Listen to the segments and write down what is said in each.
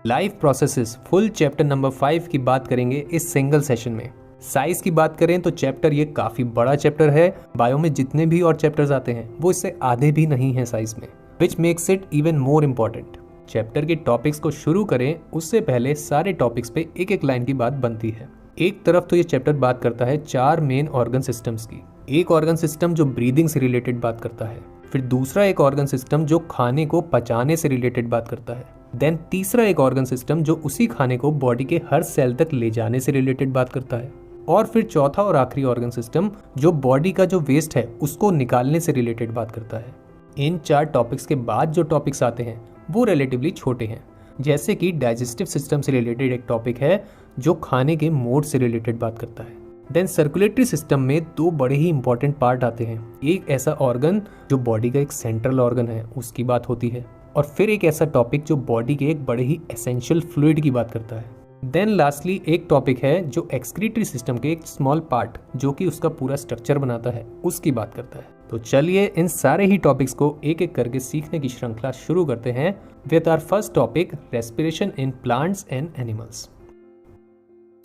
Life processes full chapter number 5 की बात करेंगे इस सिंगल सेशन में। साइज की बात करें तो चैप्टर ये काफी बड़ा चैप्टर है। बायो में जितने भी और चैप्टर्स आते हैं वो इससे आधे भी नहीं है साइज में, which makes it even more important. Chapter के टॉपिक्स को शुरू करें उससे पहले सारे टॉपिक्स पे एक एक लाइन की बात बनती है। एक तरफ तो ये चैप्टर बात करता है 4 मेन ऑर्गन सिस्टम्स की। एक ऑर्गन सिस्टम जो ब्रीदिंग से रिलेटेड बात करता है, फिर दूसरा एक ऑर्गन सिस्टम जो खाने को पचाने से रिलेटेड बात करता है, देन तीसरा एक ऑर्गन सिस्टम जो उसी खाने को बॉडी के हर सेल तक ले जाने से रिलेटेड बात करता है, और फिर चौथा और आखिरी ऑर्गन सिस्टम जो बॉडी का जो वेस्ट है उसको निकालने से रिलेटेड बात करता है। इन 4 टॉपिक्स के बाद जो टॉपिक्स आते हैं वो रिलेटिवली छोटे हैं, जैसे कि डाइजेस्टिव सिस्टम से रिलेटेड एक टॉपिक है जो खाने के मोड से रिलेटेड बात करता है। देन सर्कुलेटरी सिस्टम में 2 बड़े ही इंपॉर्टेंट पार्ट आते हैं। एक ऐसा ऑर्गन जो बॉडी का एक सेंट्रल ऑर्गन है उसकी बात होती है, और फिर एक ऐसा टॉपिक जो बॉडी के एक बड़े ही एसेंशियल फ्लूइड की बात करता है। देन लास्टली एक टॉपिक है जो एक्सक्रीटरी सिस्टम के एक स्मॉल पार्ट जो कि उसका पूरा स्ट्रक्चर बनाता है उसकी बात करता है। तो चलिए इन सारे ही टॉपिक्स को एक एक करके सीखने की श्रृंखला शुरू करते हैं with our first topic, respiration in plants and animals.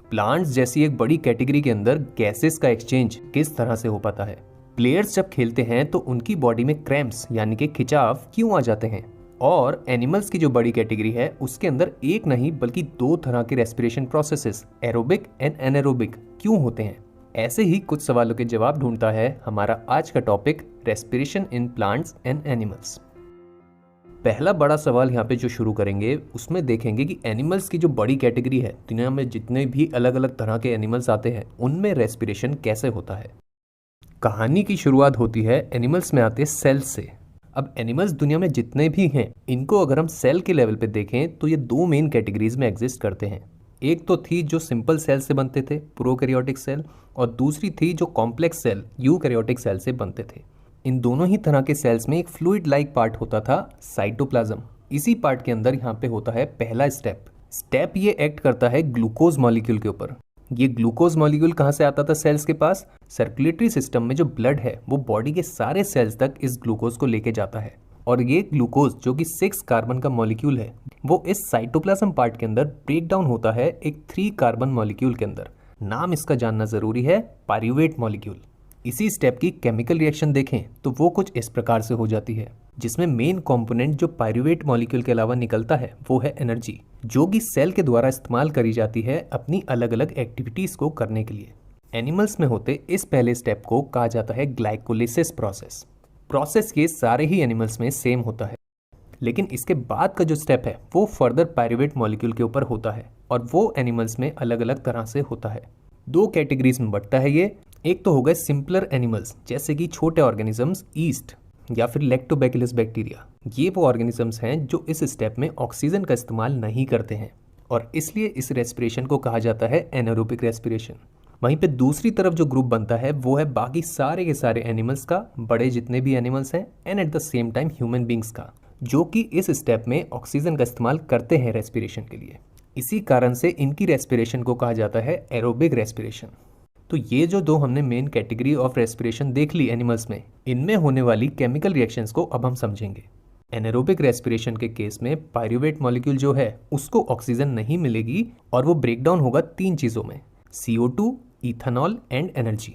Plants जैसी एक बड़ी कैटेगरी के अंदर गैसेस का एक्सचेंज किस तरह से हो पाता है। प्लेयर्स जब खेलते हैं तो उनकी बॉडी में क्रैम्प्स यानी कि खिंचाव क्यों आ जाते हैं, और एनिमल्स की जो बड़ी कैटेगरी है उसके अंदर एक नहीं बल्कि 2 तरह के respiration processes, aerobic and anaerobic, क्यों होते हैं। ऐसे ही कुछ सवालों के जवाब ढूंढता है हमारा आज का topic, respiration in plants and animals. पहला बड़ा सवाल यहाँ पे जो शुरू करेंगे उसमें देखेंगे कि एनिमल्स की जो बड़ी कैटेगरी है, दुनिया में जितने भी अलग अलग तरह के एनिमल्स आते हैं उनमें रेस्पिरेशन कैसे होता है। कहानी की शुरुआत होती है एनिमल्स में आते सेल्स से। अब एनिमल्स दुनिया में जितने भी हैं इनको अगर हम सेल के लेवल पे देखें तो ये 2 मेन कैटेगरीज में एग्जिस्ट करते हैं। एक तो थी जो सिंपल सेल से बनते थे, प्रोकैरियोटिक सेल, और दूसरी थी जो कॉम्प्लेक्स सेल, यूकैरियोटिक सेल से बनते थे। इन दोनों ही तरह के सेल्स में एक फ्लूइड लाइक पार्ट होता था, साइटोप्लाज्म। इसी पार्ट के अंदर यहाँ पे होता है पहला स्टेप ये एक्ट करता है ग्लूकोज मॉलिक्यूल के ऊपर। ये ग्लूकोज मॉलिक्यूल कहाँ से आता था सेल्स के पास? सर्कुलेटरी सिस्टम में जो ब्लड है वो बॉडी के सारे सेल्स तक इस ग्लूकोज को लेके जाता है, और ये ग्लूकोज जो कि 6 कार्बन का मॉलिक्यूल है वो इस साइटोप्लाज्म पार्ट के अंदर ब्रेक डाउन होता है एक 3 कार्बन मॉलिक्यूल के अंदर। नाम इसका जानना जरूरी है, पायरूवेट मॉलिक्यूल। इसी स्टेप की केमिकल रिएक्शन देखें तो वो कुछ इस प्रकार से हो जाती है, जिसमें मेन कंपोनेंट जो पायरूवेट मॉलिक्यूल के अलावा निकलता है वो है एनर्जी, जो कि सेल के द्वारा इस्तेमाल करी जाती है अपनी अलग अलग एक्टिविटीज को करने के लिए। एनिमल्स में होते इस पहले स्टेप को कहा जाता है ग्लाइकोलिसिस प्रोसेस ये सारे ही एनिमल्स में सेम होता है, लेकिन इसके बाद का जो स्टेप है वो फर्दर पायरूवेट मॉलिक्यूल के ऊपर होता है, और वो एनिमल्स में अलग अलग तरह से होता है। 2 कैटेगरीज में बढ़ता है ये। एक तो हो गए सिंपलर एनिमल्स, जैसे कि छोटे ऑर्गेनिजम्स, ईस्ट या फिर लैक्टोबैसिलस बैक्टीरिया। ये वो ऑर्गेनिजम्स हैं जो इस स्टेप में ऑक्सीजन का इस्तेमाल नहीं करते हैं, और इसलिए इस रेस्पिरेशन को कहा जाता है एनारोबिक रेस्पिरेशन। वहीं पे दूसरी तरफ जो ग्रुप बनता है वो है बाकी सारे के सारे एनिमल्स का, बड़े जितने भी एनिमल्स हैं, and at the same time human beings का, जो कि इस स्टेप में ऑक्सीजन का इस्तेमाल करते हैं रेस्पिरेशन के लिए। इसी कारण से इनकी रेस्पिरेशन को कहा जाता है एरोबिक रेस्पिरेशन। तो ये जो 2 हमने मेन कैटेगरी ऑफ रेस्पिरेशन देख ली एनिमल्स में, इनमें होने वाली केमिकल रिएक्शंस को अब हम समझेंगे। एनारोबिक रेस्पिरेशन के केस में पायरूवेट मॉलिक्यूल जो है उसको ऑक्सीजन नहीं मिलेगी, और वो ब्रेक डाउन होगा 3 चीज़ों में, CO2, इथेनॉल एंड एनर्जी।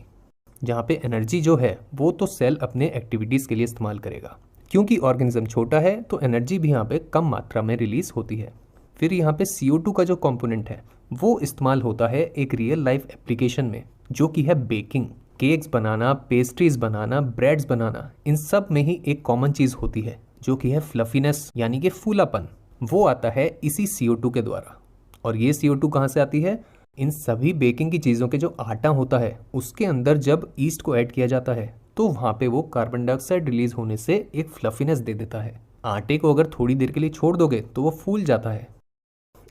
जहाँ पे एनर्जी जो है वो तो सेल अपने एक्टिविटीज़ के लिए इस्तेमाल करेगा, क्योंकि ऑर्गेनिज्म छोटा है तो एनर्जी भी यहाँ पे कम मात्रा में रिलीज होती है। फिर यहाँ पे CO2 का जो कंपोनेंट है वो इस्तेमाल होता है एक रियल लाइफ एप्लीकेशन में, जो कि है बेकिंग। केक्स बनाना, पेस्ट्रीज बनाना, ब्रेड्स बनाना, इन सब में ही एक कॉमन चीज़ होती है जो कि है फ्लफीनेस यानी कि फूलापन। वो आता है इसी CO2 के द्वारा। और ये CO2 कहाँ से आती है? इन सभी बेकिंग की चीज़ों के जो आटा होता है उसके अंदर जब ईस्ट को ऐड किया जाता है तो वहाँ पे वो कार्बन डाइऑक्साइड रिलीज होने से एक फ्लफीनेस दे देता है। आटे को अगर थोड़ी देर के लिए छोड़ दोगे तो वो फूल जाता है।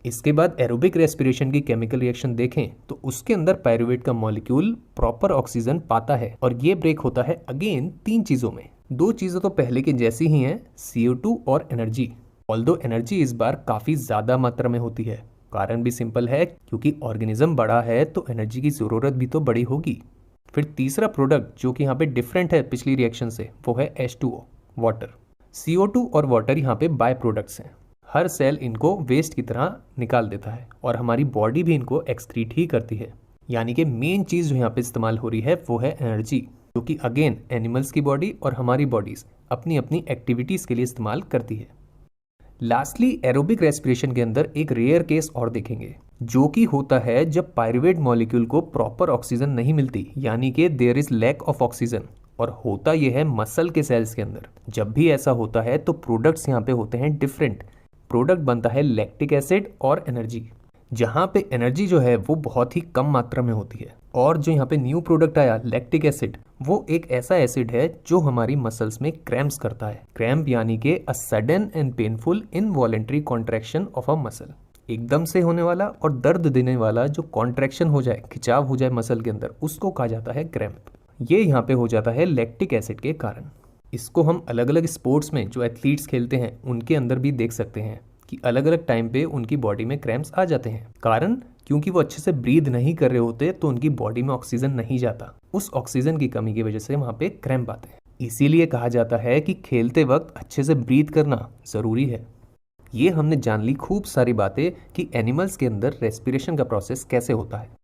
इसके बाद एरोबिक रेस्पिरेशन की केमिकल रिएक्शन देखें तो उसके अंदर पायरूवेट का मॉलिक्यूल प्रॉपर ऑक्सीजन पाता है, और ये ब्रेक होता है अगेन 3 चीज़ों में। 2 चीज़ें तो पहले की जैसी ही हैं, CO2 और एनर्जी। ऑल्दो एनर्जी इस बार काफ़ी ज़्यादा मात्रा में होती है। कारण भी सिंपल है, क्योंकि ऑर्गेनिज्म बड़ा है तो एनर्जी की ज़रूरत भी तो बड़ी होगी। फिर तीसरा प्रोडक्ट जो कि यहाँ पे डिफरेंट है पिछली रिएक्शन से, वो है H2O, वाटर। CO2 और वाटर यहाँ पे बाय प्रोडक्ट्स हैं। हर सेल इनको वेस्ट की तरह निकाल देता है और हमारी बॉडी भी इनको एक्सक्रीट ही करती है। यानी कि मेन चीज़ जो यहाँ पे इस्तेमाल हो रही है वो है एनर्जी, जो कि अगेन एनिमल्स की बॉडी और हमारी बॉडीज अपनी अपनी एक्टिविटीज़ के लिए इस्तेमाल करती है। लास्टली एरोबिक रेस्पिरेशन के अंदर एक रेयर केस और देखेंगे, जो कि होता है जब पायरुवेट मॉलिक्यूल को प्रॉपर ऑक्सीजन नहीं मिलती, यानी कि there is lack of oxygen. और होता यह है मसल के सेल्स के अंदर। जब भी ऐसा होता है तो प्रोडक्ट्स यहाँ पे होते हैं डिफरेंट। प्रोडक्ट बनता है लैक्टिक एसिड और एनर्जी, जहाँ पे एनर्जी जो है वो बहुत ही कम मात्रा में होती है। और जो यहाँ पे न्यू प्रोडक्ट आया लैक्टिक एसिड, वो एक ऐसा एसिड है जो हमारी मसल्स में क्रैम्प्स करता है। क्रैम्प यानी कि a sudden and painful involuntary contraction of a muscle, एकदम से होने वाला और दर्द देने वाला जो कॉन्ट्रैक्शन हो जाए, खिंचाव हो जाए मसल के अंदर, उसको कहा जाता है क्रैम्प। ये यहाँ पे हो जाता है लैक्टिक एसिड के कारण। इसको हम अलग अलग स्पोर्ट्स में जो एथलीट्स खेलते हैं उनके अंदर भी देख सकते हैं कि अलग अलग टाइम पे उनकी बॉडी में क्रैम्प्स आ जाते हैं। कारण क्योंकि वो अच्छे से ब्रीद नहीं कर रहे होते, तो उनकी बॉडी में ऑक्सीजन नहीं जाता। उस ऑक्सीजन की कमी की वजह से वहाँ पे क्रैम्प आते हैं। इसीलिए कहा जाता है कि खेलते वक्त अच्छे से ब्रीद करना ज़रूरी है। ये हमने जान ली खूब सारी बातें कि एनिमल्स के अंदर रेस्पिरेशन का प्रोसेस कैसे होता है।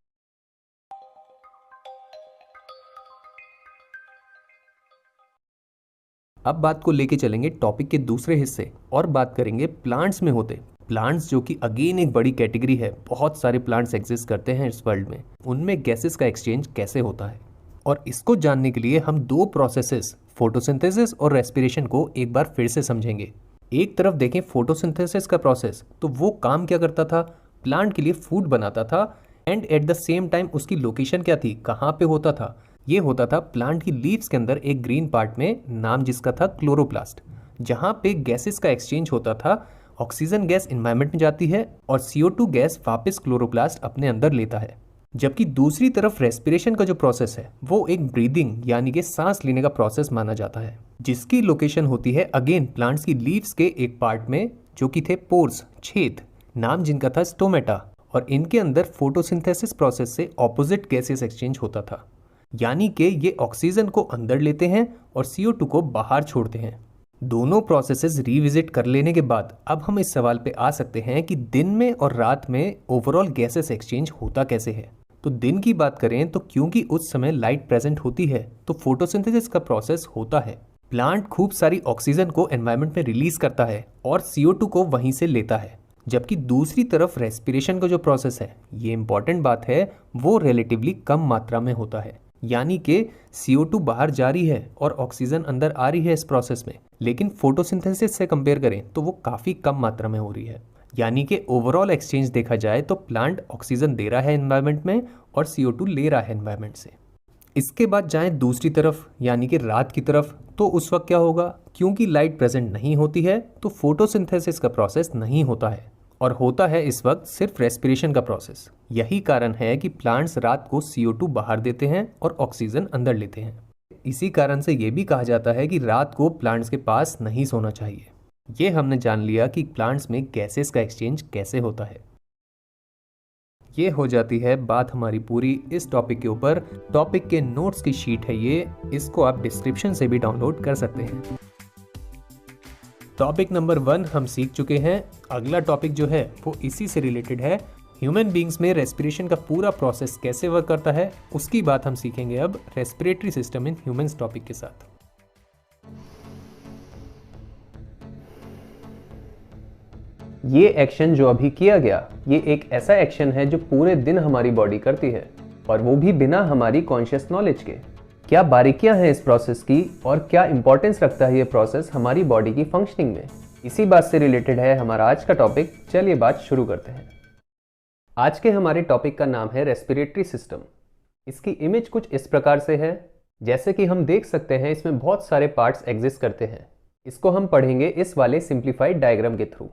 अब बात को लेके चलेंगे टॉपिक के दूसरे हिस्से और बात करेंगे प्लांट्स में होते। प्लांट्स जो कि अगेन एक बड़ी कैटेगरी है, बहुत सारे प्लांट्स एग्जिस्ट करते हैं इस वर्ल्ड में। उनमें गैसेस का एक्सचेंज कैसे होता है, और इसको जानने के लिए हम दो प्रोसेसेस फोटोसिंथेसिस और रेस्पिरेशन को एक बार फिर से समझेंगे। एक तरफ देखें फोटोसिंथेसिस का प्रोसेस, तो वो काम क्या करता था, प्लांट के लिए फूड बनाता था। And at the same time उसकी लोकेशन क्या थी, कहाँ पे होता था, ये होता था प्लांट की लीव्स के अंदर एक ग्रीन पार्ट में, नाम जिसका था क्लोरोप्लास्ट, जहाँ पे गैसेस का एक्सचेंज होता था। ऑक्सीजन गैस एनवायरनमेंट में जाती है और CO2 गैस वापस क्लोरोप्लास्ट अपने अंदर लेता है। जबकि दूसरी तरफ रेस्पिरेशन का जो प्रोसेस है वो एक ब्रीदिंग यानी कि सांस लेने का प्रोसेस माना जाता है, जिसकी लोकेशन होती है अगेन प्लांट्स की लीव्स के एक पार्ट में, जो कि थे पोर्स, छेद, नाम जिनका था स्टोमेटा। और इनके अंदर फोटोसिंथेसिस प्रोसेस से ऑपोजिट गैसेस एक्सचेंज होता था, यानी कि ये ऑक्सीजन को अंदर लेते हैं और CO2 को बाहर छोड़ते हैं। दोनों प्रोसेसेस रिविजिट कर लेने के बाद अब हम इस सवाल पे आ सकते हैं कि दिन में और रात में ओवरऑल गैसेस एक्सचेंज होता कैसे है। तो दिन की बात करें तो क्योंकि उस समय लाइट प्रेजेंट होती है तो फोटोसिंथेसिस का प्रोसेस होता है। प्लांट खूब सारी ऑक्सीजन को एनवायरनमेंट में रिलीज करता है और CO2 को वहीं से लेता है। जबकि दूसरी तरफ रेस्पिरेशन का जो प्रोसेस है, ये इंपॉर्टेंट बात है, वो रिलेटिवली कम मात्रा में होता है। यानी कि CO2 बाहर जा रही है और ऑक्सीजन अंदर आ रही है इस प्रोसेस में, लेकिन फोटोसिंथेसिस से कंपेयर करें तो वो काफ़ी कम मात्रा में हो रही है। यानी कि ओवरऑल एक्सचेंज देखा जाए तो प्लांट ऑक्सीजन दे रहा है एनवायरनमेंट में और CO2 ले रहा है एनवायरनमेंट से। इसके बाद जाएं दूसरी तरफ यानी कि रात की तरफ, तो उस वक्त क्या होगा, क्योंकि लाइट प्रेजेंट नहीं होती है तो फोटोसिंथेसिस का प्रोसेस नहीं होता है और होता है इस वक्त सिर्फ रेस्पिरेशन का प्रोसेस। यही कारण है कि प्लांट्स रात को CO2 बाहर देते हैं और ऑक्सीजन अंदर लेते हैं। इसी कारण से ये भी कहा जाता है कि रात को प्लांट्स के पास नहीं सोना चाहिए। ये हमने जान लिया कि प्लांट्स में गैसेस का एक्सचेंज कैसे होता है। ये हो जाती है बात हमारी पूरी इस टॉपिक के ऊपर। टॉपिक के नोट्स की शीट है ये, इसको आप डिस्क्रिप्शन से भी डाउनलोड कर सकते हैं। टॉपिक नंबर 1 हम सीख चुके हैं। अगला टॉपिक जो है वो इसी से रिलेटेड है। ह्यूमन बींग्स में रेस्पिरेशन का पूरा प्रोसेस कैसे वर्क करता है, उसकी बात हम सीखेंगे अब respiratory system in humans topic के साथ। ये एक्शन जो अभी किया गया, ये एक ऐसा एक्शन है जो पूरे दिन हमारी बॉडी करती है, और वो भी बिना हमारी कॉन्शियस नॉलेज के। क्या बारीकियां हैं इस प्रोसेस की और क्या इंपॉर्टेंस रखता है ये प्रोसेस हमारी बॉडी की फंक्शनिंग में, इसी बात से रिलेटेड है हमारा आज का टॉपिक। चलिए बात शुरू करते हैं। आज के हमारे टॉपिक का नाम है रेस्पिरेटरी सिस्टम। इसकी इमेज कुछ इस प्रकार से है, जैसे कि हम देख सकते हैं इसमें बहुत सारे पार्ट्स एग्जिस्ट करते हैं। इसको हम पढ़ेंगे इस वाले सिंप्लीफाइड डायग्राम के थ्रू।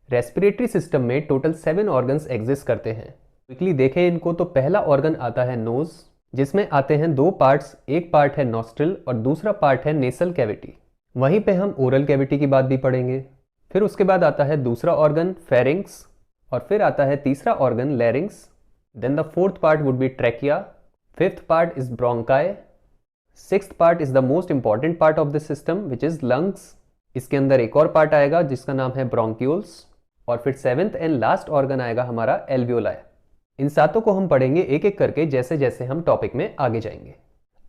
रेस्पिरेटरी सिस्टम में टोटल 7 ऑर्गन्स एग्जिस्ट करते हैं। क्विकली देखें इनको, तो पहला ऑर्गन आता है नोज, जिसमें आते हैं 2 पार्ट्स, एक पार्ट है नॉस्ट्रिल और दूसरा पार्ट है नेसल कैविटी। वहीं पे हम ओरल कैविटी की बात भी पढ़ेंगे। फिर उसके बाद आता है दूसरा ऑर्गन फेरिंग्स, और फिर आता है तीसरा organ larynx. Then the fourth part would be trachea, fifth part is bronchi, sixth part is the most important part of this system which is lungs, इसके अंदर एक और पार्ट आएगा जिसका नाम है ब्रोंक्यूल्स, और फिर 7th एंड लास्ट ऑर्गन आएगा हमारा एल्वियोलाई। इन सातों को हम पढ़ेंगे एक एक करके जैसे जैसे हम टॉपिक में आगे जाएंगे।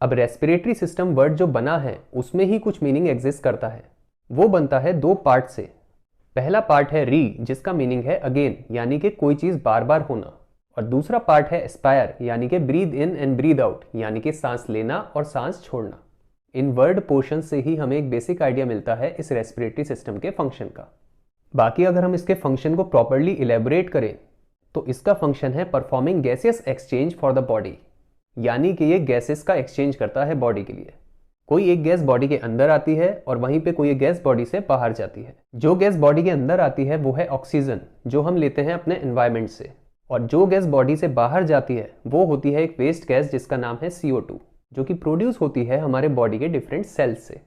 अब रेस्पिरेटरी सिस्टम वर्ड जो बना है उसमें ही कुछ मीनिंग एग्जिस्ट करता है। वो बनता है दो पार्ट से। पहला पार्ट है री, जिसका मीनिंग है अगेन, यानी कि कोई चीज बार बार होना, और दूसरा पार्ट है एस्पायर, यानी कि breathe in and breathe out, यानी कि सांस लेना और सांस छोड़ना। इन वर्ड पोर्शन से ही हमें एक बेसिक आइडिया मिलता है इस रेस्पिरेटरी सिस्टम के फंक्शन का। बाकी अगर हम इसके फंक्शन को प्रॉपर्ली इलेबोरेट करें तो इसका फंक्शन है performing gaseous exchange for the body, यानी कि ये गैसेस का एक्सचेंज करता है बॉडी के लिए। कोई एक गैस बॉडी के अंदर आती है और वहीं पे कोई एक गैस बॉडी से बाहर जाती है। जो गैस बॉडी के अंदर आती है वो है ऑक्सीजन, जो हम लेते हैं अपने एनवायरनमेंट से, और जो गैस बॉडी से बाहर जाती है वो होती है एक वेस्ट गैस जिसका नाम है CO2, जो कि प्रोड्यूस होती है हमारे बॉडी के डिफरेंट सेल्स से।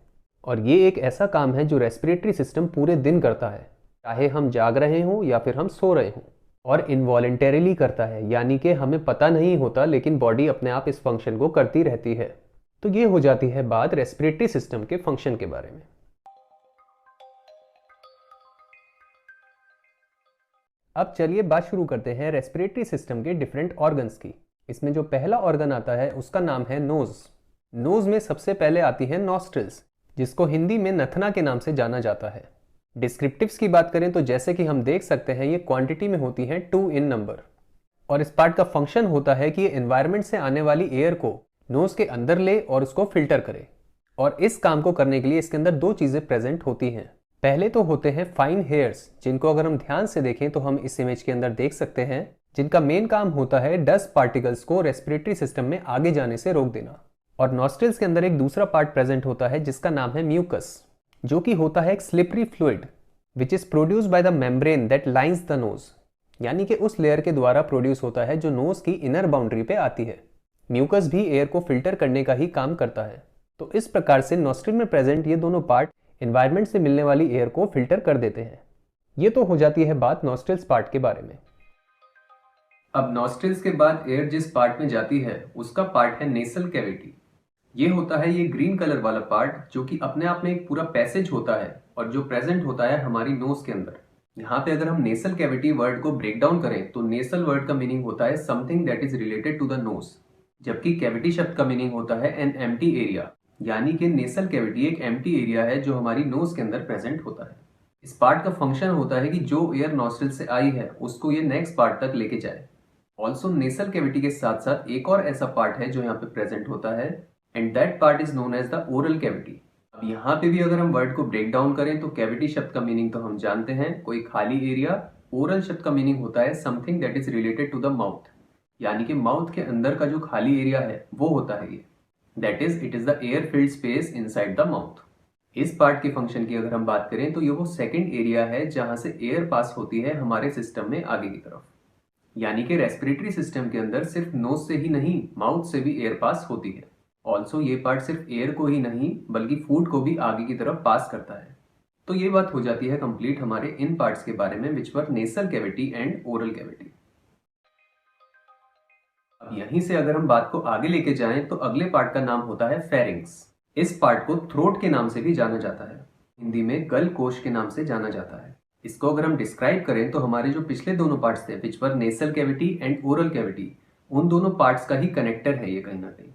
और ये एक ऐसा काम है जो रेस्पिरेटरी सिस्टम पूरे दिन करता है, चाहे हम जाग रहे हों या फिर हम सो रहे हों, और इनवॉलेंटरीली करता है, यानी कि हमें पता नहीं होता लेकिन बॉडी अपने आप इस फंक्शन को करती रहती है। तो ये हो जाती है बात रेस्पिरेटरी सिस्टम के फंक्शन के बारे में। अब चलिए बात शुरू करते हैं रेस्पिरेटरी सिस्टम के डिफरेंट ऑर्गन्स की। इसमें जो पहला ऑर्गन आता है उसका नाम है नोज। नोज में सबसे पहले आती है नॉस्ट्रिल्स, जिसको हिंदी में नथना के नाम से जाना जाता है। डिस्क्रिप्टिव्स की बात करें तो जैसे कि हम देख सकते हैं ये क्वांटिटी में होती हैं 2 इन नंबर, और इस पार्ट का फंक्शन होता है कि ये एनवायरनमेंट से आने वाली एयर को नोज के अंदर ले और उसको फिल्टर करे। और इस काम को करने के लिए इसके अंदर दो चीजें प्रेजेंट होती हैं। पहले तो होते हैं फाइन हेयर्स, जिनको अगर हम ध्यान से देखें तो हम इस इमेज के अंदर देख सकते हैं, जिनका मेन काम होता है डस्ट पार्टिकल्स को रेस्पिरेटरी सिस्टम में आगे जाने से रोक देना। और नॉस्ट्रिल्स के अंदर एक दूसरा पार्ट प्रेजेंट होता है जिसका नाम है म्यूकस, जो कि होता है एक slippery fluid which is produced by the membrane that lines the nose, यानी कि उस लेयर के द्वारा प्रोड्यूस होता है जो नोज की इनर बाउंड्री पे आती है। म्यूकस भी एयर को फिल्टर करने का ही काम करता है। तो इस प्रकार से नॉस्ट्रिल में प्रेजेंट ये दोनों पार्ट एनवायरनमेंट से मिलने वाली एयर को फिल्टर कर देते हैं। ये तो हो जाती है बात नॉस्ट्रिल्स पार्ट के बारे में। अब नॉस्ट्रिल्स के बाद एयर जिस पार्ट में जाती है उसका पार्ट है नेसल कैविटी। ये होता है ये ग्रीन कलर वाला पार्ट, जो कि अपने आप में एक पूरा पैसेज होता है और जो प्रेजेंट होता है हमारी नोज के अंदर। यहाँ पे अगर हम नेसल कैविटी वर्ड को ब्रेक डाउन करें तो नेसल वर्ड का मीनिंग होता है something that is related to the nose, जबकि कैविटी शब्द का मीनिंग होता है एन एम्प्टी एरिया, यानी कि नेसल कैविटी एक एम्प्टी एरिया है जो हमारी नोज के अंदर प्रेजेंट होता है। इस पार्ट का फंक्शन होता है कि जो एयर नॉस्ट्रिल से आई है उसको ये नेक्स्ट पार्ट तक लेके जाए। ऑल्सो नेसल कैविटी के साथ साथ एक और ऐसा पार्ट है जो यहाँ पे प्रेजेंट होता है, and that part is known as the oral cavity. अब यहाँ पे भी अगर हम वर्ड को ब्रेक डाउन करें तो कैविटी शब्द का मीनिंग तो हम जानते हैं, कोई खाली एरिया। ओरल शब्द का मीनिंग होता है something that is related to the mouth, यानी कि माउथ के अंदर का जो खाली एरिया है वो होता है ये, that is it is the air filled space inside the mouth. इस पार्ट के फंक्शन की अगर हम बात करें तो ये वो सेकंड एरिया है जहां से एयर पास होती है हमारे सिस्टम में आगे की तरफ, यानी कि रेस्पिरेटरी सिस्टम के अंदर सिर्फ नोज से ही नहीं माउथ से भी एयर पास होती है। ऑल्सो ये पार्ट सिर्फ एयर को ही नहीं बल्कि फूड को भी आगे की तरफ पास करता है। तो ये बात हो जाती है कंप्लीट हमारे इन पार्ट्स के बारे में, which were nasal cavity and oral cavity. अब यहीं से अगर हम बात को आगे लेके जाएं तो अगले पार्ट का नाम होता है फेरिंग्स। इस पार्ट को थ्रोट के नाम से भी जाना जाता है, हिंदी में गल कोश के नाम से जाना जाता है। इसको अगर हम डिस्क्राइब करें तो हमारे जो पिछले दोनों पार्ट्स थे which were nasal cavity and oral cavity, उन दोनों पार्ट्स का ही कनेक्टर है ये कहीं ना कहीं।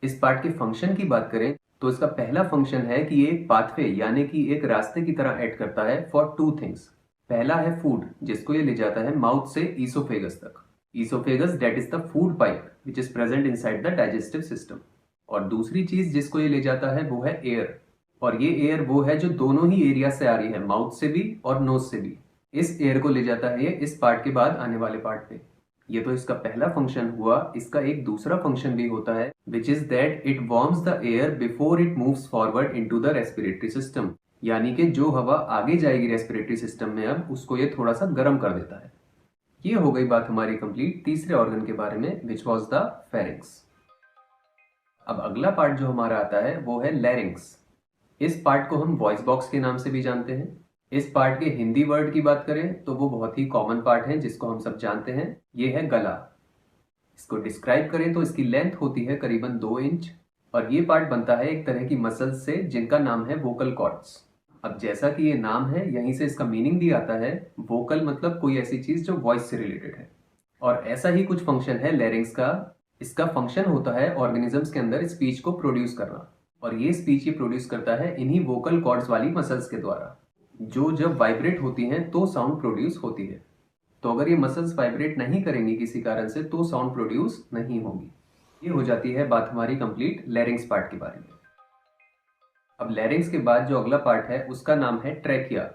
इस पार्ट के फंक्शन की बात करें तो इसका पहला फंक्शन है कि ये एक पाथवे यानी कि एक रास्ते की तरह ऐड करता है फॉर 2 थिंग्स। पहला है फूड, जिसको ये ले जाता है माउथ से ईसोफेगस तक। Oesophagus that is the food pipe which is present inside the digestive system. और दूसरी चीज जिसको ये ले जाता है वो है एयर, और ये एयर वो है जो दोनों ही एरिया से आ रही है, माउथ से भी और नोज से भी। इस एयर को ले जाता है ये इस पार्ट के बाद आने वाले पार्ट पे। ये तो इसका पहला फंक्शन हुआ। इसका एक दूसरा फंक्शन भी होता है which is that it warms the air before it moves forward into the respiratory system, यानी कि जो हवा आगे जाएगी रेस्पिरेटरी सिस्टम में अब उसको ये थोड़ा सा गर्म कर देता है। ये हो गई बात हमारी कंप्लीट तीसरे ऑर्गन के बारे में विच वॉज द फेरिंग्स। अब अगला पार्ट जो हमारा आता है वो है लैरिंग्स। इस पार्ट को हम वॉइस बॉक्स के नाम से भी जानते हैं। इस पार्ट के हिंदी वर्ड की बात करें तो वो बहुत ही कॉमन पार्ट है जिसको हम सब जानते हैं, ये है गला। इसको डिस्क्राइब करें तो इसकी लेंथ होती है करीबन 2 इंच, और ये पार्ट बनता है एक तरह की मसल्स से जिनका नाम है वोकल कॉर्ड्स। अब जैसा कि ये नाम है, यहीं से इसका मीनिंग भी आता है। वोकल मतलब कोई ऐसी चीज जो वॉइस से रिलेटेड है, और ऐसा ही कुछ फंक्शन है लैरिंक्स का। इसका फंक्शन होता है ऑर्गेनिजम्स के अंदर स्पीच को प्रोड्यूस करना, और ये स्पीच ही प्रोड्यूस करता है इन्हीं वोकल कॉर्ड्स वाली मसल्स के द्वारा, जो जब वाइब्रेट होती हैं तो साउंड प्रोड्यूस होती है। तो अगर ये मसल्स वाइब्रेट नहीं करेंगी किसी कारण से तो साउंड प्रोड्यूस नहीं होगी। ये हो जाती है बात हमारी कंप्लीट लैरिंक्स पार्ट के बारे में। अब लैरिंक्स के बाद जो अगला पार्ट है उसका नाम है ट्रैकिया।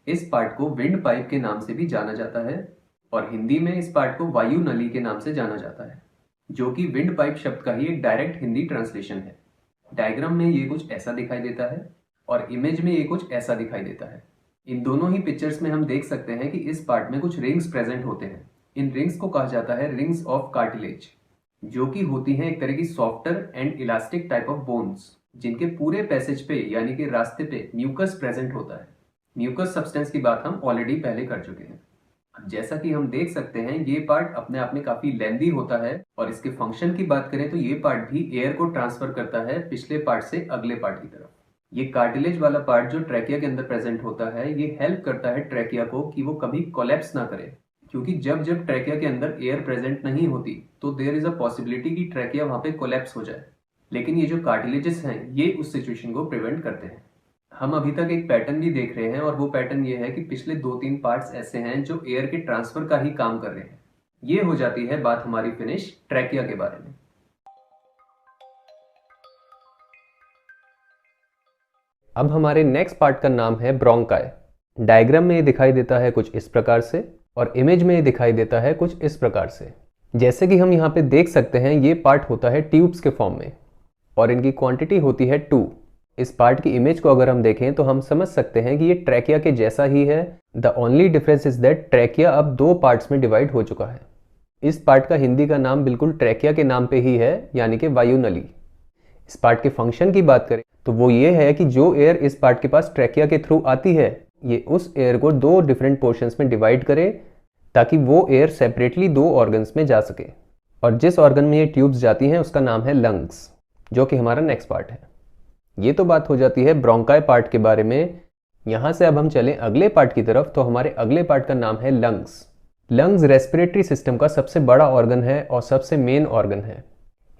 इस पार्ट को विंड पाइप के नाम से भी जाना जाता है, और हिंदी में इस पार्ट को वायु नली के नाम से जाना जाता है, जो कि विंड पाइप शब्द का ही एक डायरेक्ट हिंदी ट्रांसलेशन है। डायग्राम में ये कुछ ऐसा दिखाई देता है और इमेज में ये कुछ ऐसा दिखाई देता है। इन दोनों ही पिक्चर्स में हम देख सकते हैं कि इस पार्ट में कुछ रिंग्स प्रेजेंट होते हैं। इन रिंग्स को कहा जाता है रिंग्स ऑफ कार्टिलेज, जो कि होती हैं एक तरह की softer and elastic type of bones, जिनके पूरे पैसेज पे यानी कि रास्ते पे म्यूकस प्रेजेंट होता है। म्यूकस सब्सटेंस की बात हम ऑलरेडी पहले कर चुके हैं। अब जैसा कि हम देख सकते हैं ये पार्ट अपने आप में काफी लेंदी होता है, और इसके फंक्शन की बात करें तो ये पार्ट भी एयर को ट्रांसफर करता है पिछले पार्ट से अगले पार्ट की तरफ। ये कार्टिलेज वाला पार्ट जो ट्रैकिया के अंदर प्रेजेंट होता है, ये हेल्प करता है ट्रैकिया को कि वो कभी कोलैप्स ना करे, क्योंकि जब जब ट्रैकिया के अंदर एयर प्रेजेंट नहीं होती तो देयर इज अ पॉसिबिलिटी कि ट्रैकिया वहां पे कोलैप्स हो जाए। लेकिन ये जो कार्टिलेजेस हैं ये उस सिचुएशन को प्रिवेंट करते हैं। हम अभी तक एक पैटर्न भी देख रहे हैं, और वो पैटर्न ये है कि पिछले 2-3 पार्ट्स ऐसे हैं जो एयर के ट्रांसफर का ही काम कर रहे हैं। ये हो जाती है बात हमारी फिनिश ट्रैकिया के बारे में। अब हमारे नेक्स्ट पार्ट का नाम है ब्रोंकाई। डायग्राम में ये दिखाई देता है कुछ इस प्रकार से, और इमेज में ये दिखाई देता है कुछ इस प्रकार से। जैसे कि हम यहाँ पे देख सकते हैं ये पार्ट होता है ट्यूब्स के फॉर्म में, और इनकी क्वांटिटी होती है 2। इस पार्ट की इमेज को अगर हम देखें तो हम समझ सकते हैं कि ये ट्रैकिया के जैसा ही है। The only difference is that trachea अब 2 पार्ट्स में डिवाइड हो चुका है। इस पार्ट का हिंदी का नाम बिल्कुल ट्रैकिया के नाम पे ही है, यानी कि वायु नली। इस पार्ट के फंक्शन की बात करें तो वो ये है कि जो एयर इस पार्ट के पास ट्रैकिया के थ्रू आती है, ये उस एयर को 2 डिफरेंट पोर्शंस में डिवाइड करे, ताकि वो एयर सेपरेटली 2 ऑर्गन्स में जा सके। और जिस ऑर्गन में ये ट्यूब्स जाती हैं उसका नाम है लंग्स, जो कि हमारा नेक्स्ट पार्ट है। ये तो बात हो जाती है ब्रोंकाई पार्ट के बारे में। यहाँ से अब हम चलें अगले पार्ट की तरफ, तो हमारे अगले पार्ट का नाम है लंग्स। लंग्स रेस्पिरेटरी सिस्टम का सबसे बड़ा ऑर्गन है और सबसे मेन ऑर्गन है।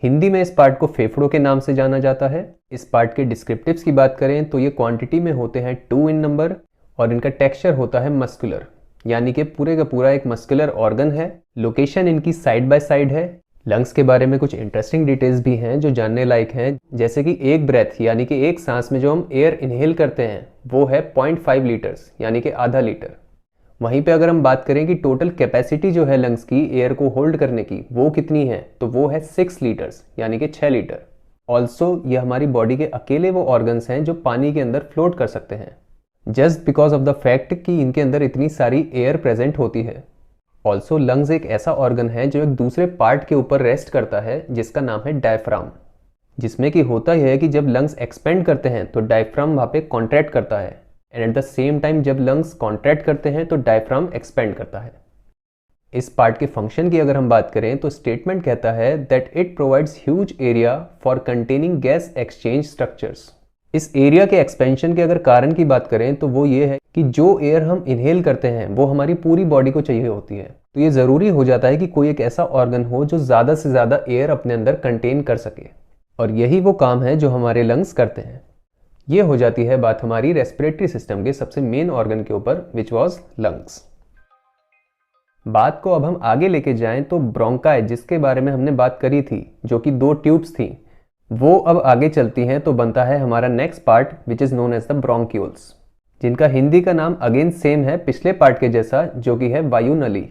हिंदी में इस पार्ट को फेफड़ों के नाम से जाना जाता है। इस पार्ट के डिस्क्रिप्टिव्स की बात करें तो ये क्वांटिटी में होते हैं 2 इन नंबर, और इनका टेक्सचर होता है मस्कुलर, यानी कि पूरे का पूरा एक मस्कुलर ऑर्गन है। लोकेशन इनकी साइड बाय साइड है। लंग्स के बारे में कुछ इंटरेस्टिंग डिटेल्स भी हैं जो जानने लायक हैं, जैसे कि एक ब्रेथ यानी कि एक सांस में जो हम एयर इनहेल करते हैं वो है 0.5 लीटर्स, यानी कि आधा लीटर। वहीं पे अगर हम बात करें कि टोटल कैपेसिटी जो है लंग्स की एयर को होल्ड करने की वो कितनी है, तो वो है 6 लीटर्स, यानी कि 6 लीटर। ऑल्सो ये हमारी बॉडी के अकेले वो ऑर्गन्स हैं जो पानी के अंदर फ्लोट कर सकते हैं, just because of the fact कि इनके अंदर इतनी सारी एयर प्रेजेंट होती है। ऑल्सो लंग्स एक ऐसा ऑर्गन है जो एक दूसरे पार्ट के ऊपर रेस्ट करता है, जिसका नाम है डायफ्राम, जिसमें कि होता यह है कि जब लंग्स एक्सपेंड करते हैं तो डायफ्राम वहाँ पे कॉन्ट्रैक्ट करता है, and at the same time जब लंग्स कॉन्ट्रैक्ट करते हैं तो डायफ्राम एक्सपेंड करता है। इस पार्ट के फंक्शन की अगर हम बात करें तो स्टेटमेंट कहता है that it provides huge area for containing gas exchange structures. इस एरिया के एक्सपेंशन के अगर कारण की बात करें तो वो ये है कि जो एयर हम इनहेल करते हैं वो हमारी पूरी बॉडी को चाहिए होती है, तो ये ज़रूरी हो जाता है कि कोई एक ऐसा ऑर्गन हो जो ज़्यादा से ज़्यादा एयर अपने अंदर कंटेन कर सके, और यही वो काम है जो हमारे लंग्स करते हैं। ये हो जाती है बात हमारी रेस्पिरेटरी सिस्टम के सबसे मेन ऑर्गन के ऊपर, विच वॉज लंग्स। बात को अब हम आगे लेके जाएं तो ब्रोंकाई, जिसके बारे में हमने बात करी थी, जो कि 2 ट्यूब्स थी, वो अब आगे चलती हैं तो बनता है हमारा next part which is known as the bronchioles, जिनका हिंदी का नाम अगेन सेम है पिछले पार्ट के जैसा, जो कि है वायु नली।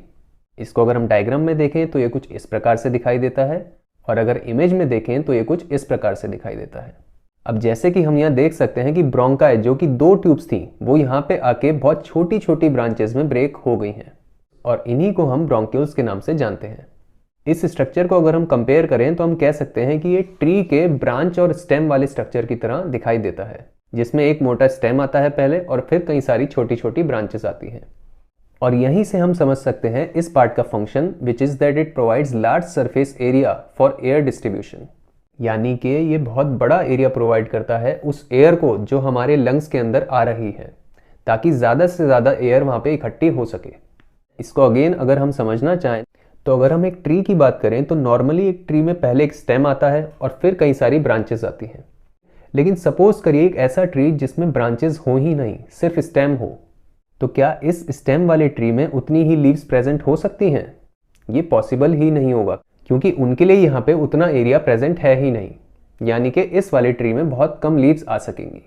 इसको अगर हम डायग्राम में देखें तो ये कुछ इस प्रकार से दिखाई देता है, और अगर इमेज में देखें तो ये कुछ इस प्रकार से दिखाई देता है। अब जैसे कि हम यहाँ देख सकते हैं कि ब्रोंकाई जो कि 2 ट्यूब्स थी वो यहाँ पे आके बहुत छोटी छोटी ब्रांचेस में ब्रेक हो गई हैं, और इन्हीं को हम ब्रोंक्यूल्स के नाम से जानते हैं। इस स्ट्रक्चर को अगर हम कंपेयर करें तो हम कह सकते हैं कि ये ट्री के ब्रांच और स्टेम वाले स्ट्रक्चर की तरह दिखाई देता है, जिसमें एक मोटा स्टेम आता है पहले और फिर कई सारी छोटी छोटी ब्रांचेस आती हैं। और यहीं से हम समझ सकते हैं इस पार्ट का function, which is that it provides large surface area for air distribution. यानी कि ये बहुत बड़ा एरिया प्रोवाइड करता है उस एयर को जो हमारे लंग्स के अंदर आ रही है, ताकि ज़्यादा से ज़्यादा एयर वहाँ पे इकट्ठी हो सके। इसको अगेन अगर हम समझना चाहें तो अगर हम एक ट्री की बात करें तो नॉर्मली एक ट्री में पहले एक स्टेम आता है और फिर कई सारी ब्रांचेस आती हैं। लेकिन सपोज करिए एक ऐसा ट्री जिसमें ब्रांचेस हो ही नहीं, सिर्फ स्टेम हो, तो क्या इस स्टेम वाले ट्री में उतनी ही लीव्स प्रेजेंट हो सकती हैं? ये पॉसिबल ही नहीं होगा, क्योंकि उनके लिए यहाँ पे उतना एरिया प्रेजेंट है ही नहीं। यानी कि इस वाले ट्री में बहुत कम लीव्स आ सकेंगी।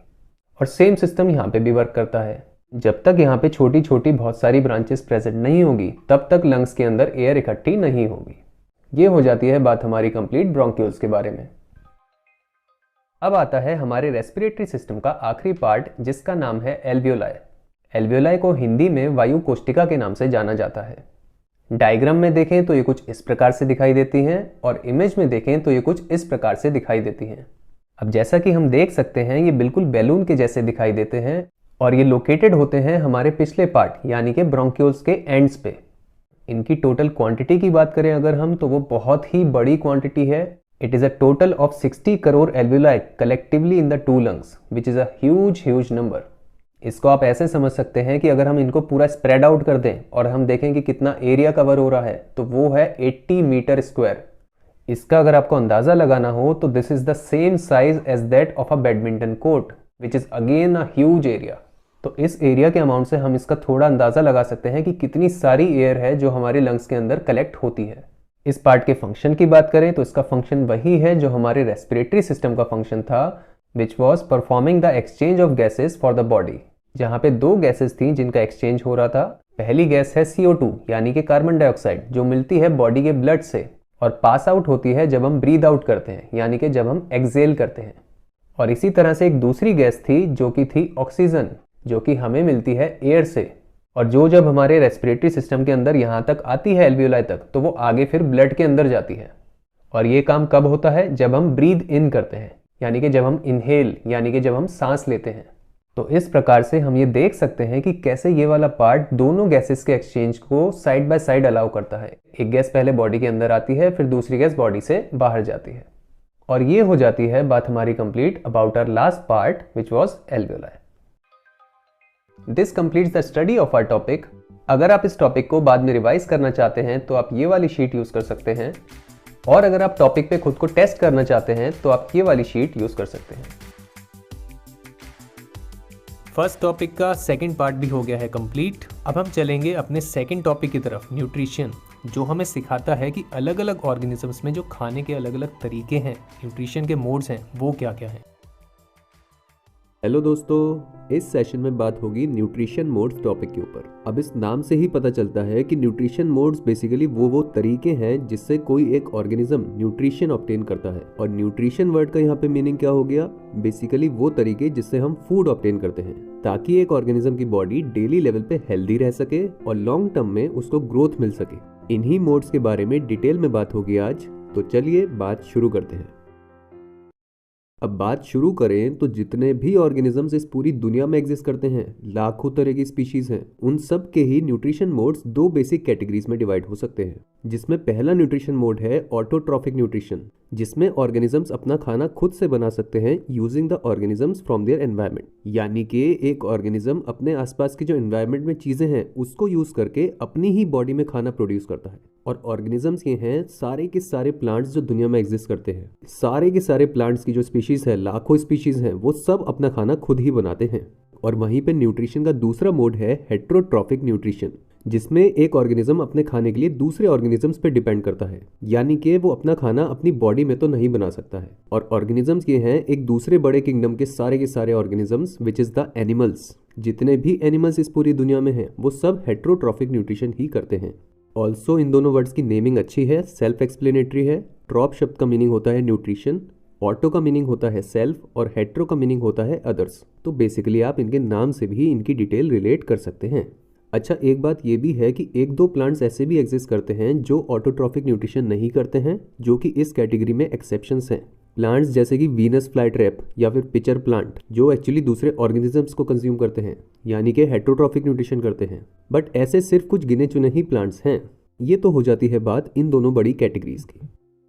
और सेम सिस्टम यहाँ पे भी वर्क करता है। जब तक यहाँ पे छोटी छोटी बहुत सारी ब्रांचेस प्रेजेंट नहीं होगी तब तक लंग्स के अंदर एयर इकट्ठी नहीं होगी। ये हो जाती है बात हमारी कंप्लीट ब्रोंक्यूल्स के बारे में। अब आता है हमारे रेस्पिरेटरी सिस्टम का आखिरी पार्ट, जिसका नाम है एल्वियोलाई। एल्वियोलाई को हिंदी में वायु कोष्टिका के नाम से जाना जाता है। डायग्राम में देखें तो ये कुछ इस प्रकार से दिखाई देती हैं और इमेज में देखें तो ये कुछ इस प्रकार से दिखाई देती हैं। अब जैसा कि हम देख सकते हैं ये बिल्कुल बैलून के जैसे दिखाई देते हैं और ये लोकेटेड होते हैं हमारे पिछले पार्ट यानी कि ब्रोंक्यूल्स के एंड्स पे। इनकी टोटल क्वांटिटी की बात करें अगर हम, तो वो बहुत ही बड़ी क्वांटिटी है। It is a total of 60 crore alveoli collectively in the two lungs, which is a huge number. इसको आप ऐसे समझ सकते हैं कि अगर हम इनको पूरा स्प्रेड आउट कर दें और हम देखें कि कितना एरिया कवर हो रहा है, तो वो है 80 मीटर स्क्वायर। इसका अगर आपको अंदाज़ा लगाना हो तो this is the same size as that of a badminton court, which is again a huge area. तो इस एरिया के अमाउंट से हम इसका थोड़ा अंदाज़ा लगा सकते हैं कि कितनी सारी एयर है जो हमारे लंग्स के अंदर कलेक्ट होती है। इस पार्ट के फंक्शन की बात करें तो इसका फंक्शन वही है जो हमारे रेस्पिरेटरी सिस्टम का फंक्शन था, which was performing the exchange of gases for the body. जहाँ पे दो गैसेज थी जिनका एक्सचेंज हो रहा था। पहली गैस है CO2 यानी कि कार्बन डाइऑक्साइड, जो मिलती है बॉडी के ब्लड से और पास आउट होती है जब हम ब्रीद आउट करते हैं यानी कि जब हम एक्सेल करते हैं। और इसी तरह से एक दूसरी गैस थी जो कि थी ऑक्सीजन, जो कि हमें मिलती है एयर से, और जो जब हमारे रेस्पिरेटरी सिस्टम के अंदर यहाँ तक आती है एल्वियोलाई तक, तो वो आगे फिर ब्लड के अंदर जाती है। और ये काम कब होता है? जब हम ब्रीद इन करते हैं यानी कि जब हम इनहेल यानी कि जब हम सांस लेते हैं। तो इस प्रकार से हम ये देख सकते हैं कि कैसे ये वाला पार्ट दोनों गैसेस के एक्सचेंज को साइड बाय साइड अलाउ करता है। एक गैस पहले बॉडी के अंदर आती है, फिर दूसरी गैस बॉडी से बाहर जाती है। और ये हो जाती है बात हमारी complete about our last part, which was alveoli. This completes the study of our topic. अगर आप इस टॉपिक को बाद में रिवाइज करना चाहते हैं तो आप ये वाली शीट यूज कर सकते हैं, और अगर आप टॉपिक पे खुद को टेस्ट करना चाहते हैं तो आप ये वाली शीट यूज कर सकते हैं। फर्स्ट टॉपिक का सेकंड पार्ट भी हो गया है कंप्लीट। अब हम चलेंगे अपने सेकंड टॉपिक की तरफ, न्यूट्रिशन, जो हमें सिखाता है कि अलग अलग ऑर्गेनिजम्स में जो खाने के अलग अलग तरीके हैं, न्यूट्रिशन के मोड्स हैं, वो क्या क्या हैं। हेलो दोस्तों, इस सेशन में बात होगी न्यूट्रिशन मोड्स टॉपिक के ऊपर। अब इस नाम से ही पता चलता है कि न्यूट्रिशन मोड्स बेसिकली वो तरीके हैं जिससे कोई एक ऑर्गेनिज्म न्यूट्रिशन ऑब्टेन करता है। और न्यूट्रिशन वर्ड का यहाँ पे मीनिंग क्या हो गया? बेसिकली वो तरीके जिससे हम फूड ऑब्टेन करते हैं ताकि एक ऑर्गेनिज्म की बॉडी डेली लेवल पे हेल्दी रह सके और लॉन्ग टर्म में उसको ग्रोथ मिल सके। इन्हीं मोड्स के बारे में डिटेल में बात होगी आज, तो चलिए बात शुरू करते हैं। अब बात शुरू करें तो जितने भी ऑर्गेनिजम्स इस पूरी दुनिया में एग्जिस्ट करते हैं, लाखों तरह की स्पीशीज हैं, उन सब के ही न्यूट्रिशन मोड्स दो बेसिक कैटेगरीज में डिवाइड हो सकते हैं। जिसमें पहला न्यूट्रिशन मोड है ऑटोट्रॉफिक न्यूट्रिशन, जिसमें ऑर्गेनिजम्स अपना खाना खुद से बना सकते हैं using the organisms from their environment. यानी कि एक ऑर्गेनिज्म अपने आसपास की जो एनवायरनमेंट में चीजें हैं उसको यूज करके अपनी ही बॉडी में खाना प्रोड्यूस करता है। और ऑर्गेनिजम्स ये हैं सारे के सारे प्लांट्स जो दुनिया में एग्जिस्ट करते हैं। सारे के सारे प्लांट्स की जो स्पीशीज है, लाखों स्पीशीज हैं, वो सब अपना खाना खुद ही बनाते हैं। और वहीं पे न्यूट्रिशन का दूसरा मोड है हेट्रोट्रॉफिक न्यूट्रिशन, जिसमें एक ऑर्गेनिज्म अपने खाने के लिए दूसरे ऑर्गेनिजम्स पे डिपेंड करता है। यानी कि वो अपना खाना अपनी बॉडी में तो नहीं बना सकता है। और ऑर्गेनिजम्स ये हैं एक दूसरे बड़े किंगडम के सारे organisms, which is the animals. जितने भी एनिमल्स इस पूरी दुनिया में हैं वो सब हेट्रोट्रॉफिक न्यूट्रिशन ही करते हैं। ऑल्सो इन दोनों वर्ड्स की नेमिंग अच्छी है, सेल्फ एक्सप्लेनेटरी है। ट्रॉप शब्द का मीनिंग होता है न्यूट्रिशन, ऑटो का मीनिंग होता है सेल्फ, और हेट्रो का मीनिंग होता है अदर्स। तो बेसिकली आप इनके नाम से भी इनकी डिटेल रिलेट कर सकते हैं। अच्छा, एक बात ये भी है कि एक दो प्लांट्स ऐसे भी एग्जिस्ट करते हैं जो ऑटोट्रॉफिक न्यूट्रिशन नहीं करते हैं, जो कि इस कैटेगरी में एक्सेप्शंस हैं। प्लांट्स जैसे कि वीनस फ्लाईट्रैप या फिर पिचर प्लांट, जो एक्चुअली दूसरे ऑर्गेनिजम्स को कंज्यूम करते हैं, यानी कि हेट्रोट्रॉफिक न्यूट्रिशन करते हैं। बट ऐसे सिर्फ कुछ गिने चुने ही प्लांट्स हैं। ये तो हो जाती है बात इन दोनों बड़ी कैटेगरीज की।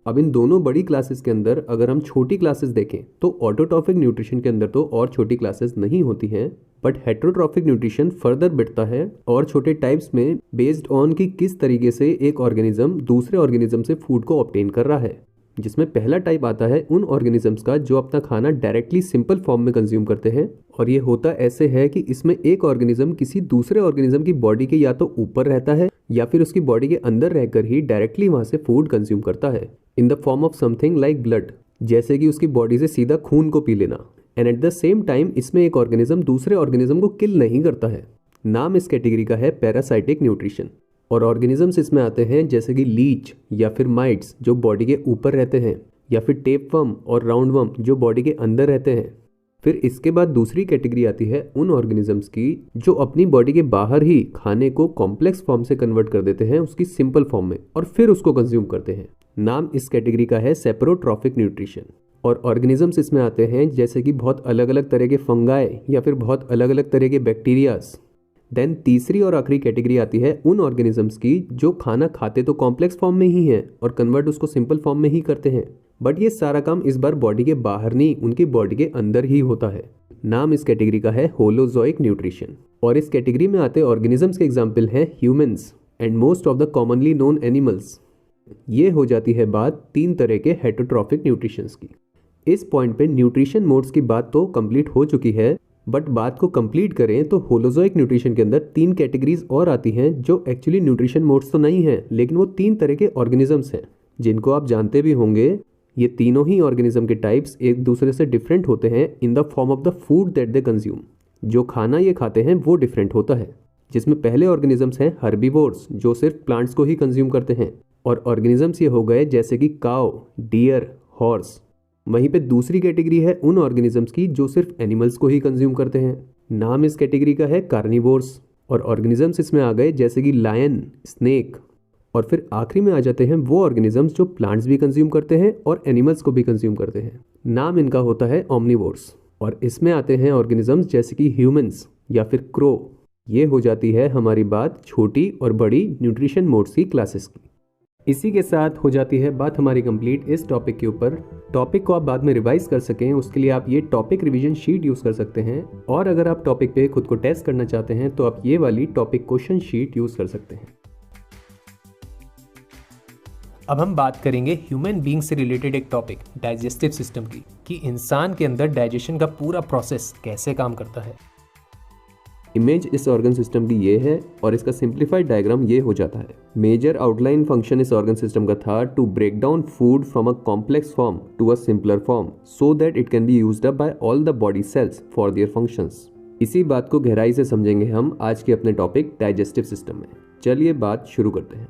अब इन दोनों बड़ी क्लासेस के अंदर अगर हम छोटी क्लासेस देखें तो ऑटोट्रॉफिक न्यूट्रिशन के अंदर तो और छोटी क्लासेस नहीं होती हैं, बट हेटेरोट्रॉफिक न्यूट्रिशन फर्दर बढ़ता है और छोटे टाइप्स में बेस्ड ऑन कि किस तरीके से एक ऑर्गेनिज्म दूसरे ऑर्गेनिज्म से फूड को ऑब्टेन कर रहा है। जिसमें पहला टाइप आता है उन ऑर्गेनिजम्स का जो अपना खाना डायरेक्टली सिंपल फॉर्म में कंज्यूम करते हैं, और ये होता ऐसे है कि इसमें एक ऑर्गेनिज्म किसी दूसरे ऑर्गेनिज्म की बॉडी के या तो ऊपर रहता है या फिर उसकी बॉडी के अंदर रहकर ही डायरेक्टली वहां से फूड कंज्यूम करता है इन the form of something like blood, जैसे कि उसकी बॉडी से सीधा खून को पी लेना। And at the same time इसमें एक ऑर्गेनिज्म दूसरे ऑर्गेनिज्म को किल नहीं करता है। नाम इस कैटेगरी का है पैरासाइटिक न्यूट्रिशन। और ऑर्गेनिजम्स इसमें आते हैं जैसे कि लीच या फिर माइट्स जो बॉडी के ऊपर रहते हैं, या फिर टेपवर्म और राउंडवर्म जो बॉडी के अंदर रहते हैं। फिर इसके बाद दूसरी कैटेगरी आती है उन ऑर्गेनिजम्स की जो अपनी बॉडी के बाहर ही खाने को कॉम्प्लेक्स फॉर्म से कन्वर्ट कर देते हैं उसकी सिंपल फॉर्म में और फिर उसको कंज्यूम करते हैं। नाम इस कैटेगरी का है सेपरोट्रॉफिक न्यूट्रिशन। और ऑर्गेनिजम्स इसमें आते हैं जैसे कि बहुत अलग अलग तरह के फंगाई या फिर बहुत अलग अलग तरह के बैक्टीरियाज। देन तीसरी और आखिरी कैटेगरी आती है उन ऑर्गेनिजम्स की जो खाना खाते तो कॉम्प्लेक्स फॉर्म में ही हैं और कन्वर्ट उसको सिंपल फॉर्म में ही करते हैं, बट ये सारा काम इस बार बॉडी के बाहर नहीं उनकी बॉडी के अंदर ही होता है। नाम इस कैटेगरी का है होलोजोइक न्यूट्रिशन। और इस कैटेगरी में आते ऑर्गेनिजम्स के एग्जाम्पल हैं humans and most of the commonly known animals. ये हो जाती है बात 3 तरह के हेटेरोट्रॉफिक न्यूट्रिशंस की। इस पॉइंट पे न्यूट्रिशन मोड्स की बात तो कंप्लीट हो चुकी है, बट बात को कंप्लीट करें तो होलोजोइक न्यूट्रिशन के अंदर 3 कैटेगरीज और आती हैं जो एक्चुअली न्यूट्रिशन मोड्स तो नहीं हैं, लेकिन वो 3 तरह के ऑर्गेनिजम्स हैं जिनको आप जानते भी होंगे। ये तीनों ही ऑर्गेनिज्म के टाइप्स एक दूसरे से डिफरेंट होते हैं इन the form of the food that they consume. जो खाना ये खाते हैं वो डिफरेंट होता है, जिसमें पहले ऑर्गेनिजम्स हैं हर्बीवोर्स जो सिर्फ प्लांट्स को ही कंज्यूम करते हैं, और ऑर्गेनिजम्स ये हो गए जैसे कि काउ, डियर, हॉर्स। वहीं पे दूसरी कैटेगरी है उन ऑर्गेनिजम्स की जो सिर्फ एनिमल्स को ही कंज्यूम करते हैं। नाम इस कैटेगरी का है कार्निवोर्स। और ऑर्गेनिजम्स इसमें आ गए जैसे कि लायन, स्नेक। और फिर आखिरी में आ जाते हैं वो ऑर्गेनिजम्स जो प्लांट्स भी कंज्यूम करते हैं और एनिमल्स को भी कंज्यूम करते हैं। नाम इनका होता है ओमनिवोर्स। और इसमें आते हैं ऑर्गेनिजम्स जैसे कि ह्यूमंस या फिर क्रो। ये हो जाती है हमारी बात छोटी और बड़ी न्यूट्रिशन मोड्स की क्लासेस की। इसी के साथ हो जाती है बात हमारी कंप्लीट इस टॉपिक के ऊपर। टॉपिक को आप बाद में रिवाइज कर सकें उसके लिए आप ये टॉपिक रिवीजन शीट यूज़ कर सकते हैं, और अगर आप टॉपिक पे खुद को टेस्ट करना चाहते हैं तो आप ये वाली टॉपिक क्वेश्चन शीट यूज़ कर सकते हैं। अब हम बात करेंगे ह्यूमन बीइंग से रिलेटेड एक टॉपिक डाइजेस्टिव सिस्टम की, कि इंसान के अंदर डाइजेशन का पूरा प्रोसेस कैसे काम करता है। इमेज इस ऑर्गन सिस्टम की ये है और इसका सिंप्लीफाइड डायग्राम ये हो जाता है। मेजर आउटलाइन फंक्शन इस ऑर्गन सिस्टम का था to break down food from a complex form to a simpler form so that it can be used up by all the body cells for their functions. इसी बात को गहराई से समझेंगे हम आज के अपने टॉपिक डाइजेस्टिव सिस्टम में। चलिए बात शुरू करते हैं।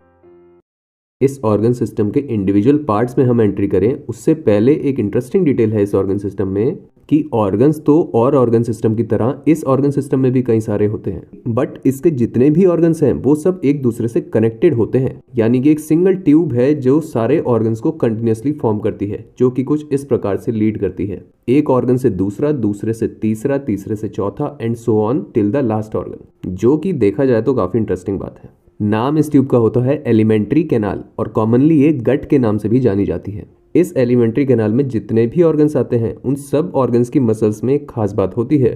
इस ऑर्गन सिस्टम के इंडिविजुअल पार्ट्स में हम एंट्री करें उससे पहले एक इंटरेस्टिंग डिटेल है इस ऑर्गन सिस्टम में कि ऑर्गन्स तो और ऑर्गन सिस्टम की तरह इस ऑर्गन सिस्टम में भी कई सारे होते हैं, बट इसके जितने भी ऑर्गन्स हैं वो सब एक दूसरे से कनेक्टेड होते हैं। यानी कि एक सिंगल ट्यूब है जो सारे ऑर्गन्स को कंटिन्यूसली फॉर्म करती है, जो कि कुछ इस प्रकार से लीड करती है, एक ऑर्गन से दूसरा, दूसरे से तीसरा, तीसरे से चौथा and so on till the last organ, जो कि देखा जाए तो काफी इंटरेस्टिंग बात है। नाम इस ट्यूब का होता है एलिमेंट्री कैनाल, और कॉमनली ये गट के नाम से भी जानी जाती है। इस एलिमेंट्री कैनाल में जितने भी ऑर्गन्स आते हैं उन सब ऑर्गन्स की मसल्स में एक खास बात होती है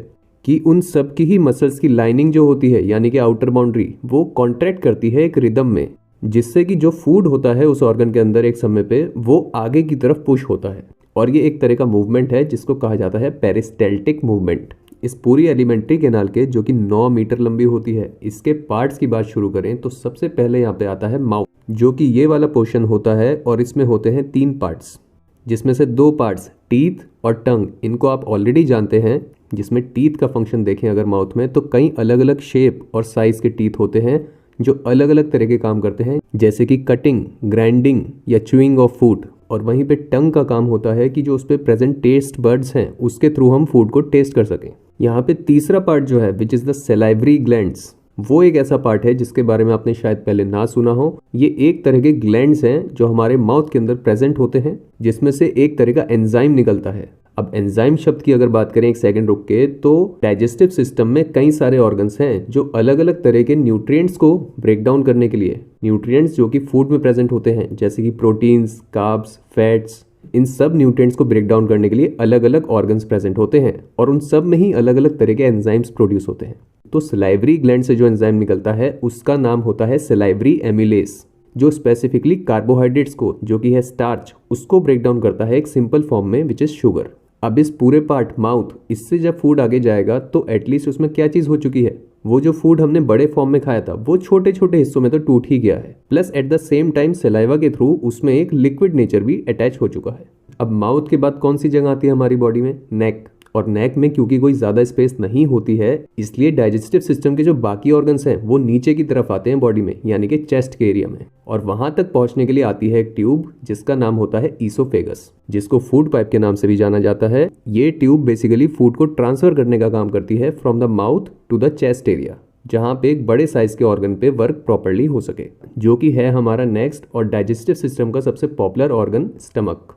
कि उन सब की ही मसल्स की लाइनिंग जो होती है यानी कि आउटर बाउंड्री वो कॉन्ट्रैक्ट करती है एक रिदम में, जिससे कि जो फूड होता है उस ऑर्गन के अंदर एक समय पे वो आगे की तरफ पुश होता है। और ये एक तरह का मूवमेंट है जिसको कहा जाता है पेरिस्टेल्टिक मूवमेंट। इस पूरी एलिमेंट्री कैनाल के जो कि 9 मीटर लंबी होती है, इसके पार्ट्स की बात शुरू करें तो सबसे पहले यहाँ पे आता है माउथ, जो कि ये वाला पोर्शन होता है, और इसमें होते हैं 3 पार्ट्स, जिसमें से 2 पार्ट्स टीथ और टंग, इनको आप ऑलरेडी जानते हैं। जिसमें टीथ का फंक्शन देखें अगर माउथ में तो कई अलग अलग शेप और साइज के टीथ होते हैं जो अलग अलग तरह के काम करते हैं, जैसे कि कटिंग, ग्राइंडिंग या च्यूइंग ऑफ फूड। और वहीं पे टंग का काम होता है कि जो उस पे प्रेजेंट टेस्ट बर्ड्स हैं उसके थ्रू हम फूड को टेस्ट कर सकें। यहाँ पे तीसरा पार्ट जो है which is the salivary glands, वो एक ऐसा पार्ट है जिसके बारे में आपने शायद पहले ना सुना हो। ये एक तरह के ग्लैंड्स हैं जो हमारे माउथ के अंदर प्रेजेंट होते हैं, जिसमें से एक तरह का एंजाइम निकलता है। अब एंजाइम शब्द की अगर बात करें एक सेकंड रुक के, तो डाइजेस्टिव सिस्टम में कई सारे ऑर्गन्स हैं जो अलग अलग तरह के न्यूट्रिएंट्स को ब्रेक डाउन करने के लिए, न्यूट्रिएंट्स जो कि फूड में प्रेजेंट होते हैं जैसे कि प्रोटीन्स, कार्ब्स, फैट्स, इन सब न्यूट्रिएंट्स को ब्रेक डाउन करने के लिए अलग अलग ऑर्गन्स प्रेजेंट होते हैं और उन सब में ही अलग अलग तरह के एंजाइम्स प्रोड्यूस होते हैं। तो सलाइवरी ग्लैंड से जो एंजाइम निकलता है उसका नाम होता है सलाइवरी एमिलेस, जो स्पेसिफिकली कार्बोहाइड्रेट्स को, जो कि है स्टार्च, उसको ब्रेक डाउन करता है एक सिंपल फॉर्म में विच इज शुगर। अब इस पूरे पार्ट माउथ, इससे जब फूड आगे जाएगा तो एटलीस्ट उसमें क्या चीज़ हो चुकी है, वो जो फूड हमने बड़े फॉर्म में खाया था वो छोटे छोटे हिस्सों में तो टूट ही गया है, plus eight the same time saliva के थ्रू उसमें एक लिक्विड नेचर भी अटैच हो चुका है। अब माउथ के बाद कौन सी जगह आती है हमारी बॉडी में? नेक। और नेक में क्योंकि कोई ज़्यादा स्पेस नहीं होती है इसलिए डाइजेस्टिव सिस्टम के जो बाकी ऑर्गन्स हैं वो नीचे की तरफ आते हैं बॉडी में, यानी कि चेस्ट के एरिया में, और वहां तक पहुंचने के लिए आती है एक ट्यूब जिसका नाम होता है ईसोफेगस, जिसको फूड पाइप के नाम से भी जाना जाता है। ये ट्यूब बेसिकली फूड को ट्रांसफर करने का काम करती है from the mouth to the chest area, जहां पे एक बड़े साइज के ऑर्गन पे वर्क प्रॉपर्ली हो सके, जो कि है हमारा नेक्स्ट और डाइजेस्टिव सिस्टम का सबसे पॉपुलर ऑर्गन, स्टमक।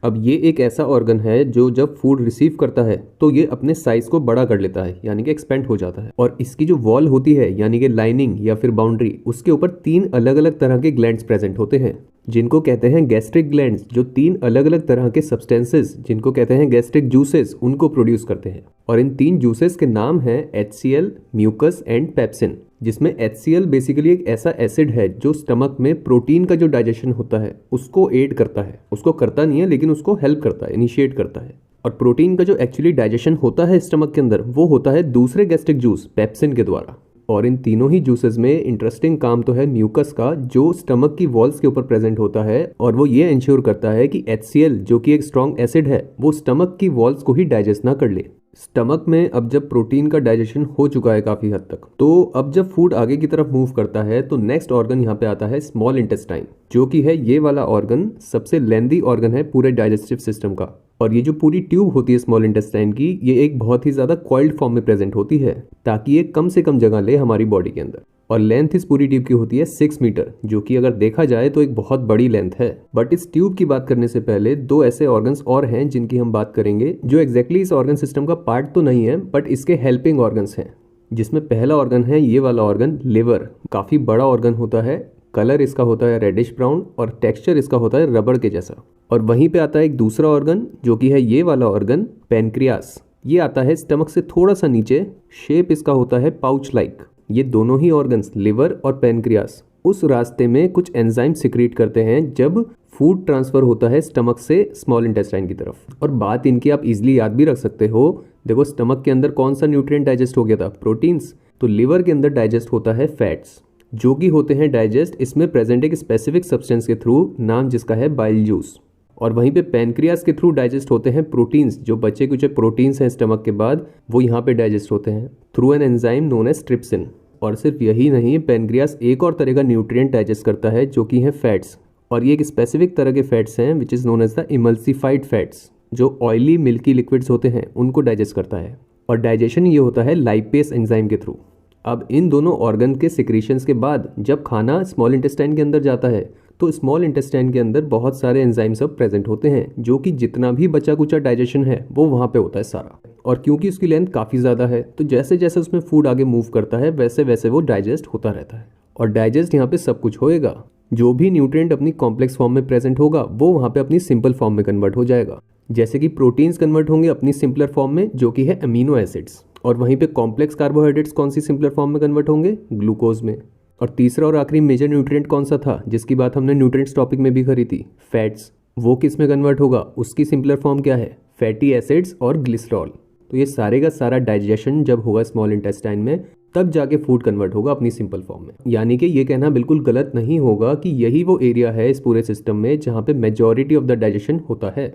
अब ये एक ऐसा ऑर्गन है जो जब फूड रिसीव करता है तो ये अपने साइज को बड़ा कर लेता है, यानी कि एक्सपेंड हो जाता है, और इसकी जो वॉल होती है यानी कि लाइनिंग या फिर बाउंड्री, उसके ऊपर 3 अलग अलग तरह के ग्लैंड्स प्रेजेंट होते हैं जिनको कहते हैं गैस्ट्रिक ग्लैंड्स, जो 3 अलग अलग तरह के सब्सटेंसेस जिनको कहते हैं गैस्ट्रिक जूसेस उनको प्रोड्यूस करते हैं। और इन 3 जूसेस के नाम हैं HCl, म्यूकस एंड पेप्सिन, जिसमें HCl बेसिकली एक ऐसा एसिड है जो स्टमक में प्रोटीन का जो डाइजेशन होता है उसको एड करता है, उसको करता नहीं है लेकिन उसको हेल्प करता है, इनिशिएट करता है। और प्रोटीन का जो एक्चुअली डाइजेशन होता है स्टमक के अंदर वो होता है दूसरे गैस्ट्रिक जूस पेप्सिन के द्वारा। और इन तीनों ही जूसेस में इंटरेस्टिंग काम तो है म्यूकस का, जो स्टमक की वॉल्स के ऊपर प्रेजेंट होता है, और वो ये इंश्योर करता है कि HCl जो कि एक स्ट्रॉन्ग एसिड है वो स्टमक की वॉल्स को ही डाइजेस्ट ना कर ले। स्टमक में अब जब प्रोटीन का डाइजेशन हो चुका है काफ़ी हद तक, तो अब जब फूड आगे की तरफ मूव करता है तो नेक्स्ट ऑर्गन यहाँ पे आता है स्मॉल इंटेस्टाइन, जो कि है ये वाला ऑर्गन सबसे लेंदी ऑर्गन है पूरे डाइजेस्टिव सिस्टम का। और ये जो पूरी ट्यूब होती है स्मॉल इंटेस्टाइन की, ये एक बहुत ही ज़्यादा कॉइल्ड फॉर्म में प्रेजेंट होती है ताकि ये कम से कम जगह ले हमारी बॉडी के अंदर। और लेंथ इस पूरी ट्यूब की होती है 6 मीटर, जो कि अगर देखा जाए तो एक बहुत बड़ी लेंथ है। बट इस ट्यूब की बात करने से पहले 2 ऐसे ऑर्गन्स और हैं जिनकी हम बात करेंगे, जो एग्जैक्टली इस ऑर्गन सिस्टम का पार्ट तो नहीं है बट इसके हेल्पिंग ऑर्गन्स हैं। जिसमें पहला ऑर्गन है ये वाला ऑर्गन, लिवर। काफ़ी बड़ा ऑर्गन होता है, कलर इसका होता है रेडिश ब्राउन और टेक्सचर इसका होता है रबड़ के जैसा। और वहीं पे आता है एक दूसरा ऑर्गन जो कि है ये वाला ऑर्गन, पैनक्रियास। ये आता है स्टमक से थोड़ा सा नीचे, शेप इसका होता है पाउच लाइक। ये दोनों ही ऑर्गन्स, लिवर और पैनक्रियास, उस रास्ते में कुछ एंजाइम सिक्रीट करते हैं जब फूड ट्रांसफर होता है स्टमक से स्मॉल इंटेस्टाइन की तरफ। और बात इनकी आप इजीली याद भी रख सकते हो। देखो स्टमक के अंदर कौन सा न्यूट्रिएंट डाइजेस्ट हो गया था? प्रोटीन्स। तो लिवर के अंदर डाइजेस्ट होता है फैट्स, जो कि होते हैं डाइजेस्ट इसमें प्रेजेंट एक स्पेसिफिक सब्सटेंस के थ्रू, नाम जिसका है बाइल जूस। और वहीं पे पैनक्रियास के थ्रू डाइजेस्ट होते हैं प्रोटीन्स, जो बचे कुछ प्रोटीन्स हैं स्टमक के बाद, वो यहाँ पे डाइजेस्ट होते हैं through an enzyme known as trypsin. और सिर्फ यही नहीं, पैनक्रियास एक और तरह का न्यूट्रिएंट डाइजेस्ट करता है जो कि है फैट्स। और ये एक स्पेसिफिक तरह के फैट्स हैं which is known as the emulsified fats, जो ऑयली मिल्की लिक्विड्स होते हैं उनको डाइजेस्ट करता है। और डाइजेशन ये होता है लाइपेस एंजाइम के थ्रू। अब इन दोनों ऑर्गन के सिक्रीशंस के बाद जब खाना स्मॉल इंटेस्टाइन के अंदर जाता है तो स्मॉल इंटेस्टाइन के अंदर बहुत सारे एंजाइम सब प्रेजेंट होते हैं, जो कि जितना भी बचा कुचा डाइजेशन है वो वहाँ पे होता है सारा। और क्योंकि उसकी लेंथ काफ़ी ज़्यादा है तो जैसे जैसे उसमें फूड आगे मूव करता है वैसे वैसे वो डाइजेस्ट होता रहता है। और डाइजेस्ट यहाँ पे सब कुछ होएगा, जो भी न्यूट्रिएंट अपनी कॉम्प्लेक्स फॉर्म में प्रेजेंट होगा वो वहाँ पे अपनी सिंपल फॉर्म में कन्वर्ट हो जाएगा। जैसे कि प्रोटीन्स कन्वर्ट होंगे अपनी सिंपलर फॉर्म में जो कि है अमीनो एसिड्स, और वहीं पे कॉम्प्लेक्स कार्बोहाइड्रेट्स कौन सी सिंपलर फॉर्म में कन्वर्ट होंगे? ग्लूकोज में। और तीसरा और आखिरी मेजर न्यूट्रिएंट कौन सा था जिसकी बात हमने न्यूट्रिएंट्स टॉपिक में भी करी थी? फैट्स। वो किस में कन्वर्ट होगा? उसकी सिंपलर फॉर्म क्या है? फैटी एसिड्स और ग्लिसरॉल। तो ये सारे का सारा डाइजेशन जब होगा स्मॉल इंटेस्टाइन में तब जाके फूड कन्वर्ट होगा अपनी सिंपल फॉर्म में। यानी कि ये कहना बिल्कुल गलत नहीं होगा कि यही वो एरिया है इस पूरे सिस्टम में जहाँ पे मेजॉरिटी ऑफ द डाइजेशन होता है।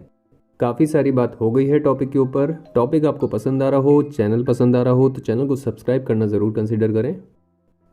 काफ़ी सारी बात हो गई है टॉपिक के ऊपर। टॉपिक आपको पसंद आ रहा हो, चैनल पसंद आ रहा हो तो चैनल को सब्सक्राइब करना ज़रूर कंसिडर करें।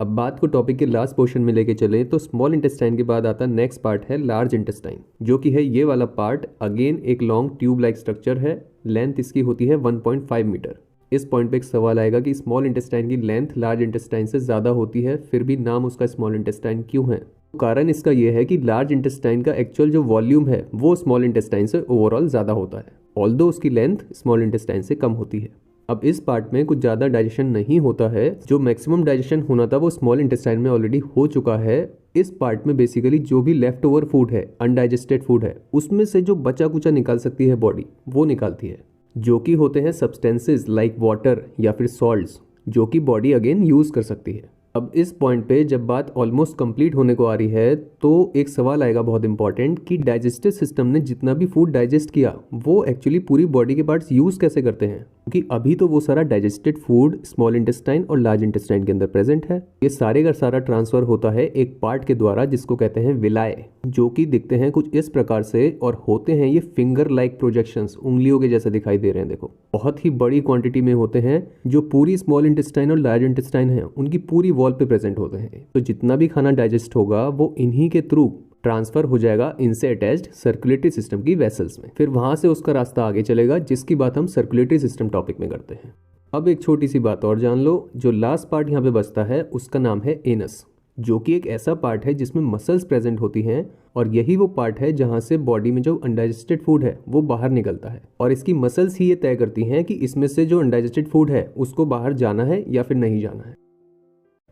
अब बात को टॉपिक के लास्ट पोर्शन में लेके चलें तो स्मॉल इंटेस्टाइन के बाद आता नेक्स्ट पार्ट है लार्ज इंटेस्टाइन, जो कि है ये वाला पार्ट। अगेन एक लॉन्ग ट्यूब लाइक स्ट्रक्चर है, लेंथ इसकी होती है 1.5 मीटर। इस पॉइंट पे एक सवाल आएगा कि स्मॉल इंटेस्टाइन की लेंथ लार्ज इंटेस्टाइन से ज़्यादा होती है, फिर भी नाम उसका स्मॉल इंटेस्टाइन क्यों है? कारण इसका यह है कि लार्ज इंटेस्टाइन का एक्चुअल जो वॉल्यूम है वो स्मॉल इंटेस्टाइन से ओवरऑल ज़्यादा होता है। ऑल्दो उसकी लेंथ स्मॉल इंटेस्टाइन से कम होती है। अब इस पार्ट में कुछ ज़्यादा डाइजेशन नहीं होता है, जो मैक्सिमम डाइजेशन होना था वो स्मॉल इंटेस्टाइन में ऑलरेडी हो चुका है। इस पार्ट में बेसिकली जो भी लेफ्ट ओवर फूड है, अनडाइजेस्टेड फूड है, उसमें से जो बचा कुचा निकाल सकती है बॉडी, वो निकालती है, जो कि होते हैं सब्सटेंसेस लाइक वाटर या फिर सॉल्ट्स, जो कि बॉडी अगेन यूज़ कर सकती है। अब इस पॉइंट पे जब बात ऑलमोस्ट कंप्लीट होने को आ रही है तो एक सवाल आएगा बहुत इंपॉर्टेंट कि डाइजेस्टिव सिस्टम ने जितना भी फूड डाइजेस्ट किया वो एक्चुअली पूरी बॉडी के पार्ट्स यूज़ कैसे करते हैं, क्योंकि अभी तो वो सारा डाइजेस्टेड फूड स्मॉल इंटेस्टाइन और लार्ज इंटेस्टाइन के अंदर प्रेजेंट है। ये सारे का सारा ट्रांसफर होता है एक पार्ट के द्वारा जिसको कहते हैं विलाय, जो कि दिखते हैं कुछ इस प्रकार से और होते हैं ये फिंगर लाइक प्रोजेक्शंस, उंगलियों के जैसे दिखाई दे रहे हैं। देखो बहुत ही बड़ी क्वांटिटी में होते हैं, जो पूरी स्मॉल इंटेस्टाइन और लार्ज इंटेस्टाइन है उनकी पूरी वॉल पे प्रेजेंट होते हैं। तो जितना भी खाना डाइजेस्ट होगा वो इन्हीं के थ्रू ट्रांसफर हो जाएगा इनसे अटैच्ड सर्कुलेटरी सिस्टम की वेसल्स में, फिर वहां से उसका रास्ता आगे चलेगा, जिसकी बात हम सर्कुलेटरी सिस्टम टॉपिक में करते हैं। अब एक छोटी सी बात और जान लो, जो लास्ट पार्ट यहाँ पे बचता है उसका नाम है एनस, जो कि एक ऐसा पार्ट है जिसमें मसल्स प्रेजेंट होती हैं और यही वो पार्ट है जहां से बॉडी में जो अनडाइजेस्टेड फूड है वो बाहर निकलता है, और इसकी मसल्स ही ये तय करती हैं कि इसमें से जो अनडाइजेस्टेड फूड है उसको बाहर जाना है या फिर नहीं जाना है।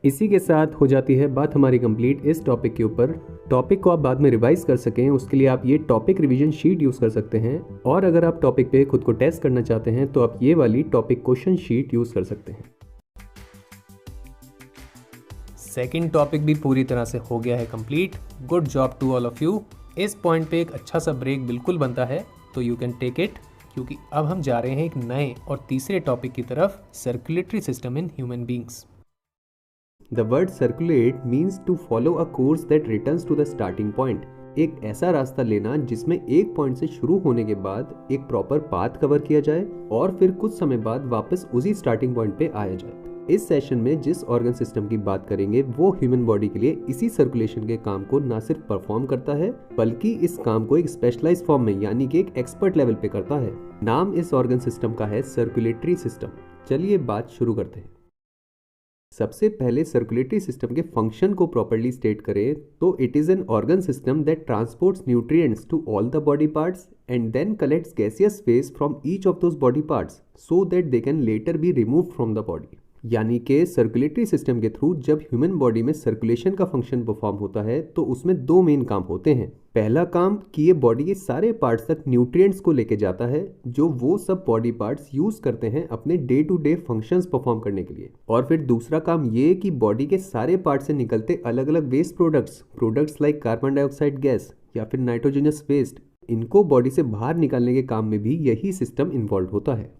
इसी के साथ हो जाती है बात हमारी कंप्लीट इस टॉपिक के ऊपर। टॉपिक को आप बाद में रिवाइज कर सकें उसके लिए आप ये टॉपिक रिवीजन शीट यूज़ कर सकते हैं, और अगर आप टॉपिक पे खुद को टेस्ट करना चाहते हैं तो आप ये वाली टॉपिक क्वेश्चन शीट यूज़ कर सकते हैं। सेकंड टॉपिक भी पूरी तरह से हो गया है complete. Good job to all of you. इस पॉइंट पे एक अच्छा सा ब्रेक बिल्कुल बनता है, तो यू कैन टेक इट, क्योंकि अब हम जा रहे हैं एक नए और तीसरे टॉपिक की तरफ, circulatory system in human beings. The word circulate means to follow a course that returns to the starting point. एक ऐसा रास्ता लेना जिसमें एक पॉइंट से शुरू होने के बाद एक प्रॉपर पाथ कवर किया जाए और फिर कुछ समय बाद वापस उसी स्टार्टिंग पॉइंट पे आया जाए। इस सेशन में जिस ऑर्गन सिस्टम की बात करेंगे वो ह्यूमन बॉडी के लिए इसी सर्कुलेशन के काम को न सिर्फ परफॉर्म करता है बल्कि इस काम को एक स्पेशलाइज्ड फॉर्म में यानी कि एक एक्सपर्ट लेवल पे करता है। नाम इस ऑर्गन सिस्टम का है सर्कुलेटरी सिस्टम। चलिए बात शुरू करते हैं। सबसे पहले सर्कुलेटरी सिस्टम के फंक्शन को प्रॉपर्ली स्टेट करें तो it is an organ system that transports nutrients to all the body parts and then collects gaseous phase from each of those body parts so that they can later be removed from the body. यानी कि circulatory system के through जब human body में circulation का function perform होता है तो उसमें दो मेन काम होते हैं। पहला काम कि ये बॉडी के सारे पार्ट्स तक न्यूट्रिएंट्स को लेके जाता है जो वो सब बॉडी पार्ट्स यूज करते हैं अपने day to day functions perform करने के लिए, और फिर दूसरा काम ये कि बॉडी के सारे पार्ट से निकलते अलग अलग waste products like carbon dioxide gas या फिर नाइट्रोजनस वेस्ट, इनको बॉडी से बाहर निकालने के काम में भी यही सिस्टम इन्वॉल्व होता है।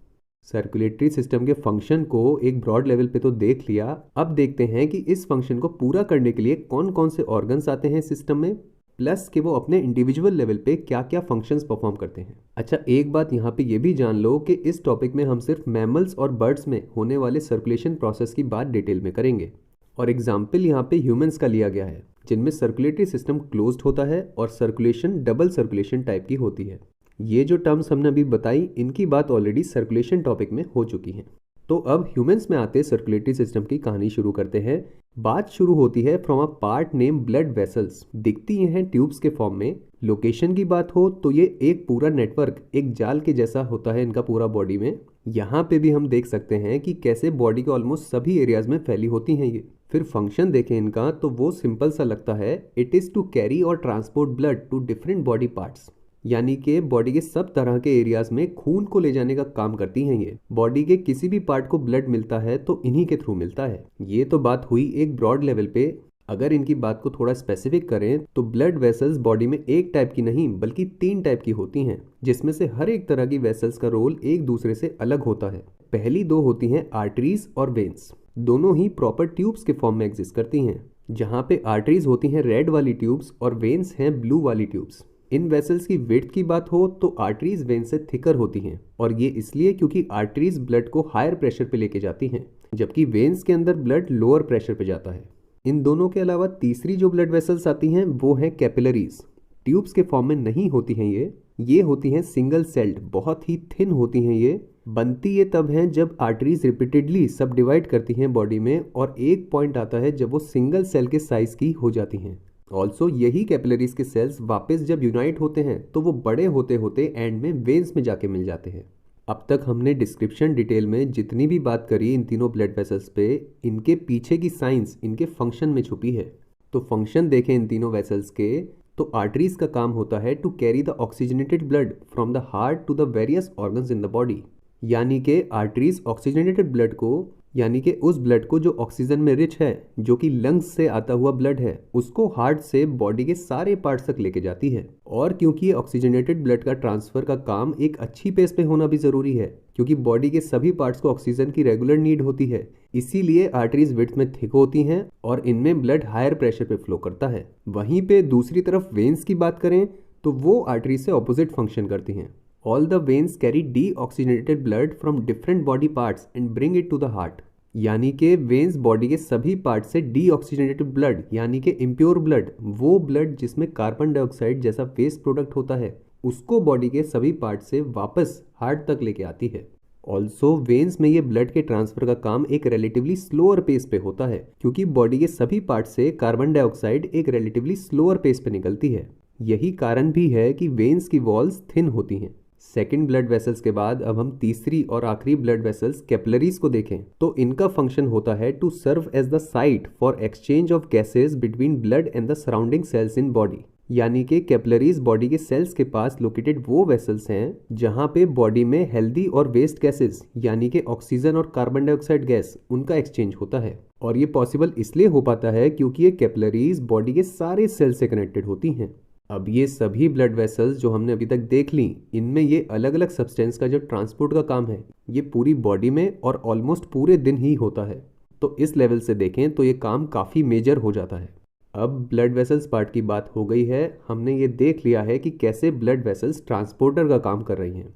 सर्कुलेटरी सिस्टम के फंक्शन को एक ब्रॉड लेवल पे तो देख लिया, अब देखते हैं कि इस फंक्शन को पूरा करने के लिए कौन कौन से ऑर्गन्स आते हैं सिस्टम में, प्लस कि वो अपने इंडिविजुअल लेवल पे क्या क्या फंक्शंस परफॉर्म करते हैं। अच्छा, एक बात यहाँ पे ये भी जान लो कि इस टॉपिक में हम सिर्फ मैमल्स और बर्ड्स में होने वाले सर्कुलेशन प्रोसेस की बात डिटेल में करेंगे, और एग्जाम्पल यहाँ पे ह्यूमंस का लिया गया है जिनमें सर्कुलेटरी सिस्टम क्लोज्ड होता है और सर्कुलेशन डबल सर्कुलेशन टाइप की होती है। ये जो टर्म्स हमने अभी बताई इनकी बात ऑलरेडी सर्कुलेशन टॉपिक में हो चुकी है। तो अब ह्यूमंस में आते सर्कुलेटरी सिस्टम की कहानी शुरू करते हैं। बात शुरू होती है from a part name blood vessels. दिखती हैं ट्यूब्स के फॉर्म में। लोकेशन की बात हो तो ये एक पूरा नेटवर्क, एक जाल के जैसा होता है इनका पूरा बॉडी में। यहाँ पे भी हम देख सकते हैं कि कैसे बॉडी के ऑलमोस्ट सभी एरियाज में फैली होती हैं ये। फिर फंक्शन देखें इनका तो वो सिंपल सा लगता है, इट इज़ टू कैरी और transport blood to different body parts, यानी कि बॉडी के सब तरह के एरियाज में खून को ले जाने का काम करती हैं ये। बॉडी के किसी भी पार्ट को ब्लड मिलता है तो इन्हीं के थ्रू मिलता है। ये तो बात हुई एक ब्रॉड लेवल पे। अगर इनकी बात को थोड़ा स्पेसिफिक करें तो ब्लड वेसल्स बॉडी में एक टाइप की नहीं बल्कि 3 टाइप की होती हैं, जिसमें से हर एक तरह की वेसल्स का रोल एक दूसरे से अलग होता है। पहली 2 होती हैं आर्टरीज और वेन्स। दोनों ही प्रॉपर ट्यूब्स के फॉर्म में एग्जिस्ट करती हैं, जहाँ पे आर्टरीज होती हैं रेड वाली ट्यूब्स और वेन्स हैं ब्लू वाली ट्यूब्स। इन वेसल्स की विड्थ की बात हो तो आर्टरीज वेन से थिकर होती हैं, और ये इसलिए क्योंकि आर्टरीज ब्लड को हायर प्रेशर पे लेके जाती हैं जबकि वेन्स के अंदर ब्लड लोअर प्रेशर पे जाता है। इन दोनों के अलावा तीसरी जो ब्लड वेसल्स आती हैं वो हैं कैपिलरीज। ट्यूब्स के फॉर्म में नहीं होती हैं ये होती हैं सिंगल सेल्ड, बहुत ही थिन होती हैं ये। बनती ये तब हैं जब आर्टरीज रिपीटेडली सब डिवाइड करती हैं बॉडी में, और एक पॉइंट आता है जब वो सिंगल सेल के साइज की हो जाती हैं। ऑल्सो यही कैपिलरीज के सेल्स वापस जब यूनाइट होते हैं तो वो बड़े होते होते एंड में वेन्स में जाके मिल जाते हैं। अब तक हमने डिस्क्रिप्शन डिटेल में जितनी भी बात करी इन तीनों ब्लड वेसल्स पे, इनके पीछे की साइंस इनके फंक्शन में छुपी है। तो फंक्शन देखें इन तीनों वेसल्स के, तो आर्टरीज का काम होता है to carry the oxygenated blood from the heart to the various organs in the body. यानी कि आर्टरीज ऑक्सीजनेटेड ब्लड को, यानी कि उस ब्लड को जो ऑक्सीजन में रिच है, जो कि लंग्स से आता हुआ ब्लड है, उसको हार्ट से बॉडी के सारे पार्ट्स तक लेके जाती है। और क्योंकि ये ऑक्सीजनेटेड ब्लड का ट्रांसफर का काम एक अच्छी पेस पे होना भी जरूरी है, क्योंकि बॉडी के सभी पार्ट्स को ऑक्सीजन की रेगुलर नीड होती है, इसीलिए आर्टरीज विड्थ में थिक होती हैं और इनमें ब्लड हायर प्रेशर पे फ्लो करता है। वहीं पे दूसरी तरफ वेन्स की बात करें तो वो आर्टरीज से ऑपोजिट फंक्शन करती हैं। All the veins carry deoxygenated blood from different body parts and bring it to the heart। यानी कि वेन्स बॉडी के सभी पार्ट से डीऑक्सीजनेटेड ब्लड, यानी कि इम्प्योर ब्लड, वो ब्लड जिसमें कार्बन डाइऑक्साइड जैसा वेस्ट प्रोडक्ट होता है, उसको बॉडी के सभी पार्ट से वापस हार्ट तक लेके आती है। ऑल्सो वेन्स में ये ब्लड के ट्रांसफर का काम एक रिलेटिवली स्लोअर पेस पे होता है, क्योंकि बॉडी के सभी पार्ट से कार्बन डाइऑक्साइड एक रिलेटिवली स्लोअर पेस पे निकलती है। यही कारण भी है कि वेन्स की वॉल्स थिन होती हैं। सेकेंड ब्लड वेसल्स के बाद अब हम तीसरी और आखिरी ब्लड वेसल्स कैपिलरीज को देखें, तो इनका फंक्शन होता है to serve as the site for exchange of gases between blood and the surrounding cells in body. यानी कि कैपिलरीज बॉडी के सेल्स के पास लोकेटेड वो वेसल्स हैं जहां पे बॉडी में हेल्दी और वेस्ट गैसेज, यानी कि ऑक्सीजन और कार्बन डाइऑक्साइड गैस, उनका एक्सचेंज होता है। और ये पॉसिबल इसलिए हो पाता है क्योंकि ये कैपिलरीज बॉडी के सारे सेल से कनेक्टेड होती हैं। अब ये सभी ब्लड वेसल्स जो हमने अभी तक देख ली, इनमें ये अलग अलग सब्सटेंस का जो ट्रांसपोर्ट का काम है, ये पूरी बॉडी में और ऑलमोस्ट पूरे दिन ही होता है। तो इस लेवल से देखें तो ये काम काफ़ी मेजर हो जाता है। अब ब्लड वेसल्स पार्ट की बात हो गई है, हमने ये देख लिया है कि कैसे ब्लड वेसल्स ट्रांसपोर्टर का काम कर रही हैं।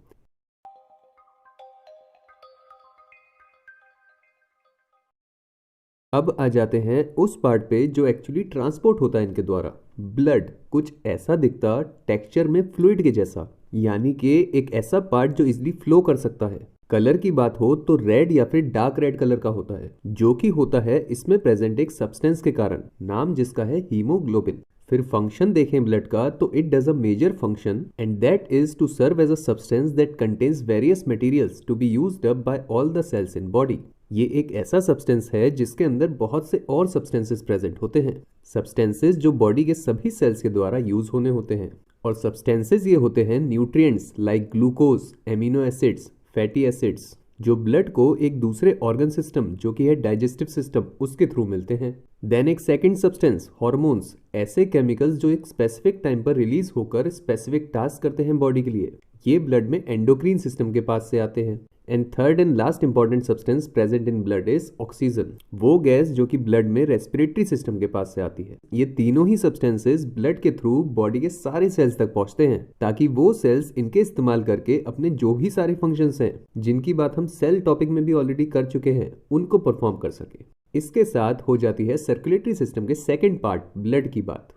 अब आ जाते हैं उस पार्ट पे जो एक्चुअली ट्रांसपोर्ट होता है इनके द्वारा। ब्लड कुछ ऐसा दिखता टेक्सचर में फ्लूइड के जैसा, यानी कि एक ऐसा पार्ट जो इजिली फ्लो कर सकता है। कलर की बात हो तो रेड या फिर डार्क रेड कलर का होता है, जो कि होता है इसमें प्रेजेंट एक सब्सटेंस के कारण, नाम जिसका है हीमोग्लोबिन। फिर फंक्शन देखें ब्लड का तो it does a major function and that is to serve as a substance that contains various materials to be used up by all the cells in body. ये एक ऐसा सब्सटेंस है जिसके अंदर बहुत से और सब्सटेंसेस प्रेजेंट होते हैं, सब्सटेंसेस जो बॉडी के सभी सेल्स के द्वारा यूज होने होते हैं। और सब्सटेंसेस ये होते हैं nutrients like glucose, amino acids, fatty acids, जो ब्लड को एक दूसरे ऑर्गन सिस्टम जो कि है डाइजेस्टिव सिस्टम, उसके थ्रू मिलते हैं। देन एक सेकंड सब्सटेंस हार्मोन्स, ऐसे केमिकल्स जो एक स्पेसिफिक टाइम पर रिलीज होकर स्पेसिफिक टास्क करते हैं बॉडी के लिए, ये ब्लड में एंडोक्रीन सिस्टम के पास से आते हैं। And third and last important substance present in blood is oxygen, वो गैस जो कि ब्लड में रेस्पिरेटरी सिस्टम के पास से आती है। ये तीनों ही सब्सटेंसेस ब्लड के थ्रू बॉडी के सारे सेल्स तक पहुंचते हैं, ताकि वो सेल्स इनके इस्तेमाल करके अपने जो भी सारे फंक्शंस हैं, जिनकी बात हम सेल टॉपिक में भी ऑलरेडी कर चुके हैं, उनको परफॉर्म कर सके। इसके साथ हो जाती है सर्कुलेटरी सिस्टम के सेकेंड पार्ट ब्लड की बात।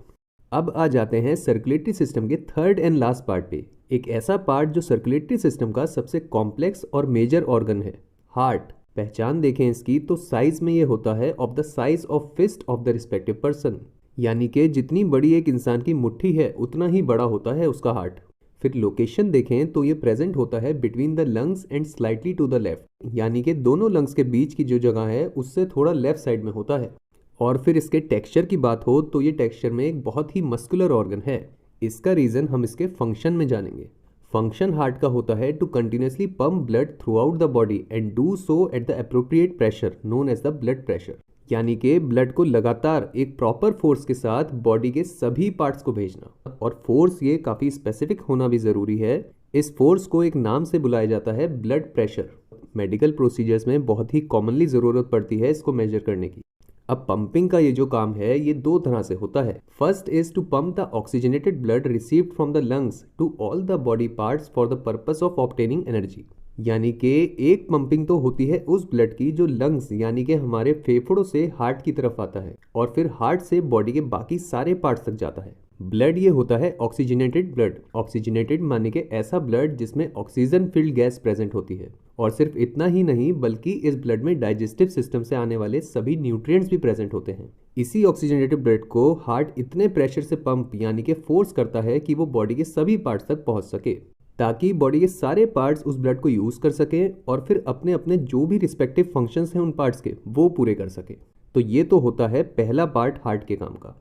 अब आ जाते हैं सर्कुलेटरी सिस्टम के थर्ड एंड लास्ट पार्ट पे, एक ऐसा पार्ट जो सर्कुलेटरी सिस्टम का सबसे कॉम्प्लेक्स और मेजर ऑर्गन है, हार्ट। पहचान देखें इसकी तो साइज में ये होता है of the size of fist of the respective person, यानी कि जितनी बड़ी एक इंसान की मुट्ठी है उतना ही बड़ा होता है उसका हार्ट। फिर लोकेशन देखें तो ये प्रेजेंट होता है between the lungs and slightly to the left, यानी कि दोनों लंग्स के बीच की जो जगह है उससे थोड़ा लेफ्ट साइड में होता है। और फिर इसके टेक्सचर की बात हो तो ये टेक्सचर में एक बहुत ही मस्कुलर ऑर्गन है। इसका रीजन हम इसके फंक्शन में जानेंगे। फंक्शन हार्ट का होता है to continuously pump blood throughout the body and do so at the appropriate pressure known as the blood pressure, यानी कि ब्लड को लगातार एक प्रॉपर फोर्स के साथ बॉडी के सभी पार्ट्स को भेजना। और फोर्स ये काफ़ी स्पेसिफिक होना भी ज़रूरी है। इस फोर्स को एक नाम से बुलाया जाता है ब्लड प्रेशर। मेडिकल प्रोसीजर्स में बहुत ही कॉमनली ज़रूरत पड़ती है इसको मेजर करने की। अब पंपिंग का ये जो काम है ये दो तरह से होता है। First is to pump the oxygenated blood received from the lungs to all the body parts for the purpose of obtaining energy, यानी कि एक पंपिंग तो होती है उस ब्लड की जो लंग्स यानी कि हमारे फेफड़ों से हार्ट की तरफ आता है और फिर हार्ट से बॉडी के बाकी सारे पार्ट्स तक जाता है। ब्लड ये होता है ऑक्सीजनेटेड ब्लड। ऑक्सीजनेटेड माने के ऐसा ब्लड जिसमें ऑक्सीजन फिल्ड गैस प्रेजेंट होती है। और सिर्फ इतना ही नहीं बल्कि इस ब्लड में डाइजेस्टिव सिस्टम से आने वाले सभी न्यूट्रिएंट्स भी प्रेजेंट होते हैं। इसी ऑक्सीजनेटेड ब्लड को हार्ट इतने प्रेशर से पंप यानी कि फोर्स करता है कि वो बॉडी के सभी पार्ट्स तक पहुंच सके, ताकि बॉडी के सारे पार्ट्स उस ब्लड को यूज कर सके और फिर अपने अपने जो भी रिस्पेक्टिव फंक्शंस हैं उन पार्ट्स के वो पूरे कर सके। तो ये तो होता है पहला पार्ट हार्ट के काम का।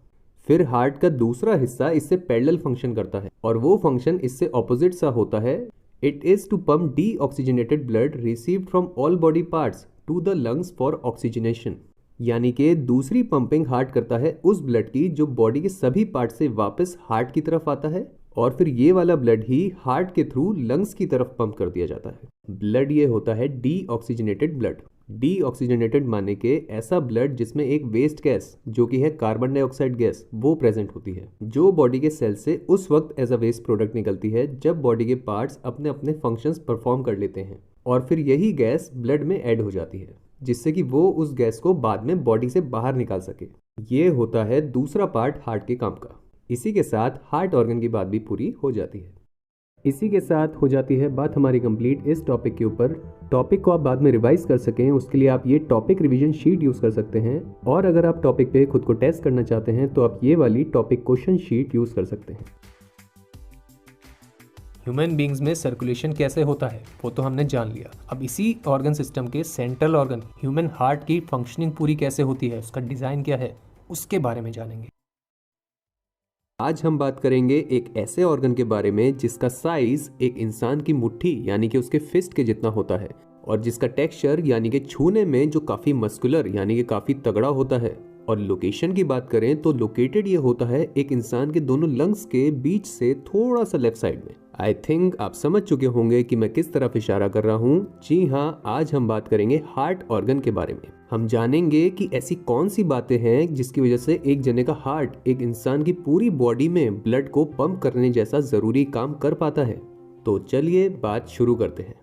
फिर हार्ट का दूसरा हिस्सा इससे पैरेलल फंक्शन करता है और वो फंक्शन इससे ऑपोजिट सा होता है। It is to pump deoxygenated blood received from all body parts to the lungs for oxygenation. यानी कि दूसरी पंपिंग हार्ट करता है उस ब्लड की जो बॉडी के सभी पार्ट से वापस हार्ट की तरफ आता है और फिर ये वाला ब्लड ही हार्ट के थ्रू लंग्स की तरफ पंप कर दिया जाता है। ब्लड ये होता है डीऑक्सीजनेटेड ब्लड। डीऑक्सीजनेटेड माने के ऐसा ब्लड जिसमें एक वेस्ट गैस जो कि है कार्बन डाइऑक्साइड गैस वो प्रेजेंट होती है, जो बॉडी के सेल से उस वक्त एज अ वेस्ट प्रोडक्ट निकलती है जब बॉडी के पार्ट्स अपने अपने फंक्शंस परफॉर्म कर लेते हैं और फिर यही गैस ब्लड में ऐड हो जाती है जिससे कि वो उस गैस को बाद में बॉडी से बाहर निकाल सके। ये होता है दूसरा पार्ट हार्ट के काम का। इसी के साथ हार्ट ऑर्गन की बात भी पूरी हो जाती है। इसी के साथ हो जाती है बात हमारी कंप्लीट इस टॉपिक के ऊपर। टॉपिक को आप बाद में रिवाइज कर सकें उसके लिए आप ये टॉपिक रिवीजन शीट यूज़ कर सकते हैं और अगर आप टॉपिक पे खुद को टेस्ट करना चाहते हैं तो आप ये वाली टॉपिक क्वेश्चन शीट यूज़ कर सकते हैं। ह्यूमन बींग्स में सर्कुलेशन कैसे होता है वो तो हमने जान लिया। अब इसी ऑर्गन सिस्टम के सेंट्रल ऑर्गन ह्यूमन हार्ट की फंक्शनिंग पूरी कैसे होती है, उसका डिज़ाइन क्या है, उसके बारे में जानेंगे। आज हम बात करेंगे एक ऐसे ऑर्गन के बारे में जिसका साइज एक इंसान की मुट्ठी यानी कि उसके फिस्ट के जितना होता है और जिसका टेक्सचर यानी कि छूने में जो काफी मस्कुलर यानी कि काफी तगड़ा होता है। और लोकेशन की बात करें तो लोकेटेड ये होता है एक इंसान के दोनों लंग्स के बीच से थोड़ा सा लेफ्ट साइड में। आई थिंक आप समझ चुके होंगे कि मैं किस तरफ इशारा कर रहा हूँ। जी हाँ, आज हम बात करेंगे हार्ट ऑर्गन के बारे में। हम जानेंगे कि ऐसी कौन सी बातें हैं जिसकी वजह से एक जने का हार्ट एक इंसान की पूरी बॉडी में ब्लड को पंप करने जैसा जरूरी काम कर पाता है। तो चलिए बात शुरू करते हैं।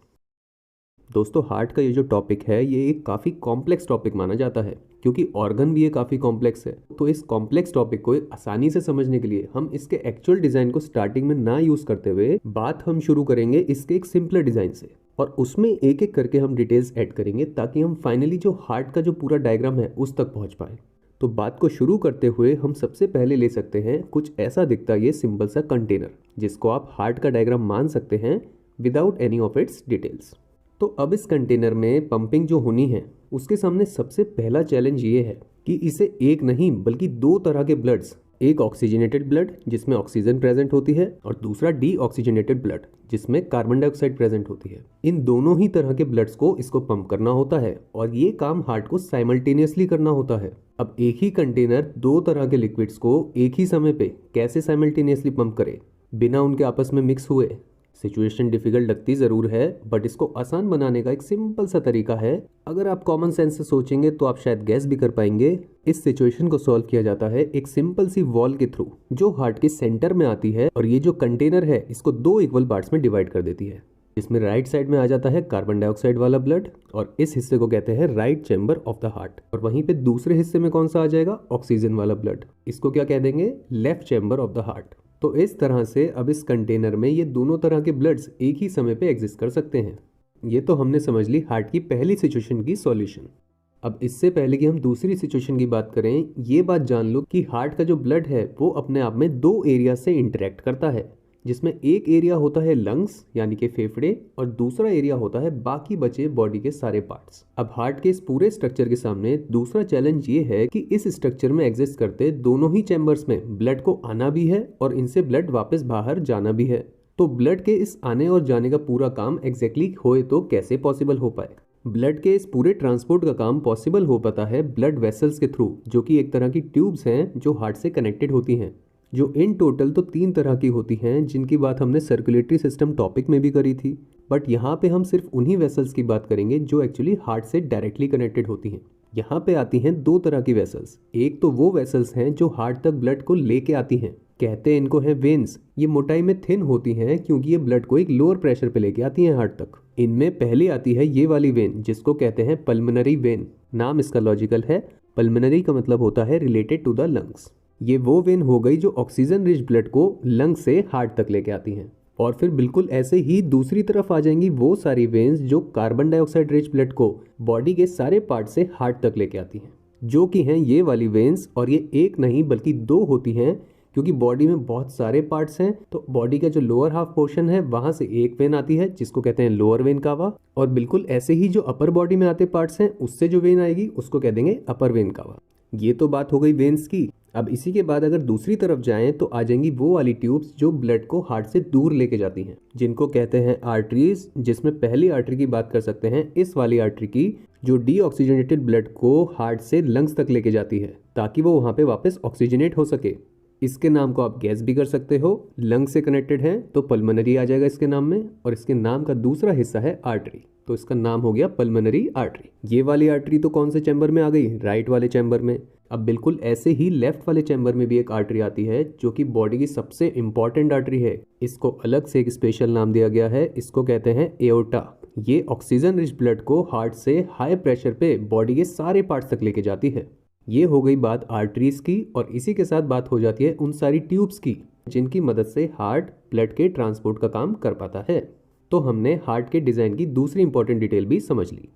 दोस्तों, हार्ट का ये जो टॉपिक है ये एक काफ़ी कॉम्प्लेक्स टॉपिक माना जाता है क्योंकि ऑर्गन भी ये काफ़ी कॉम्प्लेक्स है। तो इस कॉम्प्लेक्स टॉपिक को आसानी से समझने के लिए हम इसके एक्चुअल डिज़ाइन को स्टार्टिंग में ना यूज़ करते हुए बात हम शुरू करेंगे इसके एक सिंपलर डिज़ाइन से और उसमें एक एक करके हम डिटेल्स ऐड करेंगे ताकि हम फाइनली जो हार्ट का जो पूरा डायग्राम है उस तक पहुँच पाए। तो बात को शुरू करते हुए हम सबसे पहले ले सकते हैं कुछ ऐसा दिखता ये सिंपल सा कंटेनर जिसको आप हार्ट का डायग्राम मान सकते हैं without any of its details. तो अब इस कंटेनर में पंपिंग जो होनी है उसके सामने सबसे पहला चैलेंज ये है कि इसे एक नहीं बल्कि दो तरह के ब्लड्स, एक ऑक्सीजनेटेड ब्लड जिसमें ऑक्सीजन प्रेजेंट होती है और दूसरा डीऑक्सीजनेटेड ब्लड जिसमें कार्बन डाइऑक्साइड प्रेजेंट होती है, इन दोनों ही तरह के ब्लड्स को इसको पंप करना होता है और ये काम हार्ट को साइमल्टेनियसली करना होता है। अब एक ही कंटेनर दो तरह के लिक्विड्स को एक ही समय पे कैसे साइमल्टेनियसली पंप करे बिना उनके आपस में मिक्स हुए। सिचुएशन डिफिकल्ट लगती ज़रूर है बट इसको आसान बनाने का एक सिंपल सा तरीका है। अगर आप कॉमन सेंस से सोचेंगे तो आप शायद गैस भी कर पाएंगे। इस सिचुएशन को सॉल्व किया जाता है एक सिंपल सी वॉल के थ्रू जो हार्ट के सेंटर में आती है और ये जो कंटेनर है इसको दो इक्वल पार्ट्स में डिवाइड कर देती है। इसमें राइट साइड में आ जाता है कार्बन डाइऑक्साइड वाला ब्लड और इस हिस्से को कहते हैं right chamber of the heart और वहीं पे दूसरे हिस्से में कौन सा आ जाएगा, ऑक्सीजन वाला ब्लड। इसको क्या कह देंगे, left chamber of the heart. तो इस तरह से अब इस कंटेनर में ये दोनों तरह के ब्लड्स एक ही समय पे एग्जिस्ट कर सकते हैं। ये तो हमने समझ ली हार्ट की पहली सिचुएशन की सॉल्यूशन। अब इससे पहले कि हम दूसरी सिचुएशन की बात करें, ये बात जान लो कि हार्ट का जो ब्लड है वो अपने आप में दो एरिया से इंटरेक्ट करता है, जिसमें एक एरिया होता है लंग्स यानी कि फेफड़े और दूसरा एरिया होता है बाकी बचे बॉडी के सारे पार्ट्स। अब हार्ट के इस पूरे स्ट्रक्चर के सामने दूसरा चैलेंज ये है कि इस स्ट्रक्चर में एग्जिस्ट करते दोनों ही चैम्बर्स में ब्लड को आना भी है और इनसे ब्लड वापस बाहर जाना भी है। तो ब्लड के इस आने और जाने का पूरा काम एग्जैक्टली होए तो कैसे पॉसिबल हो पाए। ब्लड के इस पूरे ट्रांसपोर्ट का काम पॉसिबल हो पाता है ब्लड वेसल्स के थ्रू, जो कि एक तरह की ट्यूब्स हैं जो हार्ट से कनेक्टेड होती हैं, जो इन टोटल तो 3 तरह की होती हैं जिनकी बात हमने सर्कुलेटरी सिस्टम टॉपिक में भी करी थी। बट यहाँ पे हम सिर्फ उन्हीं वेसल्स की बात करेंगे जो एक्चुअली हार्ट से डायरेक्टली कनेक्टेड होती हैं। यहाँ पे आती हैं 2 तरह की वेसल्स। एक तो वो वेसल्स हैं जो हार्ट तक ब्लड को लेके आती हैं, कहते हैं इनको है वेन्स। ये मोटाई में थिन होती हैं क्योंकि ये ब्लड को एक लोअर प्रेशर पे लेके आती हैं हार्ट तक। इनमें पहले आती है ये वाली वेन जिसको कहते हैं पल्मोनरी वेन। नाम इसका लॉजिकल है, पल्मोनरी का मतलब होता है रिलेटेड टू द लंग्स। ये वो वेन हो गई जो ऑक्सीजन रिच ब्लड को लंग से हार्ट तक लेके आती हैं। और फिर बिल्कुल ऐसे ही दूसरी तरफ आ जाएंगी वो सारी वेन्स जो कार्बन डाइऑक्साइड रिच ब्लड को बॉडी के सारे पार्ट से हार्ट तक लेके आती हैं, जो कि हैं ये वाली वेन्स। और ये एक नहीं बल्कि दो होती हैं, क्योंकि बॉडी में बहुत सारे पार्ट्स हैं। तो बॉडी का जो लोअर हाफ पोर्शन है वहां से एक वेन आती है जिसको कहते हैं लोअर वेन कावा, और बिल्कुल ऐसे ही जो अपर बॉडी में आते पार्ट्स हैं उससे जो वेन आएगी उसको कह देंगे अपर वेन कावा। ये तो बात हो गई वेन्स की। अब इसी के बाद अगर दूसरी तरफ जाएं तो आ जाएंगी वो वाली ट्यूब्स जो ब्लड को हार्ट से दूर लेके जाती हैं, जिनको कहते हैं आर्टरीज। जिसमें पहली आर्टरी की बात कर सकते हैं इस वाली आर्टरी की, जो डीऑक्सीजनेटेड ब्लड को हार्ट से लंग्स तक लेके जाती है ताकि वो वहां पे वापस ऑक्सीजनेट हो सके। इसके नाम को आप गैस भी कर सकते हो। लंग से कनेक्टेड है तो पल्मोनरी आ जाएगा इसके नाम में, और इसके नाम का दूसरा हिस्सा है आर्टरी, तो इसका नाम हो गया पल्मोनरी आर्टरी। ये वाली आर्टरी तो कौन से चैम्बर में आ गई? राइट वाले चैम्बर में। अब बिल्कुल ऐसे ही लेफ्ट वाले चैम्बर में भी एक आर्टरी आती है जो कि बॉडी की सबसे इंपॉर्टेंट आर्टरी है। इसको अलग से एक स्पेशल नाम दिया गया है, इसको कहते हैं एओर्टा। ये ऑक्सीजन रिच ब्लड को हार्ट से हाई प्रेशर पे बॉडी के सारे पार्ट्स तक लेके जाती है। ये हो गई बात आर्टरीज की, और इसी के साथ बात हो जाती है उन सारी ट्यूब्स की जिनकी मदद से हार्ट ब्लड के ट्रांसपोर्ट का काम कर पाता है। तो हमने हार्ट के डिजाइन की दूसरी इंपॉर्टेंट डिटेल भी समझ ली।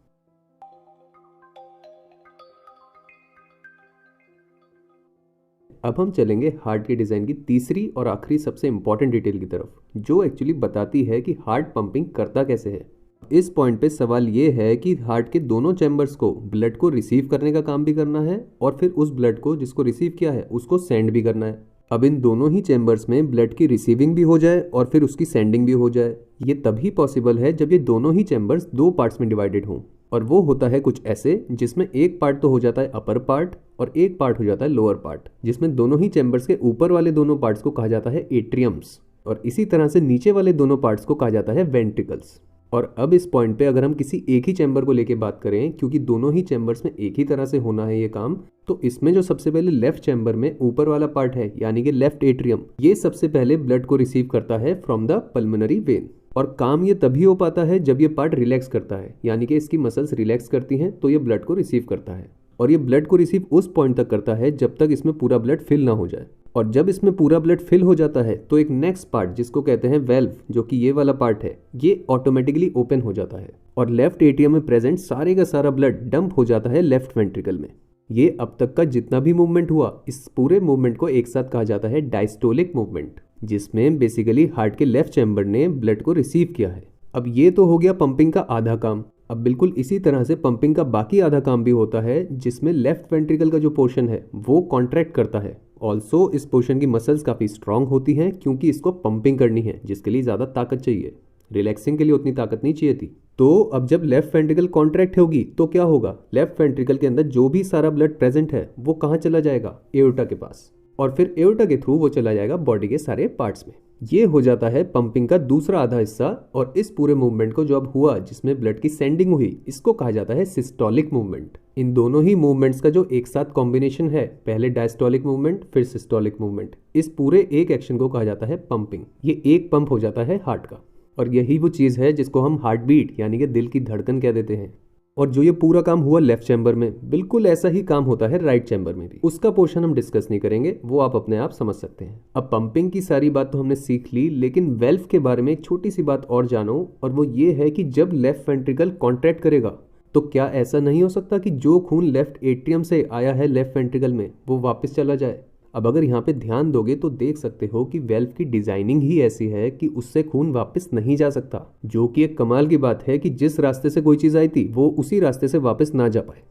अब हम चलेंगे हार्ट के डिजाइन की तीसरी और आखिरी सबसे इंपॉर्टेंट डिटेल की तरफ, जो एक्चुअली बताती है कि हार्ट पंपिंग करता कैसे है। इस पॉइंट पे सवाल ये है कि हार्ट के दोनों चैम्बर्स को ब्लड को रिसीव करने का काम भी करना है, और फिर उस ब्लड को जिसको रिसीव किया है उसको सेंड भी करना है। अब इन दोनों ही चैम्बर्स में ब्लड की रिसीविंग भी हो जाए और फिर उसकी सेंडिंग भी हो जाए। ये तभी पॉसिबल है जब ये दोनों ही चैम्बर्स दो पार्ट्स में डिवाइडेड हों, और वो होता है कुछ ऐसे, जिसमें एक पार्ट तो हो जाता है अपर पार्ट और एक पार्ट हो जाता है लोअर पार्ट, जिसमें दोनों ही चैम्बर्स के ऊपर वाले दोनों पार्ट्स को कहा जाता है एट्रियम्स, और इसी तरह से नीचे वाले दोनों पार्ट्स को कहा जाता है वेंट्रिकल्स। और अब इस पॉइंट पे अगर हम किसी एक ही चैम्बर को लेके बात करें, क्योंकि दोनों ही चैम्बर्स में एक ही तरह से होना है ये काम, तो इसमें जो सबसे पहले लेफ्ट चैम्बर में ऊपर वाला पार्ट है यानी कि लेफ्ट एट्रियम, ये सबसे पहले ब्लड को रिसीव करता है फ्रॉम द पल्मोनरी वेन। और काम ये तभी हो पाता है जब ये पार्ट रिलैक्स करता है, यानी कि इसकी मसल्स रिलैक्स करती हैं तो ये ब्लड को रिसीव करता है। और ये ब्लड को रिसीव उस पॉइंट तक करता है जब तक इसमें पूरा ब्लड फिल ना हो जाए। और जब इसमें पूरा ब्लड फिल हो जाता है तो एक नेक्स्ट पार्ट जिसको कहते हैं वेल्व, जो कि ये वाला पार्ट है, ये ऑटोमेटिकली ओपन हो जाता है और लेफ्ट एट्रियम में प्रेजेंट सारे का सारा ब्लड डंप हो जाता है लेफ्ट वेंट्रिकल में। ये अब तक का जितना भी मूवमेंट हुआ, इस पूरे मूवमेंट को एक साथ कहा जाता है डायस्टोलिक मूवमेंट, जिसमें बेसिकली हार्ट के लेफ्ट चैम्बर ने ब्लड को रिसीव किया है। अब ये तो हो गया पंपिंग का आधा काम। अब बिल्कुल इसी तरह से पंपिंग का बाकी आधा काम भी होता है, जिसमें लेफ्ट वेंट्रिकल का जो पोर्शन है वो कॉन्ट्रैक्ट करता है। ऑल्सो इस पोर्शन की मसल्स काफ़ी स्ट्रांग होती हैं, क्योंकि इसको पंपिंग करनी है, जिसके लिए ज़्यादा ताकत चाहिए। रिलैक्सिंग के लिए उतनी ताकत नहीं चाहिए थी। तो अब जब लेफ्ट वेंट्रिकल कॉन्ट्रैक्ट होगी तो क्या होगा? लेफ्ट वेंट्रिकल के अंदर जो भी सारा ब्लड प्रेजेंट है वो कहाँ चला जाएगा? एओर्टा के पास, और फिर एओर्टा के थ्रू वो चला जाएगा बॉडी के सारे पार्ट्स में। ये हो जाता है पंपिंग का दूसरा आधा हिस्सा। और इस पूरे मूवमेंट को जो अब हुआ, जिसमें ब्लड की सेंडिंग हुई, इसको कहा जाता है सिस्टोलिक मूवमेंट। इन दोनों ही मूवमेंट्स का जो एक साथ कॉम्बिनेशन है, पहले डायस्टोलिक मूवमेंट फिर सिस्टोलिक मूवमेंट, इस पूरे एक एक्शन को कहा जाता है पंपिंग। ये एक पंप हो जाता है हार्ट का, और यही वो चीज़ है जिसको हम हार्ट बीट यानी कि दिल की धड़कन कह देते हैं। और जो ये पूरा काम हुआ लेफ्ट चैम्बर में, बिल्कुल ऐसा ही काम होता है राइट चैम्बर में भी। उसका पोर्शन हम डिस्कस नहीं करेंगे, वो आप अपने आप समझ सकते हैं। अब पंपिंग की सारी बात तो हमने सीख ली, लेकिन वेल्व के बारे में एक छोटी सी बात और जानो, और वो ये है कि जब लेफ्ट वेंट्रिकल कॉन्ट्रैक्ट करेगा तो क्या ऐसा नहीं हो सकता कि जो खून लेफ्ट एट्रियम से आया है लेफ्ट वेंट्रिकल में वो वापस चला जाए? अब अगर यहाँ पे ध्यान दोगे तो देख सकते हो कि वेल्व की डिजाइनिंग ही ऐसी है कि उससे खून वापस नहीं जा सकता, जो कि एक कमाल की बात है कि जिस रास्ते से कोई चीज़ आई थी वो उसी रास्ते से वापस ना जा पाए।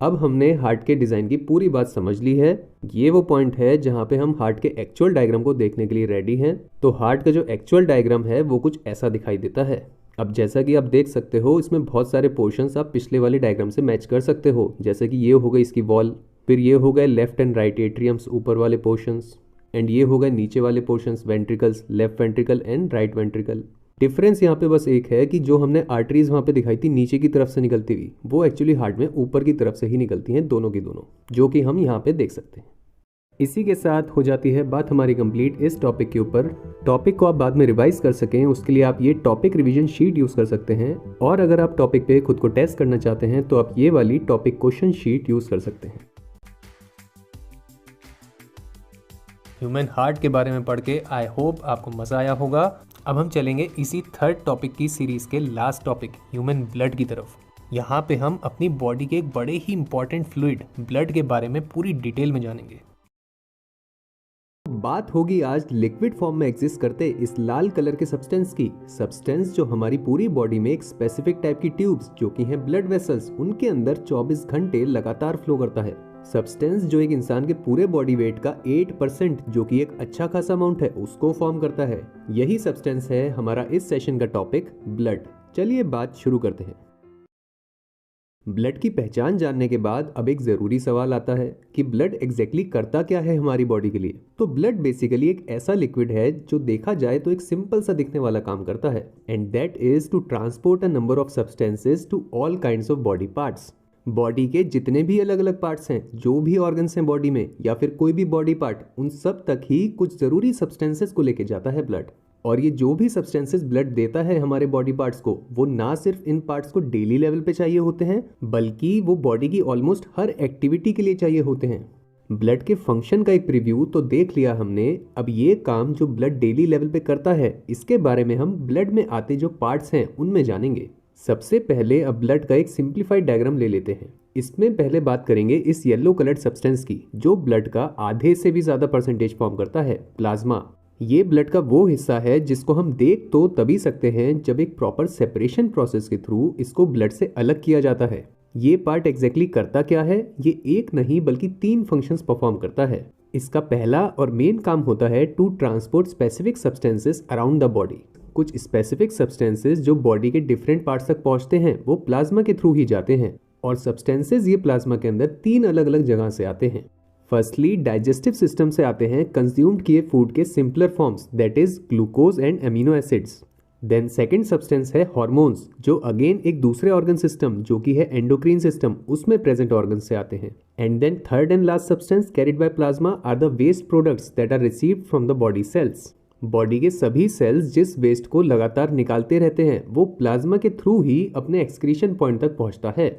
अब हमने हार्ट के डिज़ाइन की पूरी बात समझ ली है। ये वो पॉइंट है जहाँ पे हम हार्ट के एक्चुअल डायग्राम को देखने के लिए रेडी हैं। तो हार्ट का जो एक्चुअल डायग्राम है वो कुछ ऐसा दिखाई देता है। अब जैसा कि आप देख सकते हो, इसमें बहुत सारे पोर्शंस आप पिछले वाले डायग्राम से मैच कर सकते हो, जैसे कि ये हो गई इसकी वॉल, फिर ये हो गए लेफ्ट एंड राइट एट्रियम्स ऊपर वाले पोर्शंस, एंड ये हो गए नीचे वाले portions ventricles, left ventricle and right ventricle. Difference यहाँ पे बस एक है कि जो हमने आर्टरीज वहाँ पे दिखाई थी नीचे की तरफ से निकलती हुई, वो एक्चुअली हार्ट में ऊपर की तरफ से ही निकलती हैं, दोनों की दोनों, जो कि हम यहाँ पे देख सकते हैं। इसी के साथ हो जाती है बात हमारी कंप्लीट इस टॉपिक के ऊपर। टॉपिक को आप बाद में रिवाइज कर सकें, उसके लिए आप ये टॉपिक रिवीजन शीट यूज़ कर सकते हैं, और अगर आप टॉपिक पे खुद को टेस्ट करना चाहते हैं तो आप ये वाली टॉपिक क्वेश्चन शीट यूज़ कर सकते हैं। ह्यूमन हार्ट के बारे में पढ़ के आई होप आपको मज़ा आया होगा। अब हम चलेंगे इसी थर्ड टॉपिक की सीरीज़ के लास्ट टॉपिक ह्यूमन ब्लड की तरफ। यहाँ पे हम अपनी बॉडी के एक बड़े ही इंपॉर्टेंट फ्लूइड ब्लड के बारे में पूरी डिटेल में जानेंगे। बात होगी आज लिक्विड फॉर्म में एग्जिस्ट करते इस लाल कलर के सब्सटेंस की। सब्सटेंस जो हमारी पूरी बॉडी में एक स्पेसिफिक टाइप की ट्यूब्स जो कि हैं ब्लड वेसल्स, उनके अंदर 24 घंटे लगातार फ्लो करता है। सब्सटेंस जो एक इंसान के पूरे बॉडी वेट का 8% जो कि एक अच्छा खासा अमाउंट है उसको फॉर्म करता है। यही सब्सटेंस है हमारा इस सेशन का टॉपिक ब्लड। चलिए बात शुरू करते हैं। ब्लड की पहचान जानने के बाद अब एक जरूरी सवाल आता है कि ब्लड एग्जैक्टली करता क्या है हमारी बॉडी के लिए। तो ब्लड बेसिकली एक ऐसा लिक्विड है जो देखा जाए तो एक सिंपल सा दिखने वाला काम करता है, and that is to transport a number of substances to all kinds of body parts. Body के जितने भी अलग अलग पार्ट्स हैं, जो भी ऑर्गन्स हैं बॉडी में या फिर कोई भी बॉडी पार्ट, उन सब तक ही कुछ जरूरी सब्सटेंसेस को लेके जाता है ब्लड। और ये जो भी सब्सटेंसेस ब्लड देता है हमारे बॉडी पार्ट्स को, वो ना सिर्फ इन पार्ट्स को डेली लेवल पे चाहिए होते हैं, बल्कि वो बॉडी की ऑलमोस्ट हर एक्टिविटी के लिए चाहिए होते हैं। ब्लड के फंक्शन का एक प्रीव्यू तो देख लिया हमने। अब ये काम जो ब्लड डेली लेवल पे करता है, इसके बारे में हम ब्लड में आते जो पार्ट्स हैं उनमें जानेंगे। सबसे पहले अब ब्लड का एक सिंप्लीफाइड डायग्राम ले लेते हैं। इसमें पहले बात करेंगे इस येलो कलर्ड सब्सटेंस की जो ब्लड का आधे से भी ज्यादा परसेंटेज फॉर्म करता है, प्लाज्मा। ये ब्लड का वो हिस्सा है जिसको हम देख तो तभी सकते हैं जब एक प्रॉपर सेपरेशन प्रोसेस के थ्रू इसको ब्लड से अलग किया जाता है। ये पार्ट एग्जैक्टली करता क्या है? ये एक नहीं बल्कि 3 फंक्शंस परफॉर्म करता है। इसका पहला और मेन काम होता है to transport specific substances around the body. कुछ स्पेसिफिक सब्सटेंसेस जो बॉडी के डिफरेंट पार्ट्स तक पहुंचते हैं वो प्लाज्मा के थ्रू ही जाते हैं, और सब्सटेंसेस ये प्लाज्मा के अंदर 3 अलग अलग जगह से आते हैं। फर्स्टली डाइजेस्टिव सिस्टम से आते हैं कंज्यूम्ड किए फूड के simpler forms, that is glucose and amino acids. Then second substance है हार्मोन्स, जो अगेन एक दूसरे ऑर्गन सिस्टम जो कि है एंडोक्रीन सिस्टम, उसमें प्रेजेंट ऑर्गन से आते हैं। And then third and last substance carried by plasma are the waste products that are received from the body cells. Body के सभी सेल्स जिस वेस्ट को लगातार निकालते रहते हैं वो प्लाज्मा के थ्रू ही अपने एक्सक्रीशन पॉइंट तक पहुंचता है।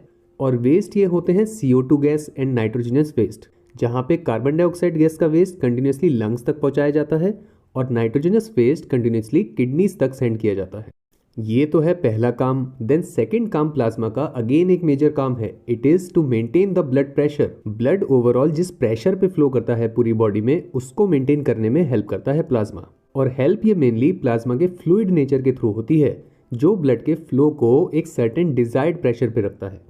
और वेस्ट ये होते हैं CO2 gas and nitrogenous waste, जहाँ पे कार्बन डाइऑक्साइड गैस का वेस्ट कंटिन्यूसली लंग्स तक पहुंचाया जाता है और नाइट्रोजनस वेस्ट कंटिन्यूसली किडनीज तक सेंड किया जाता है। ये तो है पहला काम। देन सेकंड काम प्लाज्मा का अगेन एक मेजर काम है, it is to maintain the blood pressure. Blood overall जिस प्रेशर पे फ्लो करता है पूरी बॉडी में, उसको मेंटेन करने में हेल्प करता है प्लाज्मा। और हेल्प ये मेनली प्लाज्मा के फ्लूइड नेचर के थ्रू होती है, जो ब्लड के फ्लो को एक सर्टेन डिजायर्ड प्रेशर पे रखता है।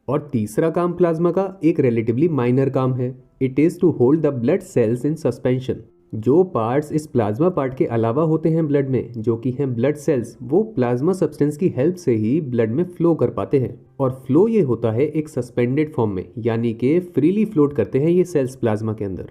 और तीसरा काम प्लाज्मा का एक रिलेटिवली माइनर काम है, it is to hold the blood cells in suspension. जो पार्ट्स इस प्लाज्मा पार्ट के अलावा होते हैं ब्लड में, जो कि हैं ब्लड सेल्स, वो प्लाज्मा सब्सटेंस की हेल्प से ही ब्लड में फ्लो कर पाते हैं। और फ्लो ये होता है एक सस्पेंडेड फॉर्म में, यानी कि फ्रीली फ्लोट करते हैं ये सेल्स प्लाज्मा के अंदर।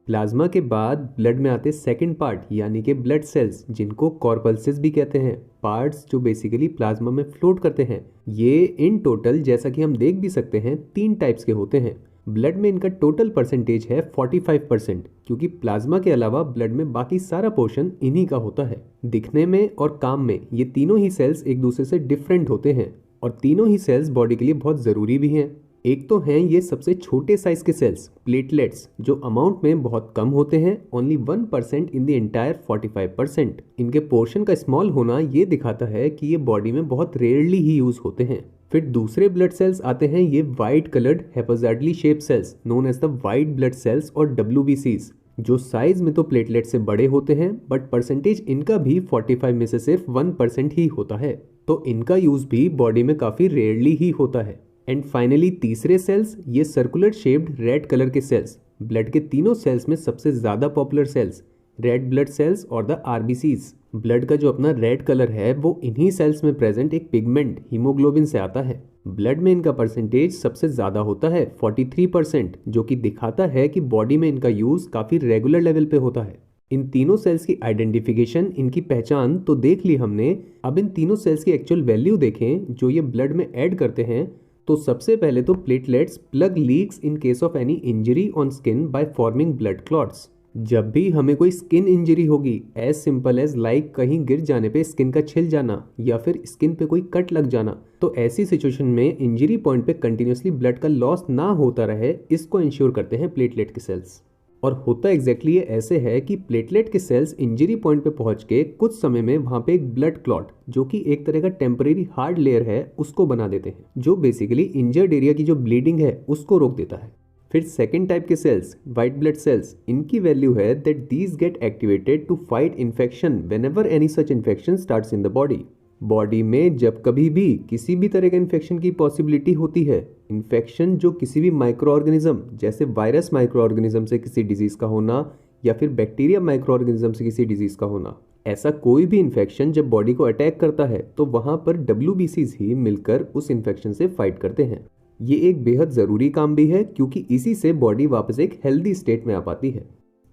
प्लाज्मा के बाद ब्लड में आते सेकंड पार्ट यानी कि ब्लड सेल्स, जिनको कॉर्पल्सेस भी कहते हैं, पार्ट्स जो बेसिकली प्लाज्मा में फ्लोट करते हैं। ये इन टोटल जैसा कि हम देख भी सकते हैं 3 टाइप्स के होते हैं। ब्लड में इनका टोटल परसेंटेज है 45%, क्योंकि प्लाज्मा के अलावा ब्लड में बाकी सारा पोर्शन इन्हीं का होता है। दिखने में और काम में ये तीनों ही सेल्स एक दूसरे से डिफरेंट होते हैं, और तीनों ही सेल्स बॉडी के लिए बहुत ज़रूरी भी हैं। एक तो हैं ये सबसे छोटे साइज के सेल्स, प्लेटलेट्स, जो अमाउंट में बहुत कम होते हैं, ओनली 1% इन द एंटायर 45%। इनके पोर्शन का स्मॉल होना ये दिखाता है कि ये बॉडी में बहुत रेयरली ही यूज होते हैं। फिर दूसरे ब्लड सेल्स आते हैं ये वाइट कलर्ड हेपाजाइडली shape cells known as the white blood cells और WBCs, जो साइज में तो प्लेटलेट से बड़े होते हैं, बट परसेंटेज इनका भी 45 में से सिर्फ 1% ही होता है, तो इनका यूज भी बॉडी में काफी रेयरली ही होता है। एंड फाइनली तीसरे सेल्स, ये सर्कुलर शेप्ड रेड कलर के सेल्स, ब्लड के तीनों सेल्स में सबसे ज्यादा popular cells, red blood cells और द RBCs। ब्लड का जो अपना रेड कलर है वो इन्हीं सेल्स में प्रेजेंट एक पिगमेंट हीमोग्लोबिन से आता है। ब्लड में इनका परसेंटेज सबसे ज्यादा होता है 43%, जो कि दिखाता है कि बॉडी में इनका यूज काफी रेगुलर लेवल पे होता है। इन तीनों सेल्स की आइडेंटिफिकेशन, इनकी पहचान तो देख ली हमने। अब इन तीनों सेल्स की एक्चुअल वैल्यू देखें जो ये ब्लड में ऐड करते हैं, तो सबसे पहले तो platelets plug leaks in case of any injury on skin by forming blood clots. जब भी हमें कोई स्किन इंजरी होगी, एज सिंपल एज लाइक कहीं गिर जाने पे स्किन का छिल जाना या फिर स्किन पे कोई कट लग जाना, तो ऐसी सिचुएशन में इंजरी पॉइंट पे कंटिन्यूसली ब्लड का लॉस ना होता रहे, इसको इंश्योर करते हैं प्लेटलेट के सेल्स। और होता एग्जैक्टली ये ऐसे है कि प्लेटलेट के सेल्स इंजरी पॉइंट पे पहुंच के कुछ समय में वहां पे एक ब्लड क्लॉट, जो कि एक तरह का टेम्परेरी हार्ड लेयर है, उसको बना देते हैं, जो बेसिकली इंजर्ड एरिया की जो ब्लीडिंग है उसको रोक देता है। फिर सेकेंड टाइप के सेल्स, वाइट ब्लड सेल्स, इनकी वैल्यू है that these get activated to fight infection whenever any such infection starts in the body. Body में जब कभी भी किसी भी तरह के इन्फेक्शन की पॉसिबिलिटी होती है, इन्फेक्शन जो किसी भी माइक्रो ऑर्गेनिज्म जैसे वायरस माइक्रो ऑर्गेनिज्म से किसी डिजीज का होना या फिर बैक्टीरिया माइक्रो ऑर्गेनिज्म से किसी डिजीज का होना, ऐसा कोई भी इन्फेक्शन जब बॉडी को अटैक करता है तो वहां पर WBCs ही मिलकर उस इन्फेक्शन से फाइट करते हैं। ये एक बेहद ज़रूरी काम भी है क्योंकि इसी से बॉडी वापस एक हेल्दी स्टेट में आ पाती है।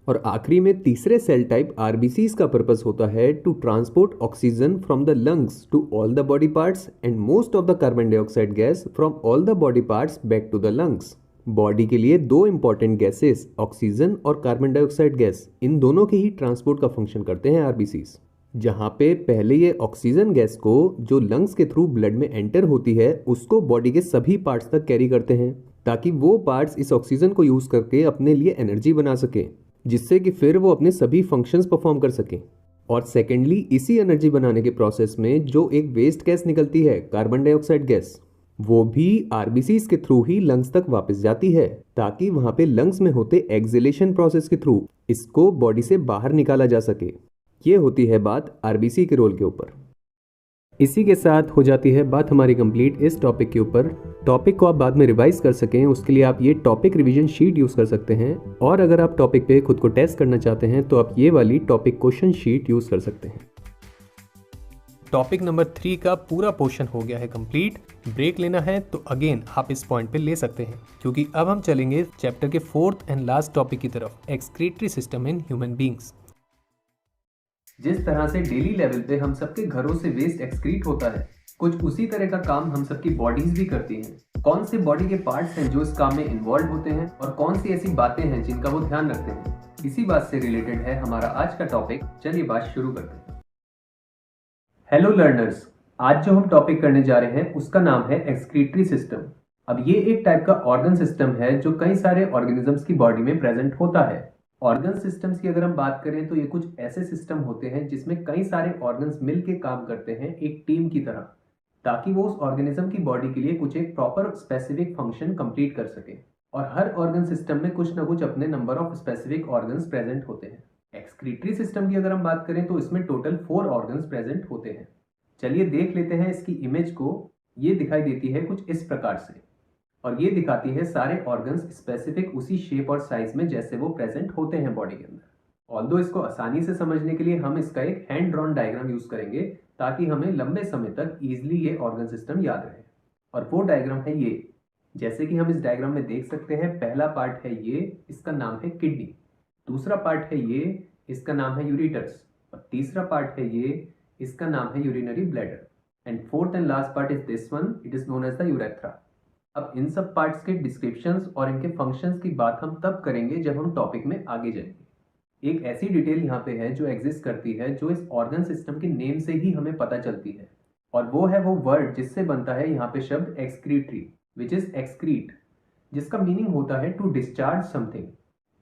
और आखिरी में तीसरे सेल टाइप RBCs का पर्पस होता है to transport oxygen from the lungs to all the body parts and most of the carbon dioxide gas from all the body parts back to the lungs. Body के लिए दो important gases, oxygen और carbon dioxide gas, इन दोनों के ही transport का function करते हैं RBCs। जहाँ पे पहले ये ऑक्सीजन गैस को जो लंग्स के थ्रू ब्लड में एंटर होती है उसको बॉडी के सभी पार्ट्स तक कैरी करते हैं ताकि वो पार्ट्स इस ऑक्सीजन को यूज़ करके अपने लिए एनर्जी बना सके, जिससे कि फिर वो अपने सभी फंक्शंस परफॉर्म कर सकें। और सेकेंडली, इसी एनर्जी बनाने के प्रोसेस में जो एक वेस्ट गैस निकलती है, कार्बन डाइऑक्साइड गैस, वो भी RBCs के थ्रू ही लंग्स तक वापस जाती है ताकि वहां पे लंग्स में होते एक्सहेलेशन प्रोसेस के थ्रू इसको बॉडी से बाहर निकाला जा सके। ये होती है बात RBC के रोल के ऊपर। इसी के साथ हो जाती है बात हमारी कंप्लीट इस टॉपिक के ऊपर। टॉपिक को आप बाद में रिवाइज कर सकें उसके लिए आप ये टॉपिक रिवीजन शीट यूज़ कर सकते हैं, और अगर आप टॉपिक पे खुद को टेस्ट करना चाहते हैं तो आप ये वाली टॉपिक क्वेश्चन शीट यूज़ कर सकते हैं। टॉपिक नंबर 3 का पूरा पोर्शन हो गया है कंप्लीट। ब्रेक लेना है तो अगेन आप इस पॉइंट पे ले सकते हैं, क्योंकि अब हम चलेंगे चैप्टर के 4th एंड लास्ट टॉपिक की तरफ, excretory system in human beings. जिस तरह से डेली लेवल पे हम सबके घरों से वेस्ट एक्सक्रीट होता है, कुछ उसी तरह का काम हम सबकी बॉडीज भी करती हैं। कौन से बॉडी के पार्ट्स हैं जो इस काम में इन्वॉल्व होते हैं और कौन सी ऐसी बातें हैं जिनका वो ध्यान रखते हैं, इसी बात से रिलेटेड है हमारा आज का टॉपिक। चलिए बात शुरू करते हैं। हेलो लर्नर्स, आज जो हम टॉपिक करने जा रहे हैं उसका नाम है एक्सक्रीटरी सिस्टम। अब ये एक टाइप का ऑर्गन सिस्टम है जो कई सारे ऑर्गेनिजम्स की बॉडी में प्रेजेंट होता है। ऑर्गन सिस्टम्स की अगर हम बात करें तो ये कुछ ऐसे सिस्टम होते हैं जिसमें कई सारे ऑर्गन्स मिलके काम करते हैं एक टीम की तरह, ताकि वो उस ऑर्गेनिज्म की बॉडी के लिए कुछ एक प्रॉपर स्पेसिफिक फंक्शन कंप्लीट कर सके। और हर ऑर्गन सिस्टम में कुछ ना कुछ अपने number of specific organs present होते हैं। एक्सक्रीटरी सिस्टम की अगर हम बात करें तो इसमें टोटल 4 ऑर्गन्स प्रेजेंट होते हैं। चलिए देख लेते हैं इसकी इमेज को। ये दिखाई देती है कुछ इस प्रकार से, और ये दिखाती है सारे ऑर्गन्स स्पेसिफिक उसी शेप और साइज में जैसे वो प्रेजेंट होते हैं बॉडी के अंदर। ऑल्दो इसको आसानी से समझने के लिए हम इसका एक हैंड ड्रॉन डायग्राम यूज करेंगे ताकि हमें लंबे समय तक इजीली ये ऑर्गन सिस्टम याद रहे। और वो डायग्राम है ये। जैसे कि हम इस डायग्राम में देख सकते हैं, पहला पार्ट है ये, इसका नाम है किडनी। दूसरा पार्ट है ये, इसका नाम है यूरेटर्स। और तीसरा पार्ट है ये, इसका नाम है urinary bladder. And fourth and last part is this one, it is known as the urethra. अब इन सब पार्ट्स के डिस्क्रिप्शंस और इनके फंक्शंस की बात हम तब करेंगे जब हम टॉपिक में आगे जाएंगे। एक ऐसी डिटेल यहाँ पे है जो एग्जिस्ट करती है, जो इस ऑर्गन सिस्टम के नेम से ही हमें पता चलती है, और वो है वो वर्ड जिससे बनता है यहाँ पे शब्द एक्सक्रीटरी, विच इज एक्सक्रीट, जिसका मीनिंग होता है टू डिस्चार्ज समथिंग।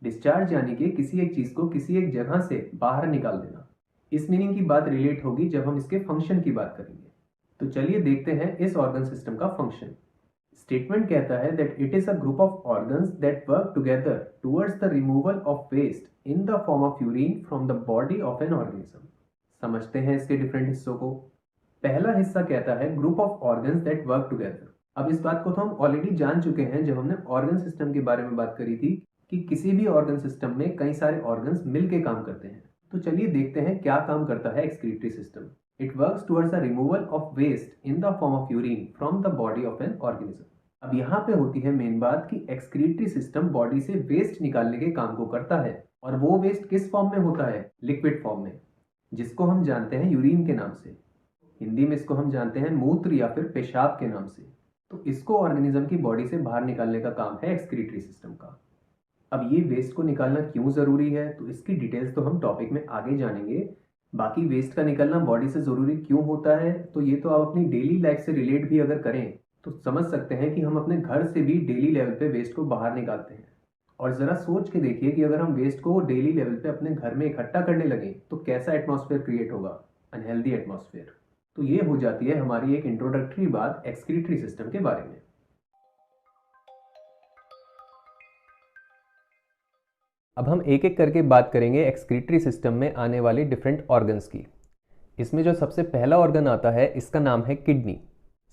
डिस्चार्ज यानी कि किसी एक चीज को किसी एक जगह से बाहर निकाल देना। इस मीनिंग की बात रिलेट होगी जब हम इसके फंक्शन की बात करेंगे। तो चलिए देखते हैं इस ऑर्गन सिस्टम का फंक्शन। स्टेटमेंट कहता है that it is a group of organs that work together towards the removal of waste in the form of urine from the body of an organism. समझते हैं इसके डिफरेंट हिस्सों को। पहला हिस्सा कहता है group of organs that work together. अब इस बात को तो हम ऑलरेडी जान चुके हैं जब हमने ऑर्गन सिस्टम के बारे में बात करी थी कि किसी भी ऑर्गन सिस्टम में कई सारे ऑर्गन्स मिलके काम करते हैं। तो चलिए देखते हैं क्या काम करता है excretory system. It works towards the removal of waste in the form of urine from the body of an organism. अब यहाँ पे होती है मेन बात कि एक्सक्रीटरी सिस्टम बॉडी से वेस्ट निकालने के काम को करता है, और वो वेस्ट किस फॉर्म में होता है? लिक्विड फॉर्म में, जिसको हम जानते हैं यूरिन के नाम से। हिंदी में इसको हम जानते हैं मूत्र या फिर पेशाब के नाम से। तो इसको ऑर्गेनिज्म की बॉडी से बाहर निकालने का काम है एक्सक्रीटरी सिस्टम का। अब ये वेस्ट को निकालना क्यों ज़रूरी है, तो इसकी डिटेल्स तो हम टॉपिक में आगे जानेंगे। बाकी वेस्ट का निकलना बॉडी से ज़रूरी क्यों होता है, तो ये तो आप अपनी डेली लाइफ से रिलेट भी अगर करें तो समझ सकते हैं कि हम अपने घर से भी डेली लेवल पे वेस्ट को बाहर निकालते हैं। और ज़रा सोच के देखिए कि अगर हम वेस्ट को डेली लेवल पे अपने घर में इकट्ठा करने लगे तो कैसा एटमॉस्फेयर क्रिएट होगा, अनहेल्दी एटमॉस्फेयर। तो ये हो जाती है हमारी एक इंट्रोडक्टरी बात एक्सक्रीटरी सिस्टम के बारे में। अब हम एक एक करके बात करेंगे एक्सक्रीटरी सिस्टम में आने वाली डिफरेंट ऑर्गन्स की। इसमें जो सबसे पहला ऑर्गन आता है इसका नाम है किडनी।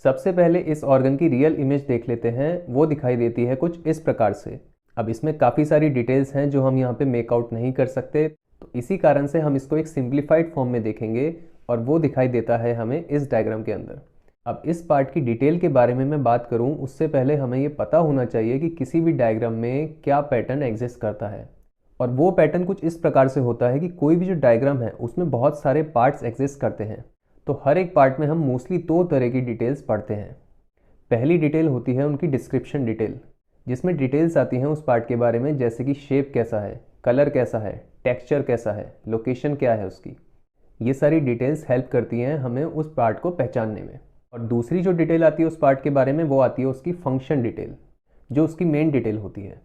सबसे पहले इस ऑर्गन की रियल इमेज देख लेते हैं। वो दिखाई देती है कुछ इस प्रकार से। अब इसमें काफ़ी सारी डिटेल्स हैं जो हम यहाँ पे मेकआउट नहीं कर सकते, तो इसी कारण से हम इसको एक सिंप्लीफाइड फॉर्म में देखेंगे और वो दिखाई देता है हमें इस डायग्राम के अंदर। अब इस पार्ट की डिटेल के बारे में मैं बात करूँ उससे पहले हमें ये पता होना चाहिए कि किसी भी डायग्राम में क्या पैटर्न एग्जिस्ट करता है। और वो पैटर्न कुछ इस प्रकार से होता है कि कोई भी जो डायग्राम है उसमें बहुत सारे पार्ट्स एग्जिस्ट करते हैं, तो हर एक पार्ट में हम मोस्टली 2 तरह की डिटेल्स पढ़ते हैं। पहली डिटेल होती है उनकी डिस्क्रिप्शन डिटेल, जिसमें डिटेल्स आती हैं उस पार्ट के बारे में, जैसे कि शेप कैसा है, कलर कैसा है, टेक्सचर कैसा है, लोकेशन क्या है उसकी। ये सारी डिटेल्स हेल्प करती हैं हमें उस पार्ट को पहचानने में। और दूसरी जो डिटेल आती है उस पार्ट के बारे में वो आती है उसकी फंक्शन डिटेल, जो उसकी मेन डिटेल होती है।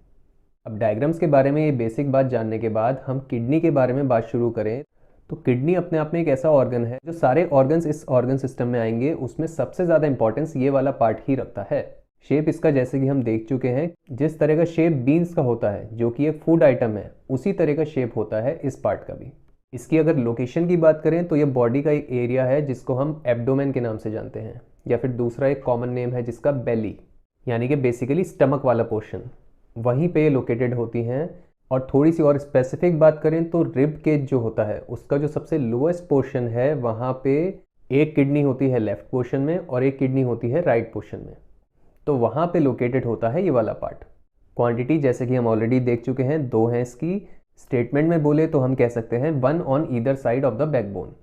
अब डायग्राम्स के बारे में ये बेसिक बात जानने के बाद हम किडनी के बारे में बात शुरू करें तो किडनी अपने आप में एक ऐसा ऑर्गन है जो सारे ऑर्गन्स इस ऑर्गन सिस्टम में आएंगे उसमें सबसे ज़्यादा इंपॉर्टेंस ये वाला पार्ट ही रखता है। शेप इसका जैसे कि हम देख चुके हैं, जिस तरह का शेप बीन्स का होता है जो कि एक फूड आइटम है, उसी तरह का शेप होता है इस पार्ट का भी। इसकी अगर लोकेशन की बात करें तो ये बॉडी का एक एरिया है जिसको हम एब्डोमेन के नाम से जानते हैं, या फिर दूसरा एक कॉमन नेम है जिसका बेली, यानी कि बेसिकली स्टमक वाला पोर्शन, वहीं पे लोकेटेड होती हैं। और थोड़ी सी और स्पेसिफिक बात करें तो रिब केज जो होता है उसका जो सबसे लोएस्ट पोर्शन है वहाँ पे एक किडनी होती है लेफ्ट पोर्शन में और एक किडनी होती है राइट पोर्शन में, तो वहाँ पे लोकेटेड होता है ये वाला पार्ट। क्वांटिटी जैसे कि हम ऑलरेडी देख चुके हैं 2 हैं इसकी। स्टेटमेंट में बोले तो हम कह सकते हैं 1 on either side of the backbone.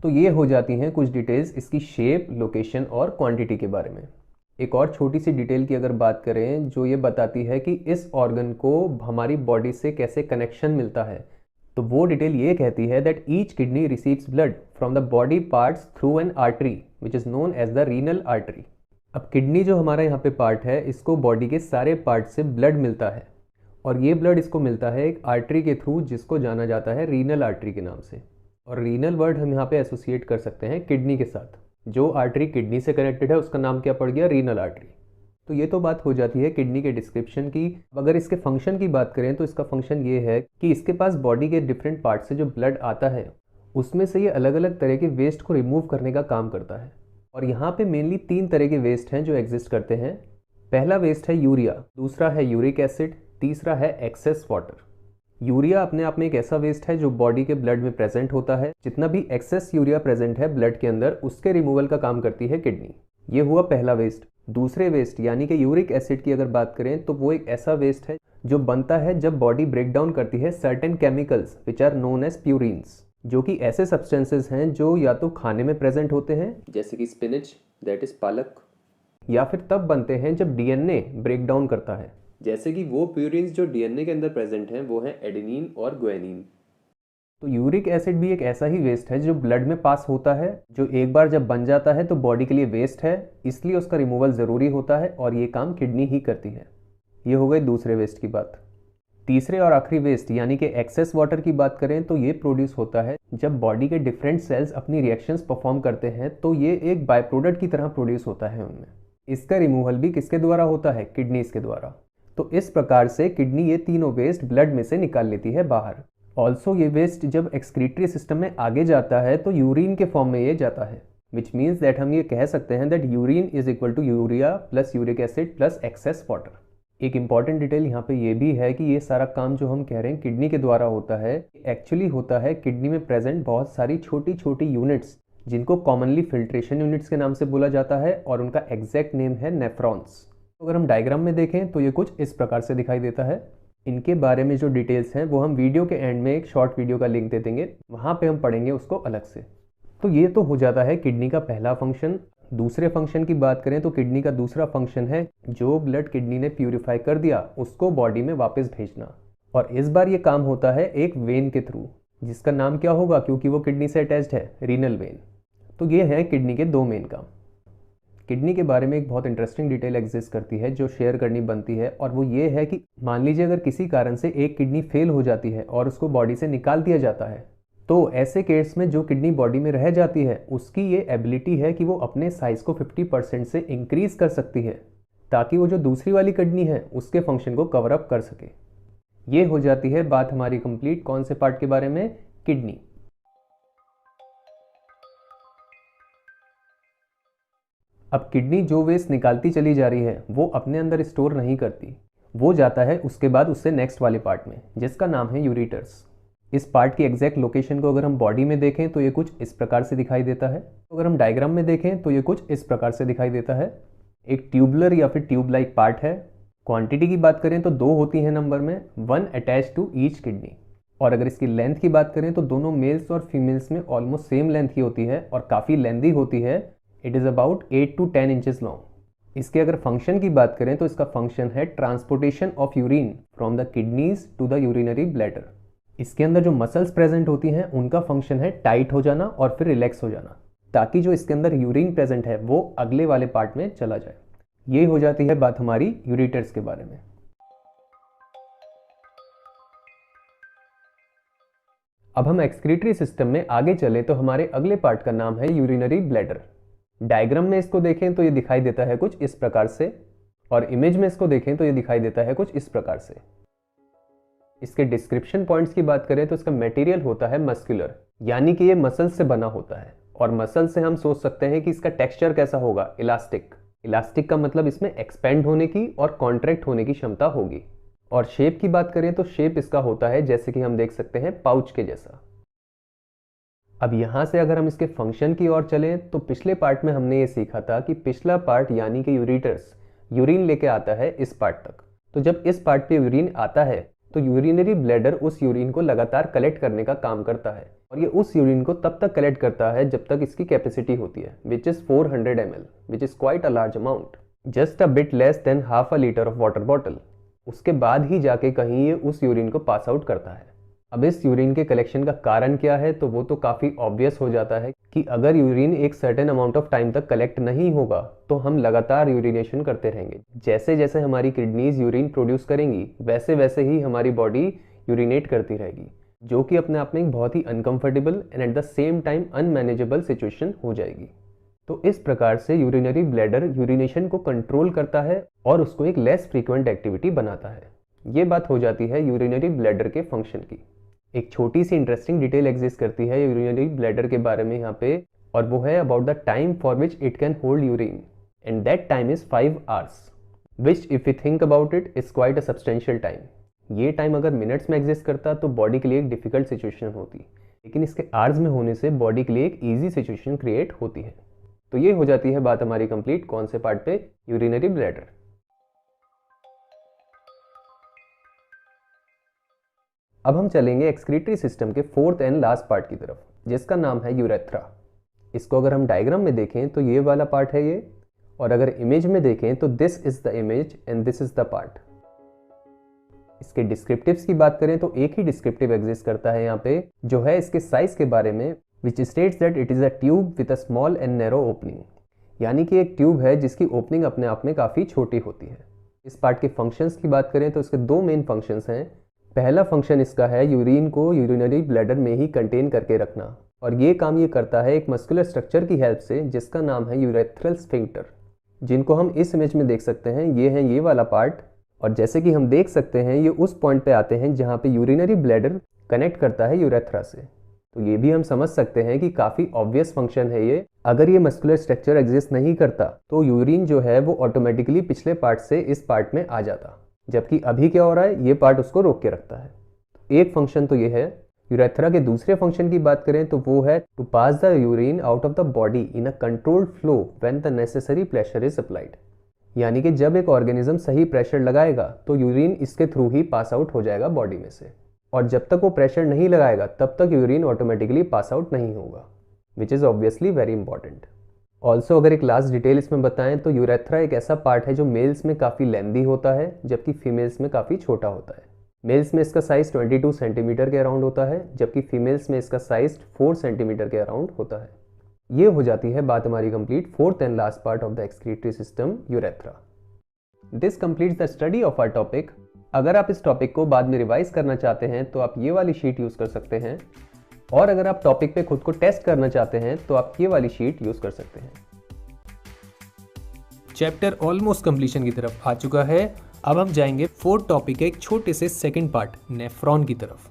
तो ये हो जाती हैं कुछ डिटेल्स इसकी शेप, लोकेशन और क्वांटिटी के बारे में। एक और छोटी सी डिटेल की अगर बात करें जो ये बताती है कि इस ऑर्गन को हमारी बॉडी से कैसे कनेक्शन मिलता है, तो वो डिटेल ये कहती है that each kidney receives blood from the body parts through an artery which is known as the renal artery. अब किडनी जो हमारा यहाँ पे पार्ट है इसको बॉडी के सारे पार्ट से ब्लड मिलता है और ये ब्लड इसको मिलता है एक आर्टरी के थ्रू जिसको जाना जाता है रीनल आर्टरी के नाम से। और रीनल वर्ड हम यहाँ पे एसोसिएट कर सकते हैं किडनी के साथ। जो आर्टरी किडनी से कनेक्टेड है उसका नाम क्या पड़ गया, रीनल आर्टरी। तो ये तो बात हो जाती है किडनी के डिस्क्रिप्शन की। अगर इसके फंक्शन की बात करें तो इसका फंक्शन ये है कि इसके पास बॉडी के डिफरेंट पार्ट से जो ब्लड आता है उसमें से ये अलग अलग तरह के वेस्ट को रिमूव करने का काम करता है। और यहाँ पे मेनली 3 तरह के वेस्ट हैं जो एग्जिस्ट करते हैं। पहला वेस्ट है यूरिया, दूसरा है यूरिक एसिड, तीसरा है एक्सेस वाटर। यूरिया अपने आप में एक ऐसा वेस्ट है जो बॉडी के ब्लड में प्रेजेंट होता है। जितना भी एक्सेस यूरिया प्रेजेंट है ब्लड के अंदर उसके रिमूवल का काम करती है किडनी। ये हुआ पहला वेस्ट। दूसरे वेस्ट यानी कि यूरिक एसिड की अगर बात करें तो वो एक ऐसा वेस्ट है जो बनता है जब बॉडी ब्रेक डाउन करती है certain chemicals which are known as purines, जो कि ऐसे सब्सटेंसेस हैं जो या तो खाने में प्रेजेंट होते हैं जैसे कि स्पिनच, दैट इज पालक, या फिर तब बनते हैं जब डीएनए ब्रेक डाउन करता है। जैसे कि वो प्यूरिन्स जो डीएनए के अंदर प्रेजेंट हैं वो हैं एडेनिन और ग्वानिन। तो यूरिक एसिड भी एक ऐसा ही वेस्ट है जो ब्लड में पास होता है, जो एक बार जब बन जाता है तो बॉडी के लिए वेस्ट है, इसलिए उसका रिमूवल ज़रूरी होता है और ये काम किडनी ही करती है। ये हो गई दूसरे वेस्ट की बात। तीसरे और आखिरी वेस्ट यानी कि एक्सेस वाटर की बात करें तो ये प्रोड्यूस होता है जब बॉडी के डिफरेंट सेल्स अपनी रिएक्शंस परफॉर्म करते हैं, तो ये एक बाय प्रोडक्ट की तरह प्रोड्यूस होता है उनमें। इसका रिमूवल भी किसके द्वारा होता है, किडनीज के द्वारा। तो इस प्रकार से किडनी ये तीनों वेस्ट ब्लड में से निकाल लेती है बाहर। ऑल्सो ये वेस्ट जब एक्सक्रीटरी सिस्टम में आगे जाता है तो यूरिन के फॉर्म में ये जाता है, विच मीन्स दैट हम ये कह सकते हैं that urine is equal to urea plus uric acid plus excess water. एक इंपॉर्टेंट डिटेल यहाँ पे ये भी है कि ये सारा काम जो हम कह रहे हैं किडनी के द्वारा होता है, एक्चुअली होता है किडनी में प्रेजेंट बहुत सारी छोटी छोटी यूनिट्स जिनको कॉमनली फिल्ट्रेशन यूनिट्स के नाम से बोला जाता है और उनका एग्जैक्ट नेम है नेफ्रॉन्स। अगर हम डायग्राम में देखें तो ये कुछ इस प्रकार से दिखाई देता है। इनके बारे में जो डिटेल्स हैं वो हम वीडियो के एंड में एक शॉर्ट वीडियो का लिंक दे देंगे, वहाँ पे हम पढ़ेंगे उसको अलग से। तो ये तो हो जाता है किडनी का पहला फंक्शन। दूसरे फंक्शन की बात करें तो किडनी का दूसरा फंक्शन है जो ब्लड किडनी ने प्यूरिफाई कर दिया उसको बॉडी में वापस भेजना, और इस बार ये काम होता है एक वेन के थ्रू, जिसका नाम क्या होगा क्योंकि वो किडनी से अटैच्ड है, रीनल वेन। तो ये है किडनी के 2 मेन काम। किडनी के बारे में एक बहुत इंटरेस्टिंग डिटेल एग्जिस्ट करती है जो शेयर करनी बनती है, और वो ये है कि मान लीजिए अगर किसी कारण से एक किडनी फेल हो जाती है और उसको बॉडी से निकाल दिया जाता है, तो ऐसे केस में जो किडनी बॉडी में रह जाती है उसकी ये एबिलिटी है कि वो अपने साइज को 50% से इंक्रीज कर सकती है, ताकि वो जो दूसरी वाली किडनी है उसके फंक्शन को कवर अप कर सके। ये हो जाती है बात हमारी कंप्लीट कौन से पार्ट के बारे में? किडनी। अब किडनी जो वेस्ट निकालती चली जा रही है वो अपने अंदर स्टोर नहीं करती, वो जाता है उसके बाद उससे नेक्स्ट वाले पार्ट में, जिसका नाम है यूरेटर्स। इस पार्ट की एग्जैक्ट लोकेशन को अगर हम बॉडी में देखें तो ये कुछ इस प्रकार से दिखाई देता है, अगर हम डायग्राम में देखें तो ये कुछ इस प्रकार से दिखाई देता है। एक ट्यूबुलर या फिर ट्यूब लाइक पार्ट है। क्वांटिटी की बात करें तो 2 होती हैं नंबर में, 1 अटैच टू ईच किडनी। और अगर इसकी लेंथ की बात करें तो दोनों मेल्स और फीमेल्स में ऑलमोस्ट सेम लेंथ की होती है और काफ़ी लेंथी होती है। It is about 8 to 10 inches long. इसके अगर फंक्शन की बात करें तो इसका फंक्शन है transportation of urine from the kidneys to the urinary bladder. इसके अंदर जो मसल्स प्रेजेंट होती हैं उनका फंक्शन है टाइट हो जाना और फिर रिलैक्स हो जाना, ताकि जो इसके अंदर यूरिन प्रेजेंट है वो अगले वाले पार्ट में चला जाए। ये हो जाती है बात हमारी यूरेटर्स के बारे में। अब हम एक्सक्रीटरी सिस्टम में आगे चले तो हमारे अगले पार्ट का नाम है यूरिनरी ब्लैडर। डायग्राम में इसको देखें तो ये दिखाई देता है कुछ इस प्रकार से, और इमेज में इसको देखें तो ये दिखाई देता है कुछ इस प्रकार से। इसके डिस्क्रिप्शन पॉइंट्स की बात करें तो इसका मटेरियल होता है मस्कुलर, यानी कि ये मसल से बना होता है, और मसल से हम सोच सकते हैं कि इसका टेक्सचर कैसा होगा? इलास्टिक। इलास्टिक का मतलब इसमें एक्सपेंड होने की और कॉन्ट्रैक्ट होने की क्षमता होगी। और शेप की बात करें तो शेप इसका होता है जैसे कि हम देख सकते हैं पाउच के जैसा। अब यहाँ से अगर हम इसके फंक्शन की ओर चलें तो पिछले पार्ट में हमने ये सीखा था कि पिछला पार्ट यानी कि यूरेटर्स यूरिन लेके आता है इस पार्ट तक। तो जब इस पार्ट पे यूरिन आता है तो यूरिनरी ब्लैडर उस यूरिन को लगातार कलेक्ट करने का काम करता है, और ये उस यूरिन को तब तक कलेक्ट करता है जब तक इसकी कैपेसिटी होती है, which is 400 ml, which is quite a large amount, just a bit less than half a litre of water bottle. उसके बाद ही जाके कहीं ये उस यूरिन को पास आउट करता है। अब इस यूरिन के कलेक्शन का कारण क्या है? तो वो तो काफ़ी ऑब्वियस हो जाता है कि अगर यूरिन एक सर्टेन अमाउंट ऑफ टाइम तक कलेक्ट नहीं होगा तो हम लगातार यूरिनेशन करते रहेंगे। जैसे जैसे हमारी किडनीज यूरिन प्रोड्यूस करेंगी वैसे वैसे ही हमारी बॉडी यूरिनेट करती रहेगी, जो कि अपने आप में एक बहुत ही uncomfortable and at the same time unmanageable situation हो जाएगी। तो इस प्रकार से यूरिनरी ब्लैडर यूरिनेशन को कंट्रोल करता है और उसको एक लेस फ्रीक्वेंट एक्टिविटी बनाता है। ये बात हो जाती है यूरिनरी ब्लैडर के फंक्शन की। एक छोटी सी इंटरेस्टिंग डिटेल एग्जिस्ट करती है यूरिनरी ब्लैडर के बारे में यहाँ पे, और वो है about the time for which it can hold urine, and that time is 5 hours, which if you think about it is quite a substantial time. ये टाइम अगर मिनट्स में एग्जिस्ट करता तो बॉडी के लिए एक डिफिकल्ट सिचुएशन होती, लेकिन इसके आवर्स में होने से बॉडी के लिए एक ईजी सिचुएशन क्रिएट होती है। तो ये हो जाती है बात हमारी कंप्लीट कौन से पार्ट पे? Urinary bladder. अब हम चलेंगे एक्सक्रीटरी सिस्टम के 4th एंड लास्ट पार्ट की तरफ, जिसका नाम है यूरेथ्रा। इसको अगर हम डायग्राम में देखें तो ये वाला पार्ट है ये, और अगर इमेज में देखें तो this is the image and this is the part. इसके डिस्क्रिप्टिव्स की बात करें तो एक ही डिस्क्रिप्टिव एग्जिस्ट करता है यहाँ पे, जो है इसके साइज के बारे में, which states that it is a tube with a small and narrow opening, यानी कि एक ट्यूब है जिसकी ओपनिंग अपने आप में काफ़ी छोटी होती है। इस पार्ट के फंक्शंस की बात करें तो इसके 2 मेन फंक्शंस हैं। पहला फंक्शन इसका है यूरिन को यूरिनरी ब्लैडर में ही कंटेन करके रखना, और ये काम ये करता है एक मस्कुलर स्ट्रक्चर की हेल्प से जिसका नाम है यूरेथ्रल स्फिंक्टर, जिनको हम इस इमेज में देख सकते हैं। ये है ये वाला पार्ट, और जैसे कि हम देख सकते हैं ये उस पॉइंट पे आते हैं जहाँ पे यूरिनरी ब्लैडर कनेक्ट करता है यूरेथ्रा से। तो ये भी हम समझ सकते हैं कि काफ़ी ऑब्वियस फंक्शन है ये। अगर ये मस्कुलर स्ट्रक्चर एग्जिस्ट नहीं करता तो यूरिन जो है वो ऑटोमेटिकली पिछले पार्ट से इस पार्ट में आ जाता, जबकि अभी क्या हो रहा है, ये पार्ट उसको रोक के रखता है। एक फंक्शन तो ये है। यूरेथ्रा के दूसरे फंक्शन की बात करें तो वो है to pass the urine out of the body in a controlled flow when the necessary pressure is applied, यानी कि जब एक ऑर्गेनिज्म सही प्रेशर लगाएगा तो यूरिन इसके थ्रू ही पास आउट हो जाएगा बॉडी में से, और जब तक वो प्रेशर नहीं लगाएगा तब तक यूरिन ऑटोमेटिकली पास आउट नहीं होगा, which is obviously very important. Also अगर एक लास्ट डिटेल इसमें बताएं तो यूरेथ्रा एक ऐसा पार्ट है जो मेल्स में काफ़ी लेंदी होता है जबकि फीमेल्स में काफ़ी छोटा होता है। मेल्स में इसका साइज 22 सेंटीमीटर के अराउंड होता है, जबकि फीमेल्स में इसका साइज 4 सेंटीमीटर के अराउंड होता है। ये हो जाती है बात हमारी complete fourth and last part of the excretory system, urethra. This completes the study of our topic. अगर आप इस टॉपिक को बाद में रिवाइज करना चाहते हैं तो आप ये वाली शीट यूज कर सकते हैं, और अगर आप टॉपिक पे खुद को टेस्ट करना चाहते हैं तो आप ये वाली शीट यूज कर सकते हैं। चैप्टर ऑलमोस्ट कंप्लीशन की तरफ आ चुका है। अब हम जाएंगे फोर्थ टॉपिक के एक छोटे से सेकंड पार्ट नेफ्रॉन की तरफ।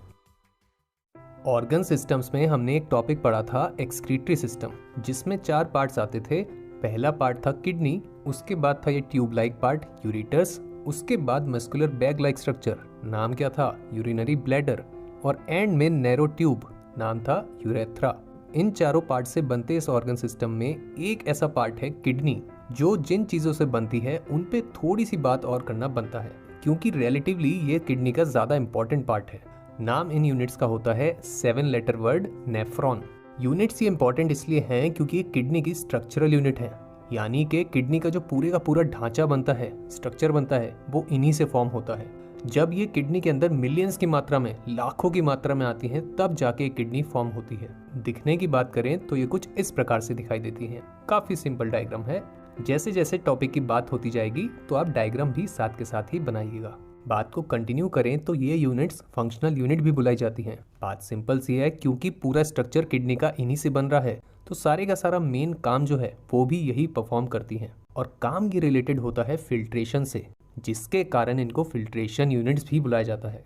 ऑर्गन सिस्टम्स में हमने एक टॉपिक पढ़ा था एक्सक्रीटरी सिस्टम, जिसमें 4 पार्ट्स आते थे। पहला पार्ट था किडनी, उसके बाद था ये ट्यूब लाइक पार्ट यूरेटर्स, उसके बाद मस्कुलर बैग लाइक स्ट्रक्चर, नाम क्या था यूरिनरी ब्लैडर, और एंड में नैरो ट्यूब, नाम था यूरेथ्रा। इन चारों पार्ट से बनते इस ऑर्गन सिस्टम में एक ऐसा पार्ट है किडनी, जो जिन चीज़ों से बनती है उन पे थोड़ी सी बात और करना बनता है, क्योंकि रिलेटिवली ये किडनी का ज़्यादा इंपॉर्टेंट पार्ट है। नाम इन यूनिट्स का होता है 7 लेटर वर्ड नेफ्रॉन। यूनिट्स ये इंपॉर्टेंट इसलिए हैं क्योंकि ये किडनी की स्ट्रक्चरल यूनिट है, यानी कि किडनी का जो पूरे का पूरा ढांचा बनता है, स्ट्रक्चर बनता है, वो इन्हीं से फॉर्म होता है। जब ये किडनी के अंदर मिलियंस की मात्रा में, लाखों की मात्रा में आती हैं, तब जाके किडनी फॉर्म होती है। दिखने की बात करें तो ये कुछ इस प्रकार से दिखाई देती है। काफी सिंपल डायग्राम है। जैसे जैसे टॉपिक की बात होती जाएगी तो आप डायग्राम भी साथ के साथ ही बनाइएगा। बात को कंटिन्यू करें तो ये यूनिट्स फंक्शनल यूनिट भी बुलाई जाती हैं। बात सिंपल सी है, क्योंकि पूरा स्ट्रक्चर किडनी का इन्हीं से बन रहा है, तो सारे का सारा मेन काम जो है वो भी यही परफॉर्म करती हैं। और काम ये रिलेटेड होता है फिल्ट्रेशन से, जिसके कारण इनको फिल्ट्रेशन यूनिट्स भी बुलाया जाता है।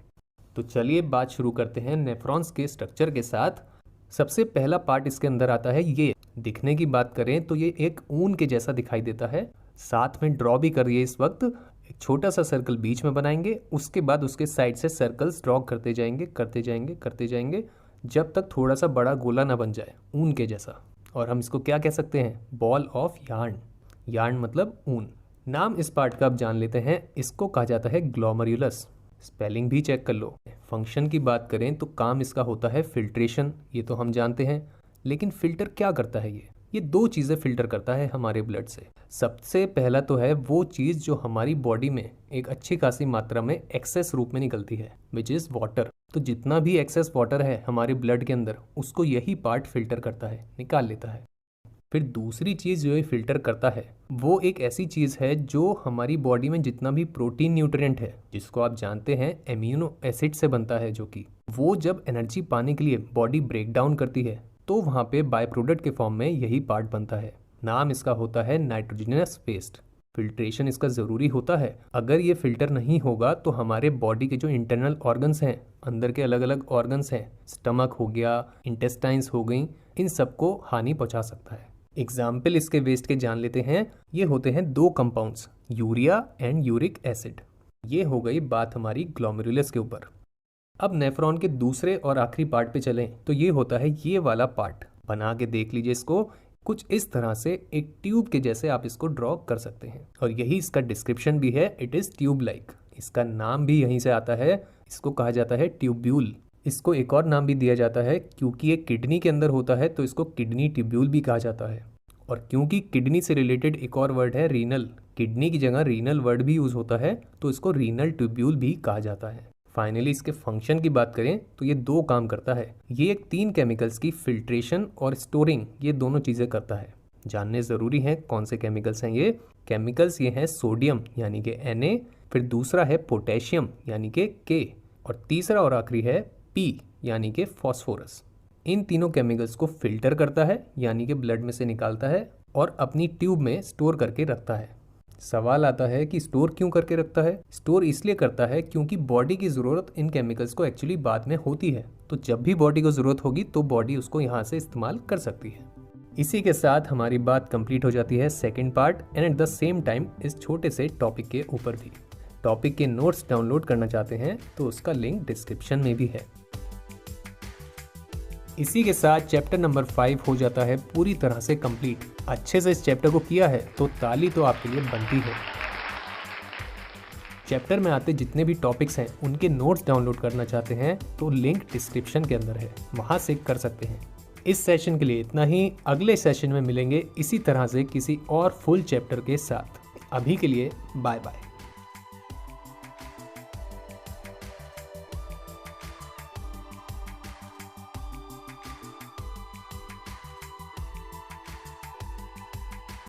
तो चलिए बात शुरू करते हैं नेफ्रॉन्स के स्ट्रक्चर के साथ। सबसे पहला पार्ट इसके अंदर आता है ये। दिखने की बात करें तो ये एक ऊन के जैसा दिखाई देता है। साथ में ड्रॉ भी करिए इस वक्त। एक छोटा सा सर्कल बीच में बनाएंगे, उसके बाद उसके साइड से सर्कल्स ड्रॉ करते जाएंगे करते जाएंगे करते जाएंगे, जब तक थोड़ा सा बड़ा गोला ना बन जाए ऊन के जैसा। और हम इसको क्या कह सकते हैं? Ball of yarn. यार्न मतलब ऊन। नाम इस पार्ट का आप जान लेते हैं। इसको कहा जाता है ग्लोमेरुलस। स्पेलिंग भी चेक कर लो। फंक्शन की बात करें तो काम इसका होता है फिल्ट्रेशन, ये तो हम जानते हैं। लेकिन फिल्टर क्या करता है? ये 2 चीज़ें फिल्टर करता है हमारे ब्लड से। सबसे पहला तो है वो चीज़ जो हमारी बॉडी में एक अच्छी खासी मात्रा में एक्सेस रूप में निकलती है, विच इज़ वाटर। तो जितना भी एक्सेस वाटर है हमारे ब्लड के अंदर, उसको यही पार्ट फिल्टर करता है, निकाल लेता है। फिर दूसरी चीज़ जो ये फिल्टर करता है वो एक ऐसी चीज़ है जो हमारी बॉडी में जितना भी प्रोटीन न्यूट्रिएंट है, जिसको आप जानते हैं एमिनो एसिड से बनता है, जो कि वो जब एनर्जी पाने के लिए बॉडी ब्रेक डाउन करती है तो वहाँ पे बाय प्रोडक्ट के फॉर्म में यही पार्ट बनता है। नाम इसका होता है नाइट्रोजनस पेस्ट। फिल्ट्रेशन इसका ज़रूरी होता है। अगर ये फिल्टर नहीं होगा तो हमारे बॉडी के जो इंटरनल ऑर्गन्स हैं, अंदर के अलग अलग ऑर्गन्स हैं, स्टमक हो गया, इंटेस्टाइन्स हो गई, इन सबको हानि पहुंचा सकता है। एग्जाम्पल इसके वेस्ट के जान लेते हैं। ये होते हैं 2 compounds, urea and uric acid. ये हो गई बात हमारी ग्लोमेरुलस के ऊपर। अब नेफ्रॉन के दूसरे और आखिरी पार्ट पे चलें तो ये होता है ये वाला पार्ट। बना के देख लीजिए इसको। कुछ इस तरह से एक ट्यूब के जैसे आप इसको ड्रॉ कर सकते हैं, और यही इसका डिस्क्रिप्शन भी है, इट इज़ ट्यूब लाइक। इसका नाम भी यहीं से आता है। इसको कहा जाता है ट्यूब्यूल। इसको एक और नाम भी दिया जाता है, क्योंकि ये किडनी के अंदर होता है तो इसको किडनी ट्यूब्यूल भी कहा जाता है। और क्योंकि किडनी से रिलेटेड एक और वर्ड है रीनल, किडनी की जगह रीनल वर्ड भी यूज़ होता है, तो इसको रीनल ट्यूब्यूल भी कहा जाता है। फाइनली इसके फंक्शन की बात करें तो ये 2 काम करता है। ये एक 3 केमिकल्स की फिल्ट्रेशन और स्टोरिंग, ये दोनों चीज़ें करता है। जानने ज़रूरी हैं कौन से केमिकल्स हैं ये। केमिकल्स ये हैं सोडियम यानी कि Na, फिर दूसरा है पोटेशियम यानी कि K, और तीसरा और आखिरी है P यानी कि फॉस्फोरस। इन तीनों केमिकल्स को फिल्टर करता है, यानी कि ब्लड में से निकालता है और अपनी ट्यूब में स्टोर करके रखता है। सवाल आता है कि स्टोर क्यों करके रखता है? स्टोर इसलिए करता है क्योंकि बॉडी की ज़रूरत इन केमिकल्स को एक्चुअली बाद में होती है, तो जब भी बॉडी को ज़रूरत होगी तो बॉडी उसको यहाँ से इस्तेमाल कर सकती है। इसी के साथ हमारी बात कंप्लीट हो जाती है second part and at the same time इस छोटे से टॉपिक के ऊपर भी। टॉपिक के नोट्स डाउनलोड करना चाहते हैं तो उसका लिंक डिस्क्रिप्शन में भी है। इसी के साथ चैप्टर नंबर 5 हो जाता है पूरी तरह से कंप्लीट। अच्छे से इस चैप्टर को किया है तो ताली तो आपके लिए बनती है। चैप्टर में आते जितने भी टॉपिक्स हैं उनके नोट्स डाउनलोड करना चाहते हैं तो लिंक डिस्क्रिप्शन के अंदर है, वहां से कर सकते हैं। इस सेशन के लिए इतना ही। अगले सेशन में मिलेंगे इसी तरह से किसी और फुल चैप्टर के साथ। अभी के लिए बाय बाय।